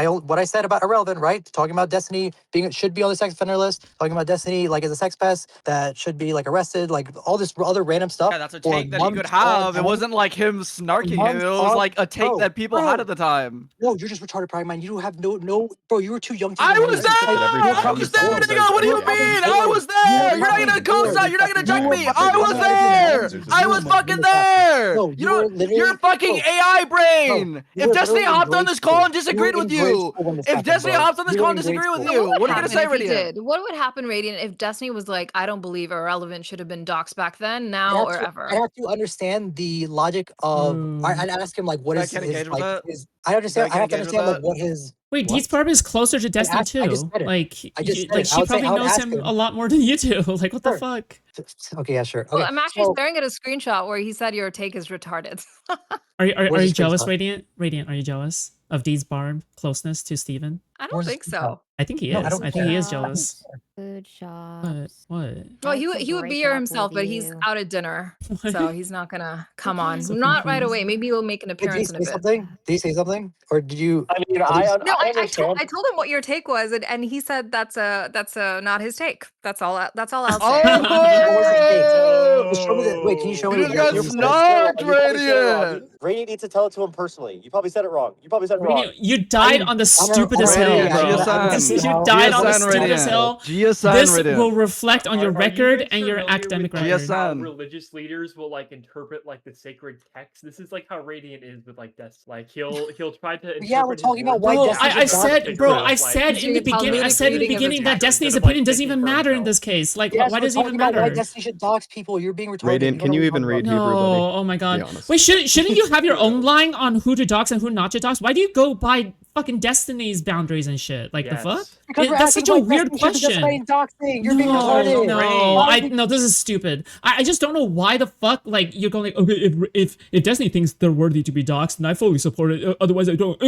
what I said about Irrelevant, right? Talking about Destiny should be on the sex offender list. Talking about Destiny like as a sex pest that should be like arrested. Like all this other random stuff. Yeah, that's a for take that he could months on have. It end. wasn't like him snarking him. It was like a take that people had at the time. No, you're just retarded, Prime Man. You have no, bro. You were too young to. I even was know there. this. I was there, nigga. What do you mean? I was there. You're not gonna co-sign. You're not gonna judge me. I was there. I was fucking there. No, You don't. You're fucking AI brain. If Destiny hopped on this call and disagreed with you, if Destiny hopped on this call and disagreed with you, what are you gonna say, Radiant? What would happen, Radiant, if Destiny was like, I don't believe Irrelevant should have been doxxed back then, now, or ever? I have to understand the logic of. I'd ask him like, what is Can his engage with like? that? His, I understand. I have to understand like what his. Wait, Deeds Barb is closer to Destiny I just too. said it. Like, I just said it. I she would say- probably I would knows ask him him. a lot more than you do. Like, what the fuck? Okay, yeah, sure. Okay, Well, I'm actually so- staring at a screenshot where he said your take is retarded. Are you Where's the jealous, screenshot? Radiant? Radiant, are you jealous of Deeds Barb closeness to Steven? I don't think so. I think he No, is. I don't I think he is care. jealous. Food What? shops. What? Well, I he could would break be here up himself, with but he's you. out at dinner, What? so he's not gonna come on. So Not right confused. away. Maybe he'll make an Did he appearance in a say bit. something? Did he say something, or did you? I mean, No, I understand. told him what your take was, and he said that's not his take. That's all. That's all I'll say. Well, show me the. Wait, can you show me? You just got your- snarked, You probably said it wrong. Radiant. Radiant needs to tell it to him personally. You probably said it wrong. You probably said it wrong. Radiant, you died on the stupidest Radiant, This, you died on the Steelers Hill. This will reflect on your record and your academic record. How religious leaders will like interpret like the sacred text. This is like how Radiant is with like Des. Like he'll try to interpret. Yeah, we're talking about why Bro, I said in the beginning that Destiny's opinion doesn't even matter in this case. Like, why does it even matter? Why Destiny should dox people? You're being retarded. Radiant, can you even read Hebrew, buddy? Oh my god. Wait, shouldn't you have your own line on who to dox and who not to dox? Why do you go by fucking Destiny's boundaries and shit? Like the fuck? That's such a weird question. You're being retarded. No, this is stupid. I just don't know why the fuck like you're going like, okay, if Destiny thinks they're worthy to be doxxed, and I fully support it. Otherwise, I don't.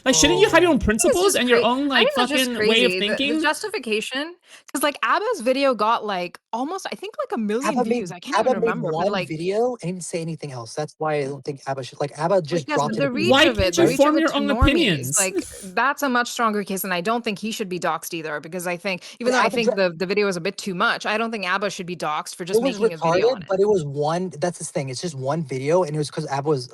Like, shouldn't you have your own principles and your own like fucking way of thinking? The justification, because like Abba's video got like almost, I think like 1 million views. I can't even remember. One But like video and didn't say anything else. That's why I don't think Abba should. Like Abba just dropped the it. reach Why of it, can't you the reach form of it your to own normies, opinions? like that's a much stronger case, and I don't think he should be doxxed either. Because I think, even Yeah, though I Abba think the video is a bit too much, I don't think Abba should be doxxed for just making a video on it. But it was one. That's his thing. It's just one video, and it was because Abba was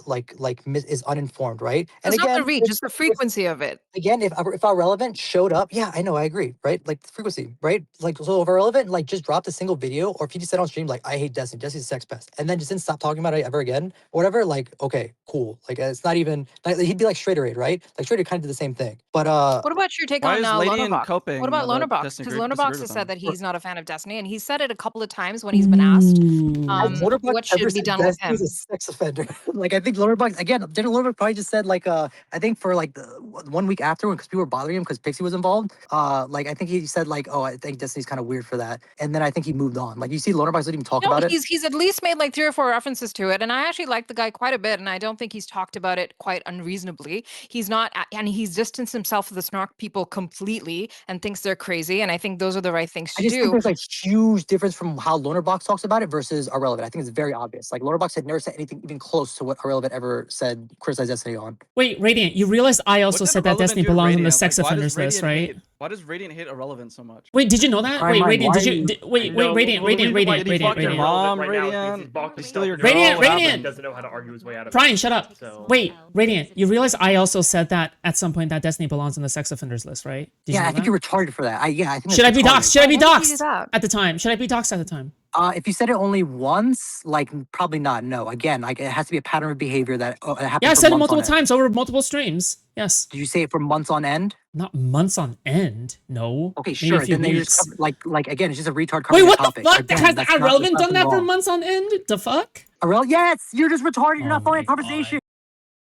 is uninformed, right? And It's not the again, reach, it's the frequency of it. again, if our relevant showed up, yeah, I know, I agree, right? Like the frequency, right? Like, so if our relevant like just dropped a single video, or if he just said on stream like I hate Destiny, Destiny's a sex pest, and then just didn't stop talking about it ever again, or whatever, like okay, cool. Like it's not even like, he'd be like Straighterade, right? Like Straighterade kind of did the same thing. But What about your take Why on is Lady and Lonerbox? coping What about that Lonerbox? Destiny Because disagreed Lonerbox with has said them? that he's not a fan of Destiny, and he's said it a couple of times when he's been asked Lonerbox what ever should be said done with him. Destiny's a sex offender. Like I think Lonerbox again. Didn't Lonerbox probably just said like I think for like the 1 week after because people were bothering him because Pixie was involved. Like I think he said like oh I think Destiny's kind of weird for that, and then I think he moved on. Like you see Lonerbox didn't even talk about it. He's at least made like 3 or 4 references to it, and I actually like the guy quite a bit, and I don't think he's talked about it quite unreasonably. He's not, and he's distanced himself from the Snark people completely and thinks they're crazy, and I think those are the right things I to just think do. there's like huge difference from how Lonerbox talks about it versus Irrelevant. I think it's very obvious. Like Lonerbox had never said anything even close to what Irrelevant ever said, criticized Destiny on. Wait, Radiant, you realize I also said that Destiny belongs on the sex Like, why does offenders list, right? Radiant why does Radiant hate Irrelevant so much? Wait, did you know that? Wait, Radiant, did you? Wait, No, Radiant, well, the Radiant, reason why Radiant, he's Radiant, fucking Radiant. irrelevant Mom, right now is because Radiant, he's balking he's still your himself. Radiant, What happened? Radiant. He doesn't know how to argue his way out of Brian, it. shut up. So Wait, Radiant, you realize I also said that at some point that Destiny belongs on the sex offenders list, right? Did you Yeah, know I think that? you're retarded for that. I think Should I that's be retarded. doxxed? Should I be Why would you do doxxed that? at the time? Should I be doxxed at the time? If you said it only once, like probably not. No, again, like it has to be a pattern of behavior that it happens. Yeah, I for said it months on multiple end. times over multiple streams. Yes. Did you say it for months on end? Not months on end. No. Okay, Maybe sure. a few Then you weeks. just like again, it's just a retard Wait, covering what a the topic. fuck? Again, Has that's not- Irrelevant that's done that for wrong. months on end? The fuck? Yes, you're just retarded. You're not following my a conversation.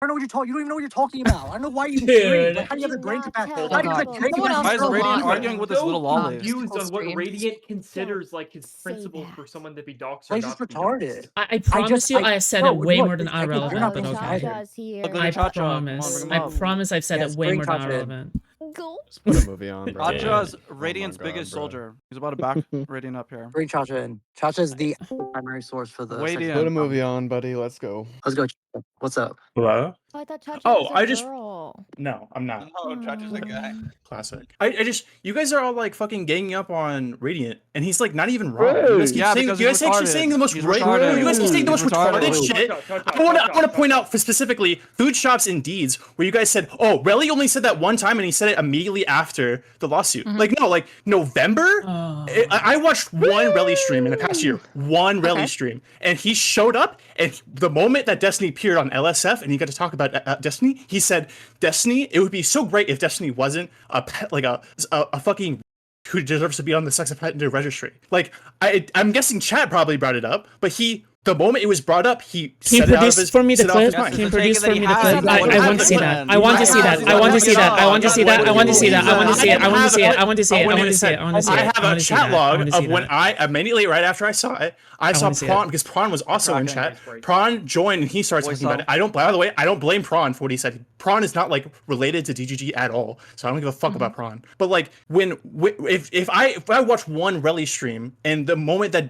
I don't know what you're talking. You don't even know what you're talking about. I don't know why you Dude. agree. Like, how do you have the Do brain not capacity? tell How do you have the people. brain Someone else Why is capacity? is Radiant wrong. arguing with this little lolly? confused on what Stream. Radiant considers like his say principles that. for someone to be doxxed Why or is not this to be doxxed. retarded? I promise you I said no, it way look, more than I think you're irrelevant, not but being okay. retarded. Chacha's here. Look at I the Cha-Cha. Come on, promise. bring him I up. promise I've said Yes, it way bring more than Cha-Cha in. irrelevant. Go. Just put a movie on, bro. Chacha's Oh my Radiant's God, biggest bro. soldier. He's about to back Radiant up here. Bring Chacha in. Chacha's the primary source for the. Wait sex in. Put a offender movie problem. on, buddy. Let's go. Let's go. Chacha. What's up? Hello? Oh, I thought Chacha Oh, was a I just- girl. No, I'm not. Oh, Chacha's a guy. Classic. I just, you guys are all like fucking ganging up on Radiant, and he's like not even wrong. You guys keep Yeah, saying, because you guys he's keep saying the most He's right. retarded. You guys keep saying the most He's retarded retarded. shit. I want to point out for specifically Foodshops and Deeds, where you guys said, "Oh, Relly only said that one time, and he said it immediately after the lawsuit." Like no, like November. I watched one Relly stream in the past year, one Relly stream, and he showed up, and the moment that Destiny appeared on LSF, and he got to talk about Destiny, he said, "Destiny, it would be so great if Destiny wasn't a fucking who deserves to be on the sex offender registry." Like I'm guessing Chad probably brought it up, but the moment it was brought up, he Can you said it out of produce his, for me the said it off his clip? mind. Can you produce for me the has. clip? I What want to see happened? that. I want to see that. I want to see that. I want to see that. I want to see that. I want to see it. I want to see it. I want to see it. I want to see it. I want to see it. I have a chat log of when I immediately right after I saw it, I saw wanna see Prawn it. because Prawn was also in chat. Nice break. Prawn joined and he started talking about it. I don't. By the way, I don't blame Prawn for what he said. Prawn is not like related to DGG at all, so I don't give a fuck about Prawn. But like if I watch one Relly stream and the moment that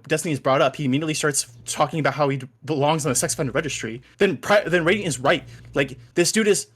Destiny is brought up, he immediately starts talking about how he belongs on the sex offender registry. Then Radiant is right. Like this dude is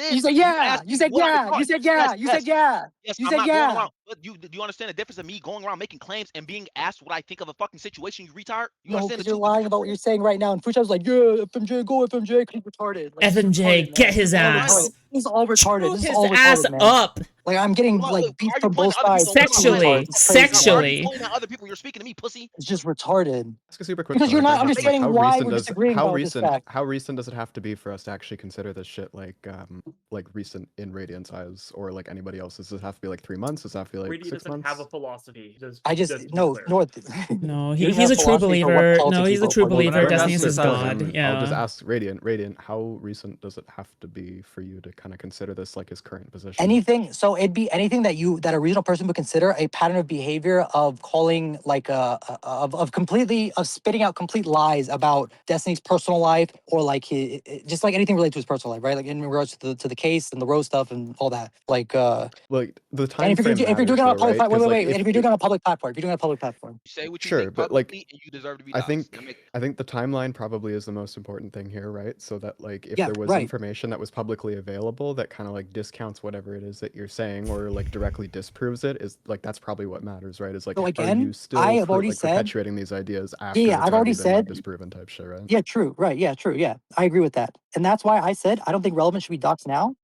is. You said You yeah. asked You me said what I yeah. You thought. said yeah. You said yeah. Yes, You I'm said not going yeah. around. But do you understand the difference of me going around making claims and being asked what I think of a fucking situation? You retard. You No, understand because the you're two lying about what you're saying right now. And Foodshops like, yeah, FMJ, go FMJ. He's retarded. Like, he's FMJay, retarded, get man. his He's all ass. retarded. He's all retarded. Chew This is his all ass retarded, man. up. Like I'm getting Well, like look, beat why are you from pointing both at other sides. people? It's retarded. Sexually, It's crazy. Why are you sexually. pointing at other people? You're speaking to me, pussy. It's just retarded. Ask a super quick Because you're not clarification, like, understanding why we're disagreeing about this fact. how recent does it have to be for us to actually consider this shit like recent in Radiant's eyes or like anybody else's? Does it have to be like 3 months? Does it have to be like Radiant 6 doesn't months? have a philosophy. I just to be no clear. no. No, You don't he's have a true philosophy for what believer. No, politics you he's a vote true for. believer. Whenever Destiny is Destiny his says god. him, Yeah. I'll just ask Radiant, how recent does it have to be for you to kind of consider this like his current position? Anything, so it'd be anything that a reasonable person would consider a pattern of behavior of calling like of spitting out complete lies about Destiny's personal life or like just like anything related to his personal life, right? Like in regards to the case and the Rose stuff and all that. Like the and time if you're frame doing it matters on a though, public right? wait, 'Cause, like, and if you're doing it on a public platform, You say what you Sure, think but, like, publicly, and you deserve to be I doxxed. think That makes- I think the timeline probably is the most important thing here, right? So that like if Yeah, there was right. information that was publicly available that kind of like discounts whatever it is that you're saying or like directly disproves it, is like that's probably what matters, right? Is like So are again, you still I have already said perpetuating these ideas after yeah, it's I've already already been like said disproven type shit, right? yeah, true, right, yeah, true, yeah, I agree with that, and that's why I said I don't think Relevant should be doxxed now,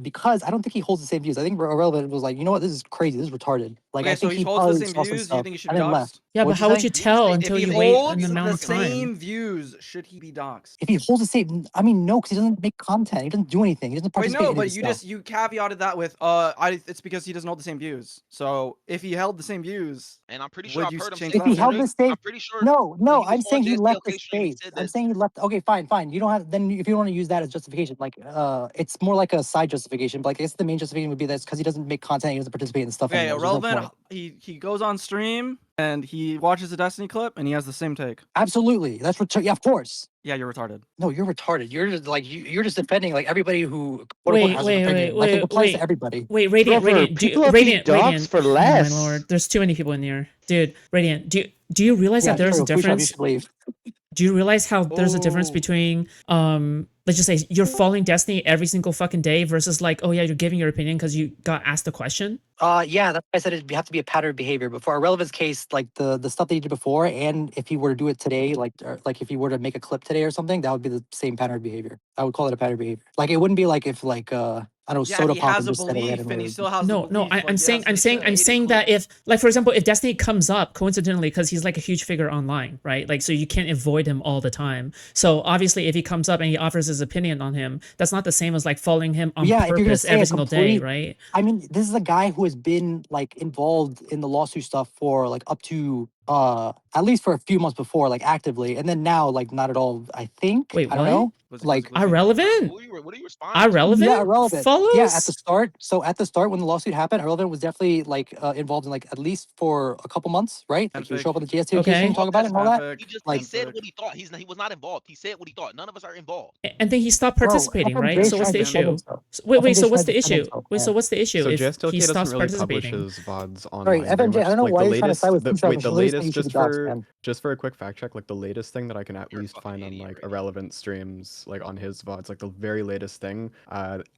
because I don't think he holds the same views. I think Relevant was like, you know what, this is crazy, this is retarded. Like Okay, I so think he he holds the probably same saw some views. Do you stuff think he should and be then left. doxxed? Yeah, but What'd how you would say? you tell If until he you wait an holds amount the of time? same views, should he be doxxed? If he holds the same, I mean, no, because he doesn't make content. He doesn't do anything. He doesn't Wait, participate no, in but any of this stuff. you caveated that with it's because he doesn't hold the same views. So if he held the same views, And I'm pretty sure would I've you heard him change say If he that? held the same, I'm pretty sure no, when he was I'm saying on he left the JSTLK stream, he space. said I'm this. saying he left. Okay, fine. You don't have then if you want to use that as justification, like it's more like a side justification. But like I guess the main justification would be that's because he doesn't make content. He doesn't participate in stuff Okay, anymore. There's no irrelevant. point. He goes on stream and he watches a Destiny clip and he has the same take. Absolutely, that's yeah, of course. Yeah, you're retarded. No, you're retarded. You're just like you're just defending like everybody who quote unquote Wait, has an opinion. Like it applies to everybody. Wait, Radiant, Trevor, Radiant, people have been doxxed Radiant. for Oh less. my lord, there's too many people in here, dude. Radiant, do you realize Yeah, that there's true. a Foodshops, you difference? should leave. Do you realize how there's a difference Oh. between let's just say you're following Destiny every single fucking day versus like, oh yeah, you're giving your opinion because you got asked a question? Yeah, that's why I said it'd have to be a pattern of behavior. But for a relevance case, like the stuff that he did before, and if he were to do it today, like if he were to make a clip today or something, that would be the same pattern of behavior. I would call it a pattern of behavior. Like it wouldn't be like if like I don't know, Yeah, soda he pop has and a just said a belief random and he word. still has No, the no, belief. like, I'm it saying, has to be I'm said. saying that if, like, for example, if Destiny comes up coincidentally because he's like a huge figure online, right? Like, so you can't avoid him all the time. So obviously, if he comes up and he offers his opinion on him, that's not the same as like following him on Yeah, if you're gonna purpose say every a single day, complete- right? I mean, this is a guy who has been like involved in the lawsuit stuff for like up to at least for a few months before, like actively, and then now like not at all. I think. Wait, I don't what? know. Was it Like Irrelevant? What are you responding? Irrelevant? yeah, irrelevant. Follows? Yeah, at the start. So at the start, when the lawsuit happened, Irrelevant was definitely like involved in like at least for a couple months, right? Like he would show up on the GST Okay. occasion, talk about it and all that. Fanfic. He Like, said what he thought. He was not involved. He said what he thought. None of us are involved. And then he stopped Bro, participating, FMJay right? So what's the tried to defend issue? himself. Wait, FMJay so what's tried the to defend issue? himself, Wait, so man. what's the issue So if JSTLK he doesn't stops really publish participating? his VODs online. Sorry, very FMJay, I much. don't know Like, why the you're trying to side with latest, Foodshops. wait, You the should literally say latest, you should just be doxxed, for man. just for a quick fact check, like the latest thing that I can at You're a least fucking find on idiot, like Radiant. irrelevant streams, like on his VODs, like the very latest thing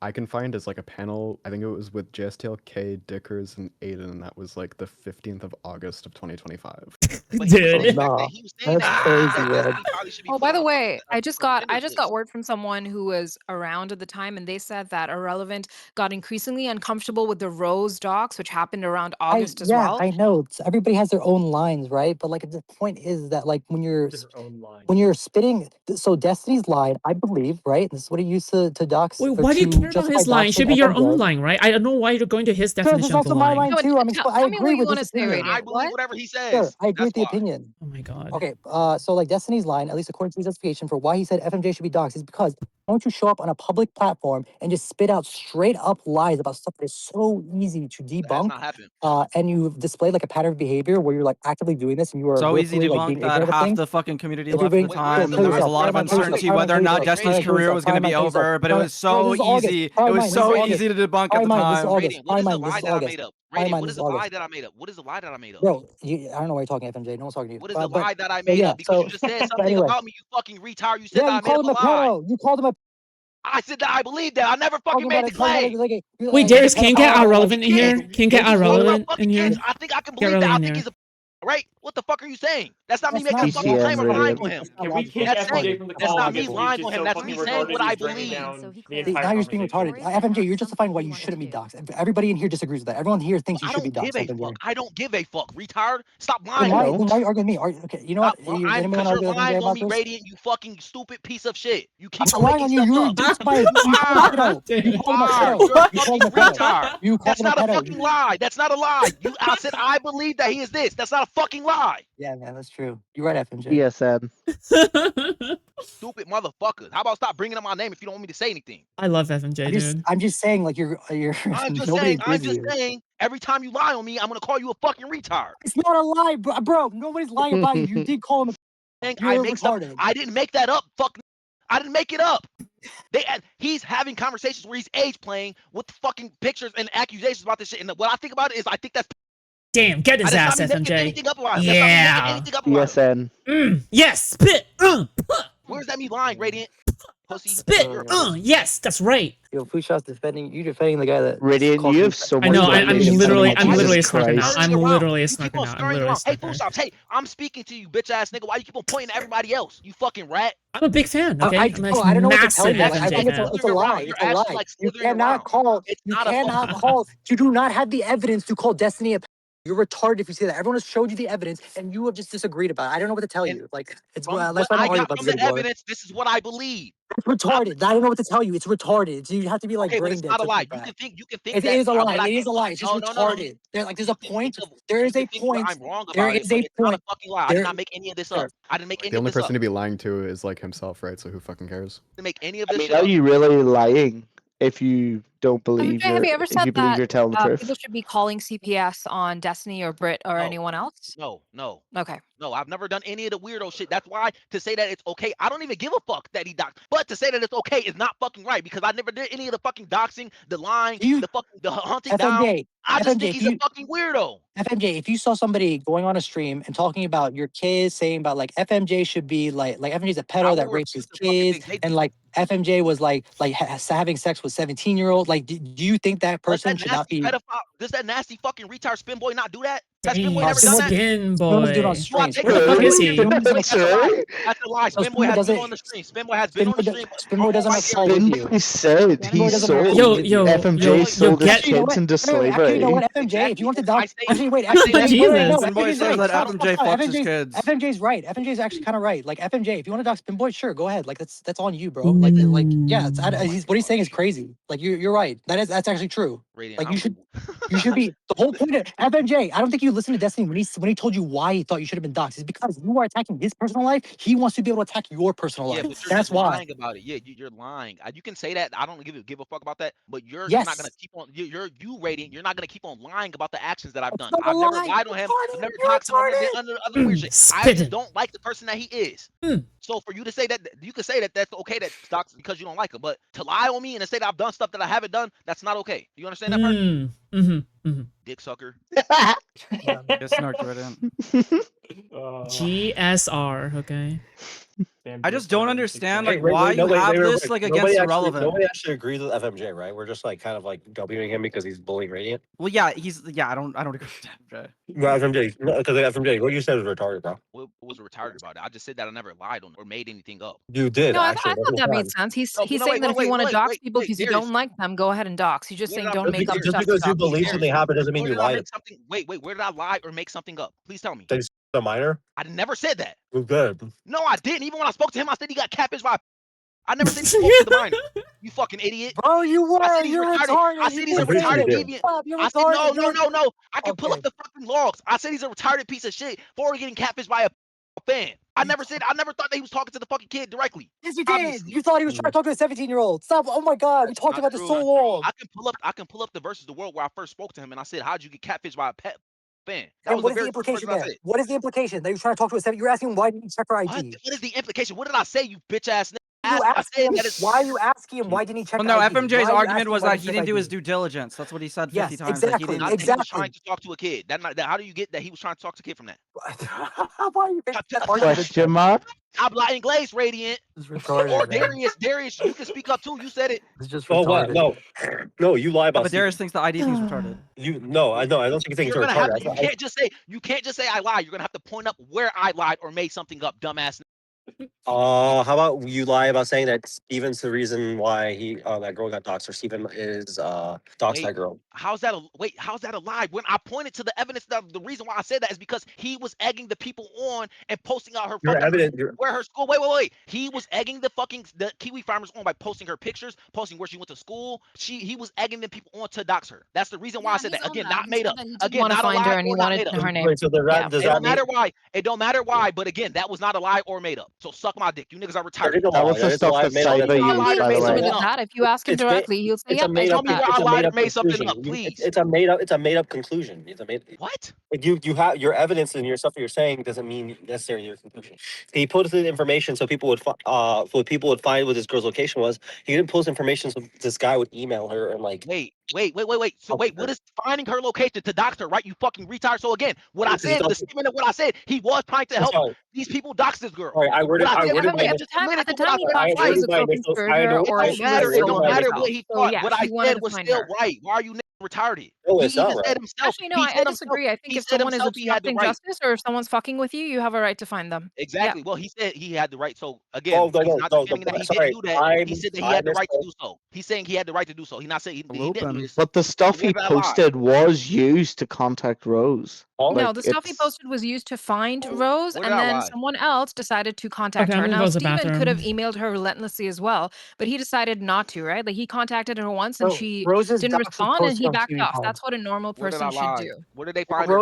I can find is like a panel. I think it was with JSTLK, Dickers, and Aiden, and that was like the 15th of August of 2025. But Dude. Nah, he was saying that's that crazy, man. Destiny probably should be Oh, put by the on way, the I just got offenders list. word from someone who was around at the time, and they said that Irrelevant got increasingly uncomfortable with the Rose docs, which happened around August as well. I know. Everybody has their own lines, right? But like the point is that like when you're Their own line. when you're spitting, so Destiny's line, I believe, right? This is what he used to dox. Wait, or why do you to care about justify his line? It doxing should be your own FMJay. line, right? I don't know why you're going to his Sure, definition this is of the also my line. line too. I Tell me agree what you with want to this say, opinion. I Radiant. believe What? whatever he says. Sure, I agree That's with the why. opinion. Oh my god. Okay, so like Destiny's line, at least according to his justification for why he said FMJ should be doxxed, is because why don't you show up on a public platform and just spit out straight up lies about stuff that is so easy to That has debunk, not happened. and you've displayed like a pattern of behavior where you're like actively doing this and you are So easy willfully like debunk being that ignorant of half things. the fucking community If you're left at being the Wait, where's time, the and there was a line? lot of Where's the line? uncertainty whether or not Destiny's career was going to be over. But it was so easy. It was so easy to debunk at the time. Radiant, what is the This lie is that I August. made up? My Radiant, mind, what this is is the lie August. that I made up? What is the lie that I made up? Bro, I don't know why you're talking FMJ. No one's talking to you. What is the But lie that I so made yeah, up? Because so you just said but something anyway. about me, you fucking retard. You said Yeah, that you I made called up him a a lie. pedo. You called him a I said that I believe that. I never fucking made the claim. Wait, Darius, can you get irrelevant in here? Can you get If he's talking about irrelevant fucking in here? kids, I think I can Get believe that. I relevant in think here. he's a Right? What the fuck are you saying? That's not me That's making a not fucking logical. claim or TCM lying radio. on him. That's not Can we logical. kick That's FMJ saying from the that's call not me because he's lying just on him. so That's fucking me saying retarded what I he's bringing believe. down So he the clarified. See, entire now you're speaking conversation. retarded. FMJ, you're justifying why you shouldn't be doxxed. Everybody in here disagrees with that. Everyone here thinks you I should be don't give doxxed. a FMJ. fuck. I don't give a fuck. Retard. Stop Then lying I on why, me. don't. then why are you arguing with me? Okay, you know what? Does anyone want Because to you're argue with lying FMJ on about me, this? Radiant, you fucking stupid piece of shit. You I'm keep not on lying making on you. stuff You up. just by you You called him a are. pedo. You Dude. called him a Are. pedo. You're a You called fucking him a pedo. retard. You called That's him a not a pedo. fucking lie. That's not a lie. I said I believe that he is this. That's not a fucking lie. Yeah, man, that's true. You're right, FMJ. TSN. Stupid motherfuckers. How about stop bringing up my name if you don't want me to say anything? I love FMJ, dude. I'm just saying, like you're nobody agrees with you. saying, every time you lie on me, I'm gonna call you a fucking retard. It's not a lie, bro. Nobody's lying about you. You did call him. You're retarded. I didn't make that up. I didn't make it up. He's having conversations where he's age playing with fucking pictures and accusations about this shit. And what I think about it is, I think that's Damn, get his ass, not me making FMJ. anything up about him. That's not me Yeah. making anything up about him. TSN. Yes, spit. Where's that me lying, Radiant? Pussy. Spit. Yes, that's right. Yo, Foodshops defending the guy that Radiant, called you him have so I much know. I'm motivation literally. coming I'm out. literally a Jesus snarker now. Christ. I'm literally a You keep snarker on now. I'm skirting literally a around. Hey, snarker. Foodshops. Hey, I'm speaking to you, bitch ass nigga. Why you keep on pointing at everybody else? You fucking rat. I'm a big fan. Okay, I'm a I don't know what to tell massive you. Like, I FMJ think it's fan. a lie. It's a lie. You cannot call. You cannot call. You do not have the evidence to call Destiny a. You're retarded if you say that. Everyone has showed you the evidence, and you have just disagreed about it. I don't know what to tell you. Like, it's From that's what why I I don't argue got about from this the anymore. evidence, this is what I believe. It's retarded. I don't know what to tell you. It's retarded. So you have to be like Okay, but brain it's dead. not a to lie. think that. You can think It that is a what lie. I It is can- a lie. It's just No. retarded. There's a point. There is a think where point. I'm wrong There about it, is but a it's not a point. fucking lie. I did not make any of this up. I didn't make any The of only this up. person to be lying to is like himself, right? So who fucking cares? I didn't make any of I this mean, shit are up. you really lying if you don't believe Have you ever if said you believe that you're telling the people truth? should be calling CPS on Destiny or Brit or anyone else? No. Okay. No, I've never done any of the weirdo shit. That's why to say that it's okay, I don't even give a fuck that he doxed. But to say that it's okay is not fucking right because I never did any of the fucking doxing, the lying, the hunting down. FMJ, I just FMJ, think he's a fucking weirdo. FMJ, if you saw somebody going on a stream and talking about your kids, saying about like FMJ should be like FMJ's a pedo that rapes his kids, and like FMJ was like having sex with 17-year-olds, like do you think that person should not be? Does that nasty fucking retard spin boy not do that? That Dang, spin boy never done that? Spin Spin do it on boy. stream. Where the fuck is he? That's a lie. That's a lie. Spin boy Spin has been doesn't- on the stream. Spin boy has been on the stream. Spin boy doesn't have call with you. He said he Boy doesn't sold. have Yo, FMJ sold his Actually, you know kids what? into Wait, slavery. actually, you know what, FMJ, if you want to dox, actually, wait, Jesus. Spinboy says that FMJ fucks his kids. FMJ's right. FMJ's actually kind of right. Like FMJ, if you want to dox Spinboy, sure, go ahead. Like that's on you, bro. Like yeah, what he's saying is crazy. Like you're right. That's actually true. Radiant, Like you should be the whole point of FMJ. I don't think you listened to Destiny when he told you why he thought you should have been doxxed. It's because you are attacking his personal life. He wants to be able to attack your personal Yeah, life. but you're That's just why. lying about it. Yeah, you're lying. You can say that. I don't give a fuck about that. But you're Yes. not gonna keep on. You Radiant. You're not gonna keep on lying about the actions that I've done. not a I've never lie. lied on him. Retarded. I've never You're talked to him retarded. under other weird shit. I Spitting. just don't like the person that he is. So for you to say that, you can say that that's okay that dox because you don't like him. But to lie on me and to say that I've done stuff that I haven't done, that's not okay. Do you understand that part? Dick sucker. Yes, Snark, right in. GSR. Okay. I just don't understand like Wait, why no, you wait, have wait, real this quick. like Nobody against actually- irrelevant. Nobody actually agrees with FMJ, right? We're just like kind of like Wing him because he's bullying Radiant. Well, yeah, I don't agree with that. Well, FMJ, because FMJ, what you said was retarded, bro. What was retarded about it? I just said that I never lied on or made anything up. You did. No, I actually. thought that made sense. He's saying that if you want to dox people because you don't like them, go ahead and dox. He's just saying don't make up Just stuff. because you about believe people. something happened doesn't mean Where you did I lied. make something? Wait, where did I lie or make something up? Please tell me. That he's a minor. I never said that. Well, good. No, I didn't. Even when I spoke to him, I said he got catfished by. I never said he spoke to the minor. You fucking idiot. Bro, you I were. said he's You're retarded. retarded. I said he's a I'm pretty sure you retarded did. deviant. Stop, you're I said retarded. no. I can pull up the fucking logs. I said he's a retarded piece of shit for getting catfished by a fan. I never thought that he was talking to the fucking kid directly. Yes, you did. Obviously. You thought he was trying to talk to a 17-year-old. Stop. Oh my God. We talked Not about this true. so long. I can pull up the versus the world where I first spoke to him and I said, how'd you get catfished by a pet fan? That And was what the is the very first implication person I there? said. What is the implication that you're trying to talk to a 7? You're asking why didn't you check her ID? What is the implication? What did I say, you bitch ass nigga? You I asked said him, that it's why are you asking him? Why didn't he check Well, no, ID? FMJ's Why are you argument asking was why that didn't he check didn't do his ID? due diligence. That's what he said 50 Yes, times. That he exactly. didn't. not that he was Exactly. trying to talk to a kid. How do you get that he was trying to talk to a kid from that? Why are you making that argument? Question mark? Habla inglés, Radiant. This is retarded, Or man. Darius, you can speak up too. You said it. It's just Oh what? retarded. No, you lie about. But Darius thinks the ID thing's retarded. I don't think you think You're it's gonna have retarded. to, you can't just say I lied. You're gonna have to point up where I lied or made something up, dumbass. How about you lie about saying that Steven's the reason why that girl got doxxed, or Steven is doxed that girl? How's that a lie? When I pointed to the evidence, that the reason why I said that is because he was egging the people on and posting out her where her school. Wait. He was egging the Kiwi farmers on by posting her pictures, posting where she went to school. He was egging the people on to dox her. That's the reason why I said that. Again, not made up. Again, not a lie or not made up. It don't matter why. It don't matter why. But again, that was not a lie or made up. So suck my dick. You niggas are retired. That was the stuff that Cyber used, by the way. That. If you ask him directly, he'll say, "Yep, I Tell did me that." where I lied or made something up, please. It's a made up conclusion. What? Like you have your evidence and your stuff that you're saying doesn't mean necessarily your conclusion. He posted information so people would find what this girl's location was. He didn't post information so this guy would email her and like. Wait. So what is finding her location to dox her, right? You fucking retard. So again, what I said, the statement of what I said, he was trying to help these people dox this girl. All right, I worded At the time, he thought she was a co-conspirator, or it don't matter what he thought. Yeah, what I said was still right. Why are you retarded? No, He it's not even right. said himself. Actually, no, I disagree. I think if someone is obstructing justice or if someone's fucking with you, you have a right to find them. Exactly. Well, he said he had the right. So again, he's not defending that he didn't do that. He said that he had the right to do so. He's saying he had the right to do so. He's not saying he didn't do this. But the stuff he posted was used to contact Rose. No, the stuff he posted was used to find Rose, and then someone else decided to contact her. Now, Steven could have emailed her relentlessly as well, but he decided not to, right? Like, he contacted her once, and she didn't respond, and he backed off. That's what a normal person should do. Where did they find her?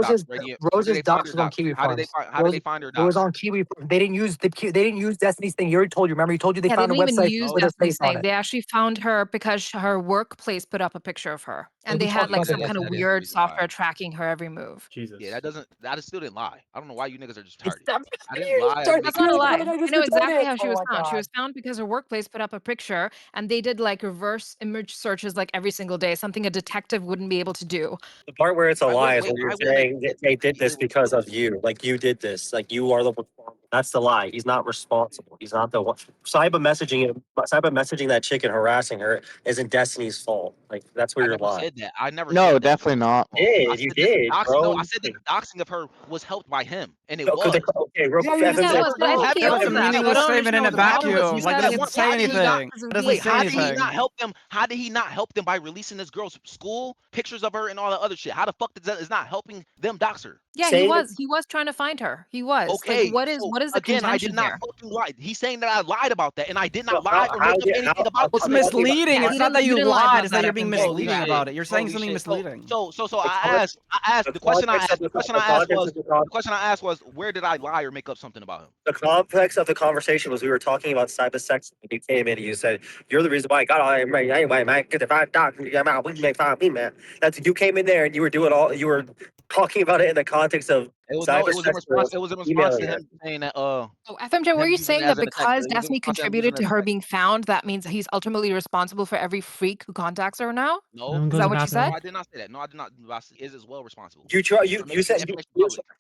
Rose's docs was on Kiwi How did they find her? It was on Kiwi. They didn't use Destiny's thing. He already told you. Remember, he told you they found a didn't website even use with her Destiny's face on thing. it. They actually found her because her workplace put up a picture of her, and they had like some kind of weird software tracking her every move. Jesus. Yeah, that still didn't lie. I don't know why you niggas are just It's retarded. I you're didn't lie. retarded. That's not a lie. I I just know retarded exactly it. how she Oh was my found. She God. was found because her workplace put up a picture, and they did like reverse image searches like every single day, something a detective wouldn't be able to do. The part where it's a lie is when I you're would saying that they did this because of you. Like you did this. Like you are the one. That's the lie. He's not responsible. He's not the one. Cyber messaging that chick and harassing her isn't Destiny's fault. Like that's where I you're never lying. said that. I never. No, said that. definitely not. You did, bro. No, I said that the doxing of her was helped by him, and it No, was. Okay, real quick. Yeah, it was, but I think he That's owns a that. So I meaningless don't statement in understand a what the problem is. vacuum. You Like, it said doesn't it say was anything. It doesn't Wait, say how did he anything. not help them? How did he not help them by releasing this girl's school pictures of her and all that other shit? How the fuck is not helping them dox her? Yeah, he was trying to find her. He was. Okay. Like, what is the again? I contention did not here? fucking lie. He's saying that I lied about that, and I did not lie or make up anything about It's this. misleading. Yeah, It's you not that didn't you lie about lied. It's that that, you're being FMJay. misleading about it. You're saying something misleading. So I asked the question I asked was where did I lie or make up something about him? The context of the conversation was we were talking about cyber sex. And you came in and you said you're the reason why I got all anyway, man. Get the five doc. We make fine me, man. That's you came in there and you were talking about it in the context of It was cyber in response. It was in response to him saying that. So FMJ, were him you using saying it that as an attack. because It was in Destiny response to him contributed using to it as her an being found, that means he's ultimately responsible for every freak who contacts her now? No, Everyone Is goes that to what you bathroom. said? No, I did not say that. No, I did not. Is as well responsible. You said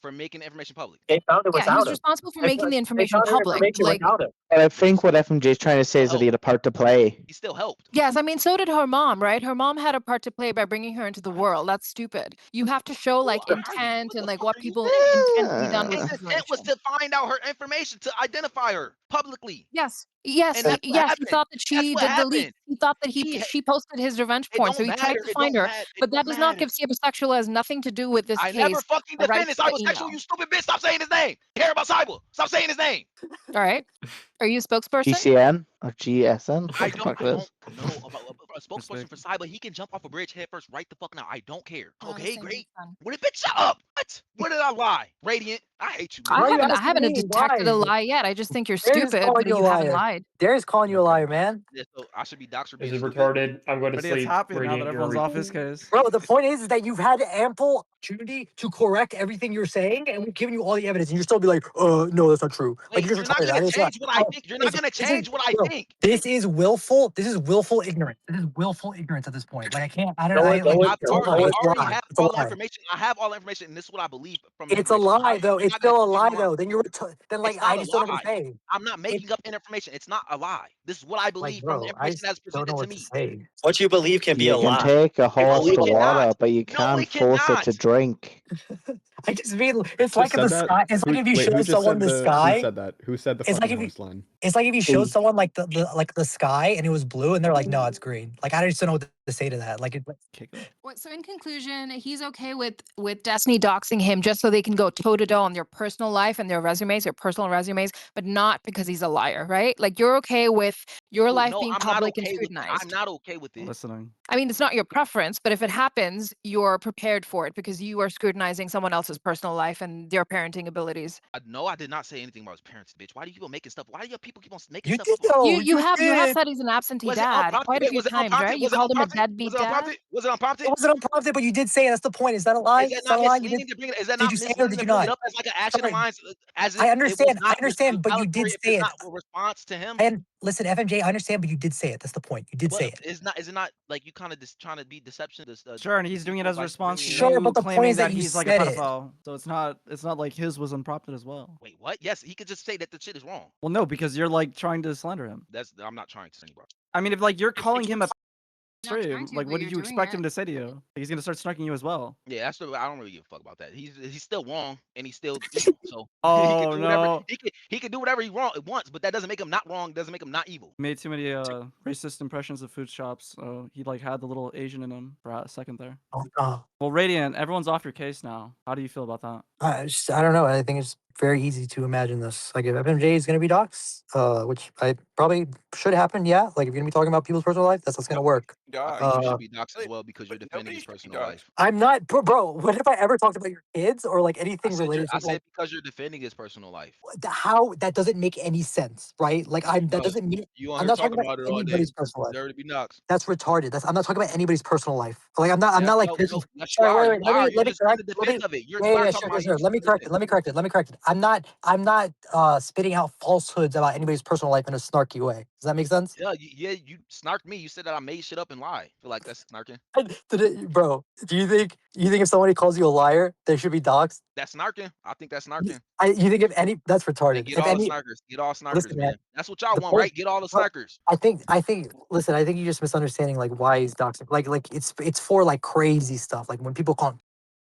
For making the information public. they found it Yeah, he without was him. responsible for making the They information found her public. information Like, without him. And I think what FMJ is trying to say is that he had a part to play. He still helped. yes, I mean, so did her mom, right? Her mom had a part to play by bringing her into the world. That's stupid. You have to show like intent and like what people intend to be done with His information. intent was to find out her information to identify her publicly. Yes, And yes, that's what yes. He happened. thought that she what did the leak. happened. He thought that she posted his revenge porn, so he tried to find her. But that does not give Cybersexual has nothing to do with this I case. never fucking defended Cybersexual, you stupid bitch. Stop saying his name. Care about Cyber. Stop saying his name. All right. Are you a spokesperson? GCN or GSN? I What the fuck don't is? know about a spokesperson for Cyber. He can jump off a bridge head first right the fuck now. I don't care. Okay, great. What did bitch shut up? What? Where did I lie? Radiant. I hate you. I haven't detected a lie yet. I just think you're stupid, but you haven't lied. Darius calling you a liar, man. Yeah, so I should be doxxed for This being is stupid. retarded. I'm going to But it's sleep. happy now Radiant, that you're everyone's a off his case. Bro, the point is that you've had ample opportunity to correct everything you're saying, and we've given you all the evidence, and you're still be like, no, that's not true. Wait, Like you're not gonna change what I think. You're not gonna change what I think. This is willful. This is willful ignorance. This is willful ignorance at this point. Like I don't know. I already have all the information. I have all the information, and this is what what I believe from It's a information. lie, though. You're It's not gonna still a tell me lie, I'm wrong. though. Then then like It's I not a just don't know what lie. to say. I'm not making up information. It's not a lie. This is what I Like, believe from the bro, I information just that's don't know presented to what to me. say. What you believe can be You a can lie. take a No, horse it to cannot. water, but you No, can't it force it cannot. to drink. I just mean it's Just like in said the that? sky. It's like if you Wait, who showed just someone said the the? Who sky. said that? Who said the It's like fucking if you, horse line? it's like if you showed someone like the sky and it was blue and they're like, no, it's green. Like I just don't know what to say to that. Like So in conclusion, he's okay with Destiny doxing him just so they can go toe to toe on their personal life and their resumes, their personal resumes, but not because he's a liar, right? Like you're okay with your life No, being I'm not public and okay with it. scrutinized. I'm not okay with it. Listening. I mean, it's not your preference, but if it happens, you're prepared for it because you are scrutinizing someone else's personal life and their parenting abilities. No, I did not say anything about his parents, bitch. Why do you keep on making stuff? Why do your people keep on making you stuff did up? though. You have did. said he's an absentee Was it dad unprompted? quite a Wait, few was it times, right? unprompted? You Was it called him a unprompted? deadbeat Was it dad. unprompted? Was it unprompted? It wasn't unprompted, but you did say it. That's the point. Is that a lie? Is that Is that not a lie? You did. misleading to bring it? Is that Did not you say it or misleading did to you bring it not? up as like an action of Sorry. mine, as if I it was understand. I not understand, but you valid did for if say it's it. not a response to him? And listen, FMJ, I understand, but you did say it. That's the point. You did What say it. is not? Is it not like you kind of just trying to be deception? Sure, and to he's doing it people as a by response to bringing it up? Sure, you but the point claiming is that that you he's like a said it. pedophile. So it's not like his was unprompted as well. Wait, what? Yes, he could just say that the shit is wrong. Well, no, because you're like trying to slander him. I'm not trying to, bro. I mean, if like you're calling him a Not trying stream, to, like but what you're did you doing expect it. him to say to you? Like, he's gonna start snarking you as well. Yeah, that's the. I don't really give a fuck about that. He's still wrong and he's still evil. So he could Oh do whatever no. he could do whatever he wants, but that doesn't make him not wrong. Doesn't make him not evil. Made too many racist impressions of Foodshops. So he like had the little Asian in him for a second there. Oh no. Well, Radiant, everyone's off your case now. How do you feel about that? I don't know. I think it's very easy to imagine this. Like if FMJ is gonna be doxxed, which I probably should happen. Yeah. Like if you're gonna be talking about people's personal life, that's what's gonna work. I think you should be doxxed as well because you're defending his personal life. I'm not, bro. When have I ever talked about your kids or like anything related I to said like because you're defending his personal life. how that doesn't make any sense, right? Like that Does. doesn't mean You on I'm here not talking talking about about it all day. anybody's personal life. Deserve to be doxxed. That's retarded. I'm not talking about anybody's personal life. Like I'm Yeah, not like no, this. no, yes, you Sorry, are. wait, You are. You're let me just in correct. the defense of it. You Yeah, are yeah, talking sure, about sure. you Let me in the correct it. defense. Let me correct it. Let me correct it. I'm not spitting out falsehoods about anybody's personal life in a snarky way. Does that make sense? Yeah, you snarked me. You said that I made shit up and lie. I feel like that's snarking. Bro, do you think if somebody calls you a liar, they should be doxxed? That's snarking. I think that's snarking. You think if any that's Then retarded. get If all the any snarkers. Get all snarkers, listen, man. man. That's what y'all The want, point, right? Get all the bro, snarkers. I think listen, I think you're just misunderstanding like why he's doxing. Like it's for like crazy stuff. Like when people call him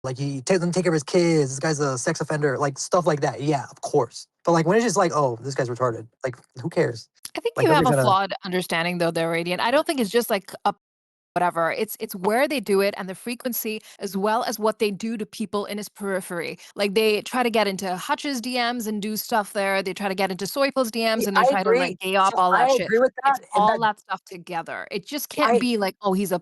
like he doesn't take care of his kids, this guy's a sex offender, like stuff like that. Yeah, of course. But like when it's just like, oh, this guy's retarded, like who cares? I think Like you have nobody's a gonna flawed understanding though, there, Radiant. I don't think it's just like a whatever. It's where they do it and the frequency as well as what they do to people in his periphery. Like they try to get into Hutch's DMs and do stuff there. They try to get into Soipel's DMs and they I try to agree. like gay up So all that I shit. agree with that. It's And all that stuff together. It just can't I be like, oh, he's a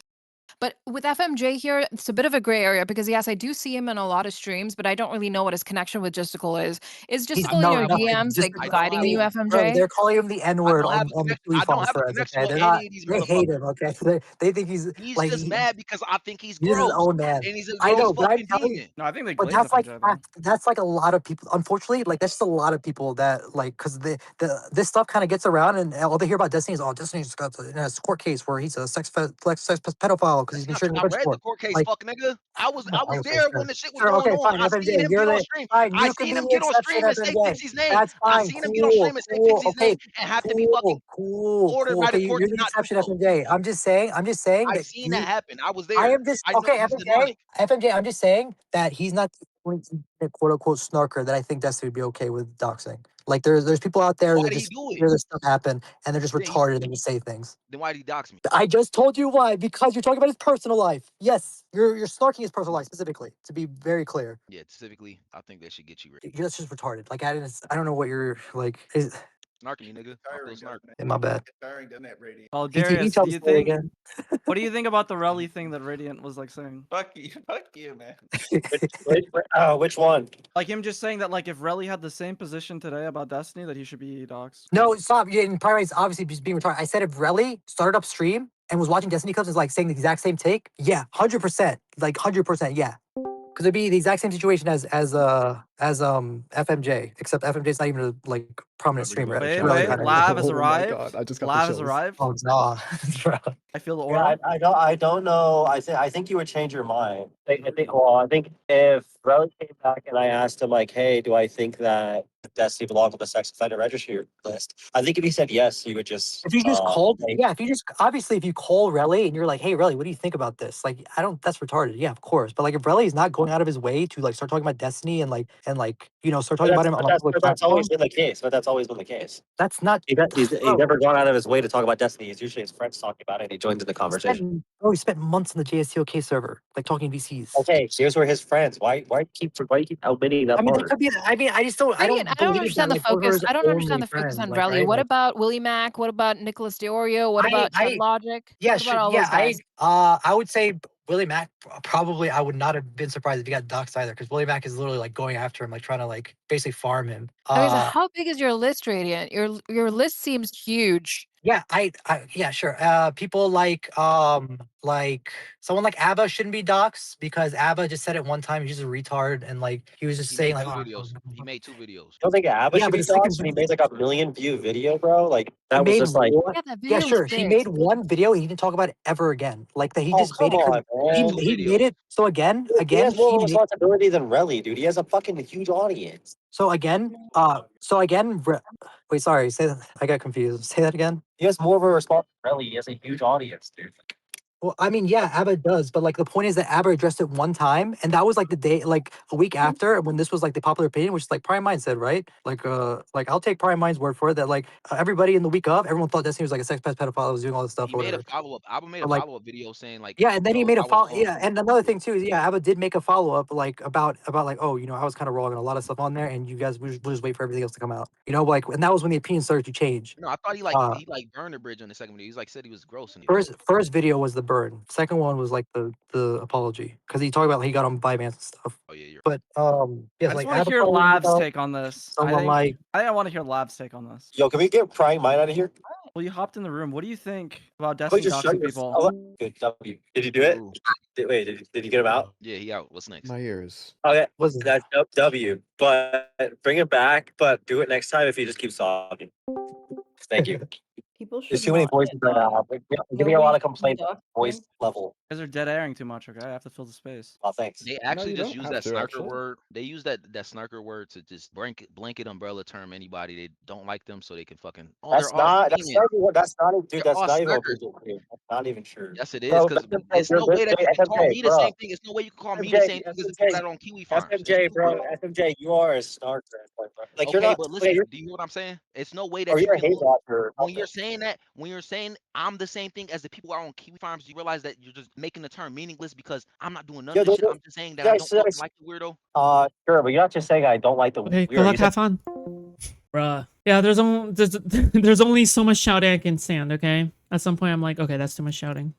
but with FMJ here, it's a bit of a gray area because yes, I do see him in a lot of streams, but I don't really know what his connection with Justical is. Is he's Justical in no your nothing. DMs Just like I don't guiding have you, a bro, FMJ? they're calling him the N I word don't have a on the connection. Tui I don't Falls have a threads. connection Okay, with they're any not. of these They hate motherfuckers. him. Okay, they think he's He's like just mad because I think he's he's his gross. own man. And he's a I gross know, but I'm fucking telling you. vegan. No, I think they But glaze FMJ though. that's like a lot of people. Unfortunately, like that's just a lot of people that like because this stuff kind of gets around and all they hear about Destiny is Destiny just got in a court case where he's a sex pedophile because he's That's been not true. treated I like read the sport. court case, Like fuck nigga. I was okay, there sure, when the shit was sure, going okay, on. fine, I seen FMJ, him get you're on the stream. fine. I You can seen be him the get on exception, stream and say FMJ. Pixie's name. That's I fine. seen him get on Cool, stream and say cool. Pixie's name Okay, and have to be fucking ordered cool. by the Okay, court you're to the not do exception, so. FMJ. I'm just saying I've that seen that you. happen. I was I there. am just I know okay, he's FMJ. demonic. FMJ, I'm just saying that he's not a quote unquote snarker that I think Destiny would be okay with doxing. Like there's people out there Why that did he just do it? hear this stuff happen and they're just Then he retarded and just say things. then why did he dox me? I just told you why, because you're talking about his personal life. Yes, you're snarking his personal life specifically, to be very clear. Yeah, specifically, I think that should get you ready. That's just retarded. Like I don't know what you're like. Snarking me, nigga. I feel snark. My bad. Oh, Can you Darius, tell do the you story think? again? What do you think about the rally thing that Radiant was like saying? Fuck you, man. Which one? Like him just saying that like if Relly had the same position today about Destiny, that he should be doxxed. No, stop. Yeah, in Pyrites, obviously just being retarded. I said if Relly started up stream and was watching Destiny Cups and like saying the exact same take, yeah, 100%, like 100%, yeah. because it'd be the exact same situation as FMJ, except FMJ's not even a like prominent streamer. Wait, Really wait. kinda- Lav has Oh my arrived. God, I just got the Lav has chills. arrived. Oh nah, bro. I feel the Yeah, aura. I don't know. I think you would change your mind. I think if Relly came back and I asked him like, hey, do I think that Destiny belongs on the sex offender registry list? I think if he said yes, you would just. If you just called, like- yeah, if you just obviously if you call Relly and you're like, hey Relly, what do you think about this? Like, I don't. That's retarded. Yeah, of course. But like, if Relly is not going out of his way to like start talking about Destiny and you know start talking about him on a public That's always platform, been the case. But that's always been the case. that's not. He's Bro, never gone out of his way to talk about Destiny. He's usually his friends talking about it. And he joins in the conversation. he spent months on the JSTOK server, like talking VCs. Okay, here's where his friends. Why keep omitting that I mean, part? there could be. I mean, I just don't. I Again, don't I don't believe understand that, the like, those are focus. his I don't understand only the focus friends, on like, Relly. right? What Like, about Willie Mac? What about Nicholas DeOrio? What about Chad Logic? Yeah, What sure. about all Yeah, those guys? I would say Willie Mack. Probably, I would not have been surprised if he got doxxed either, because Willie Mack is literally like going after him, like trying to like basically farm him. Okay, so how big is your list, Radiant? Your list seems huge. Yeah, yeah, sure. People like someone like ABBA shouldn't be doxxed because ABBA just said it one time. He's just a retard, and like he was just He saying made like, two "Oh, videos. He made 2 videos. I don't think Abba Yeah, should but be the second doxxed when he made like a 1,000,000 view video, bro. Like that was made just like, one. Yeah, that Yeah, video sure. was He big. made one video. He didn't talk about it ever again. Like that, he oh just come made it. on, Made man. 2 He made videos. it. So again, He has more he made, responsibility than Relly, dude. He has a fucking huge audience. wait, sorry. Say that. I got confused. Say that again. He has more of a responsibility. He has a huge audience, dude. Well, I mean, yeah, ABBA does, but like the point is that ABBA addressed it one time, and that was like the day, like a week after when this was like the popular opinion, which is like Prime Mind said, right? Like I'll take Prime Mind's word for it that like everybody in the week of, everyone thought Destiny was like a sex pest pedophile, was doing all this stuff He or made a whatever. follow-up. Abba made a But like, follow-up video saying like, yeah, and then he made a I was follow. wrong. Yeah, and another thing too is yeah, ABBA did make a follow up like about like oh you know I was kind of wrong and a lot of stuff on there, and you guys we'll just wait for everything else to come out. You know, like and that was when the opinion started to change. No, I thought he like burned the bridge on the second video. He's like said he was gross in it. First video was the burn. Second one was like the apology because he talked about he got on Byvance and stuff. Oh yeah, you're But I yeah, just like want to ABBA hear probably Lav's about take on this. someone like I want to hear Lav's take on this. Yo, can we get Prying Mind out of here? Well, you hopped in the room. What do you think about How about Destiny just shut doxing your people? Oh, good W. Did you do it? Ooh. Did you get him out? Yeah, he out. What's next? My ears. Okay, was that's W. But bring it back. But do it next time if he just keeps talking. Thank you. People should There's too many not voices get right now. Give me a lot of complaints. doxed Voice level. You guys are dead airing too much. Okay, I have to fill the space. Oh, thanks. They actually you just don't use have that to, snarker actually. word. They use that snarker word to just blanket umbrella term anybody they don't like them so they can fucking. Oh, That's they're all not. That's opinion. not. That's not. Dude, They're that's all not even. snarkers. That's not even true. Yes, it is Bro, because FMJ, it's no way that you can call me the bro. same thing. It's no way you can call me the same thing as the people that are on Kiwi Farms. It's FMJ, bro. stupid. FMJ, you are a snarker. Like Okay, you're not. but listen, Okay, do you hear what I'm saying? It's no way or that you you're a can hate look watcher. when you're saying that. When you're saying I'm the same thing as the people who are on Kiwi Farms, you realize that you're just making the term meaningless because I'm not doing none of this shit. I'm just saying that I don't fucking like the weirdo. Sure, but you're not just saying I don't like the Okay, weird. Kulak, have fun. Bruh. Yeah, there's only so much shouting I can stand, okay? At some point, I'm like, okay, that's too much shouting.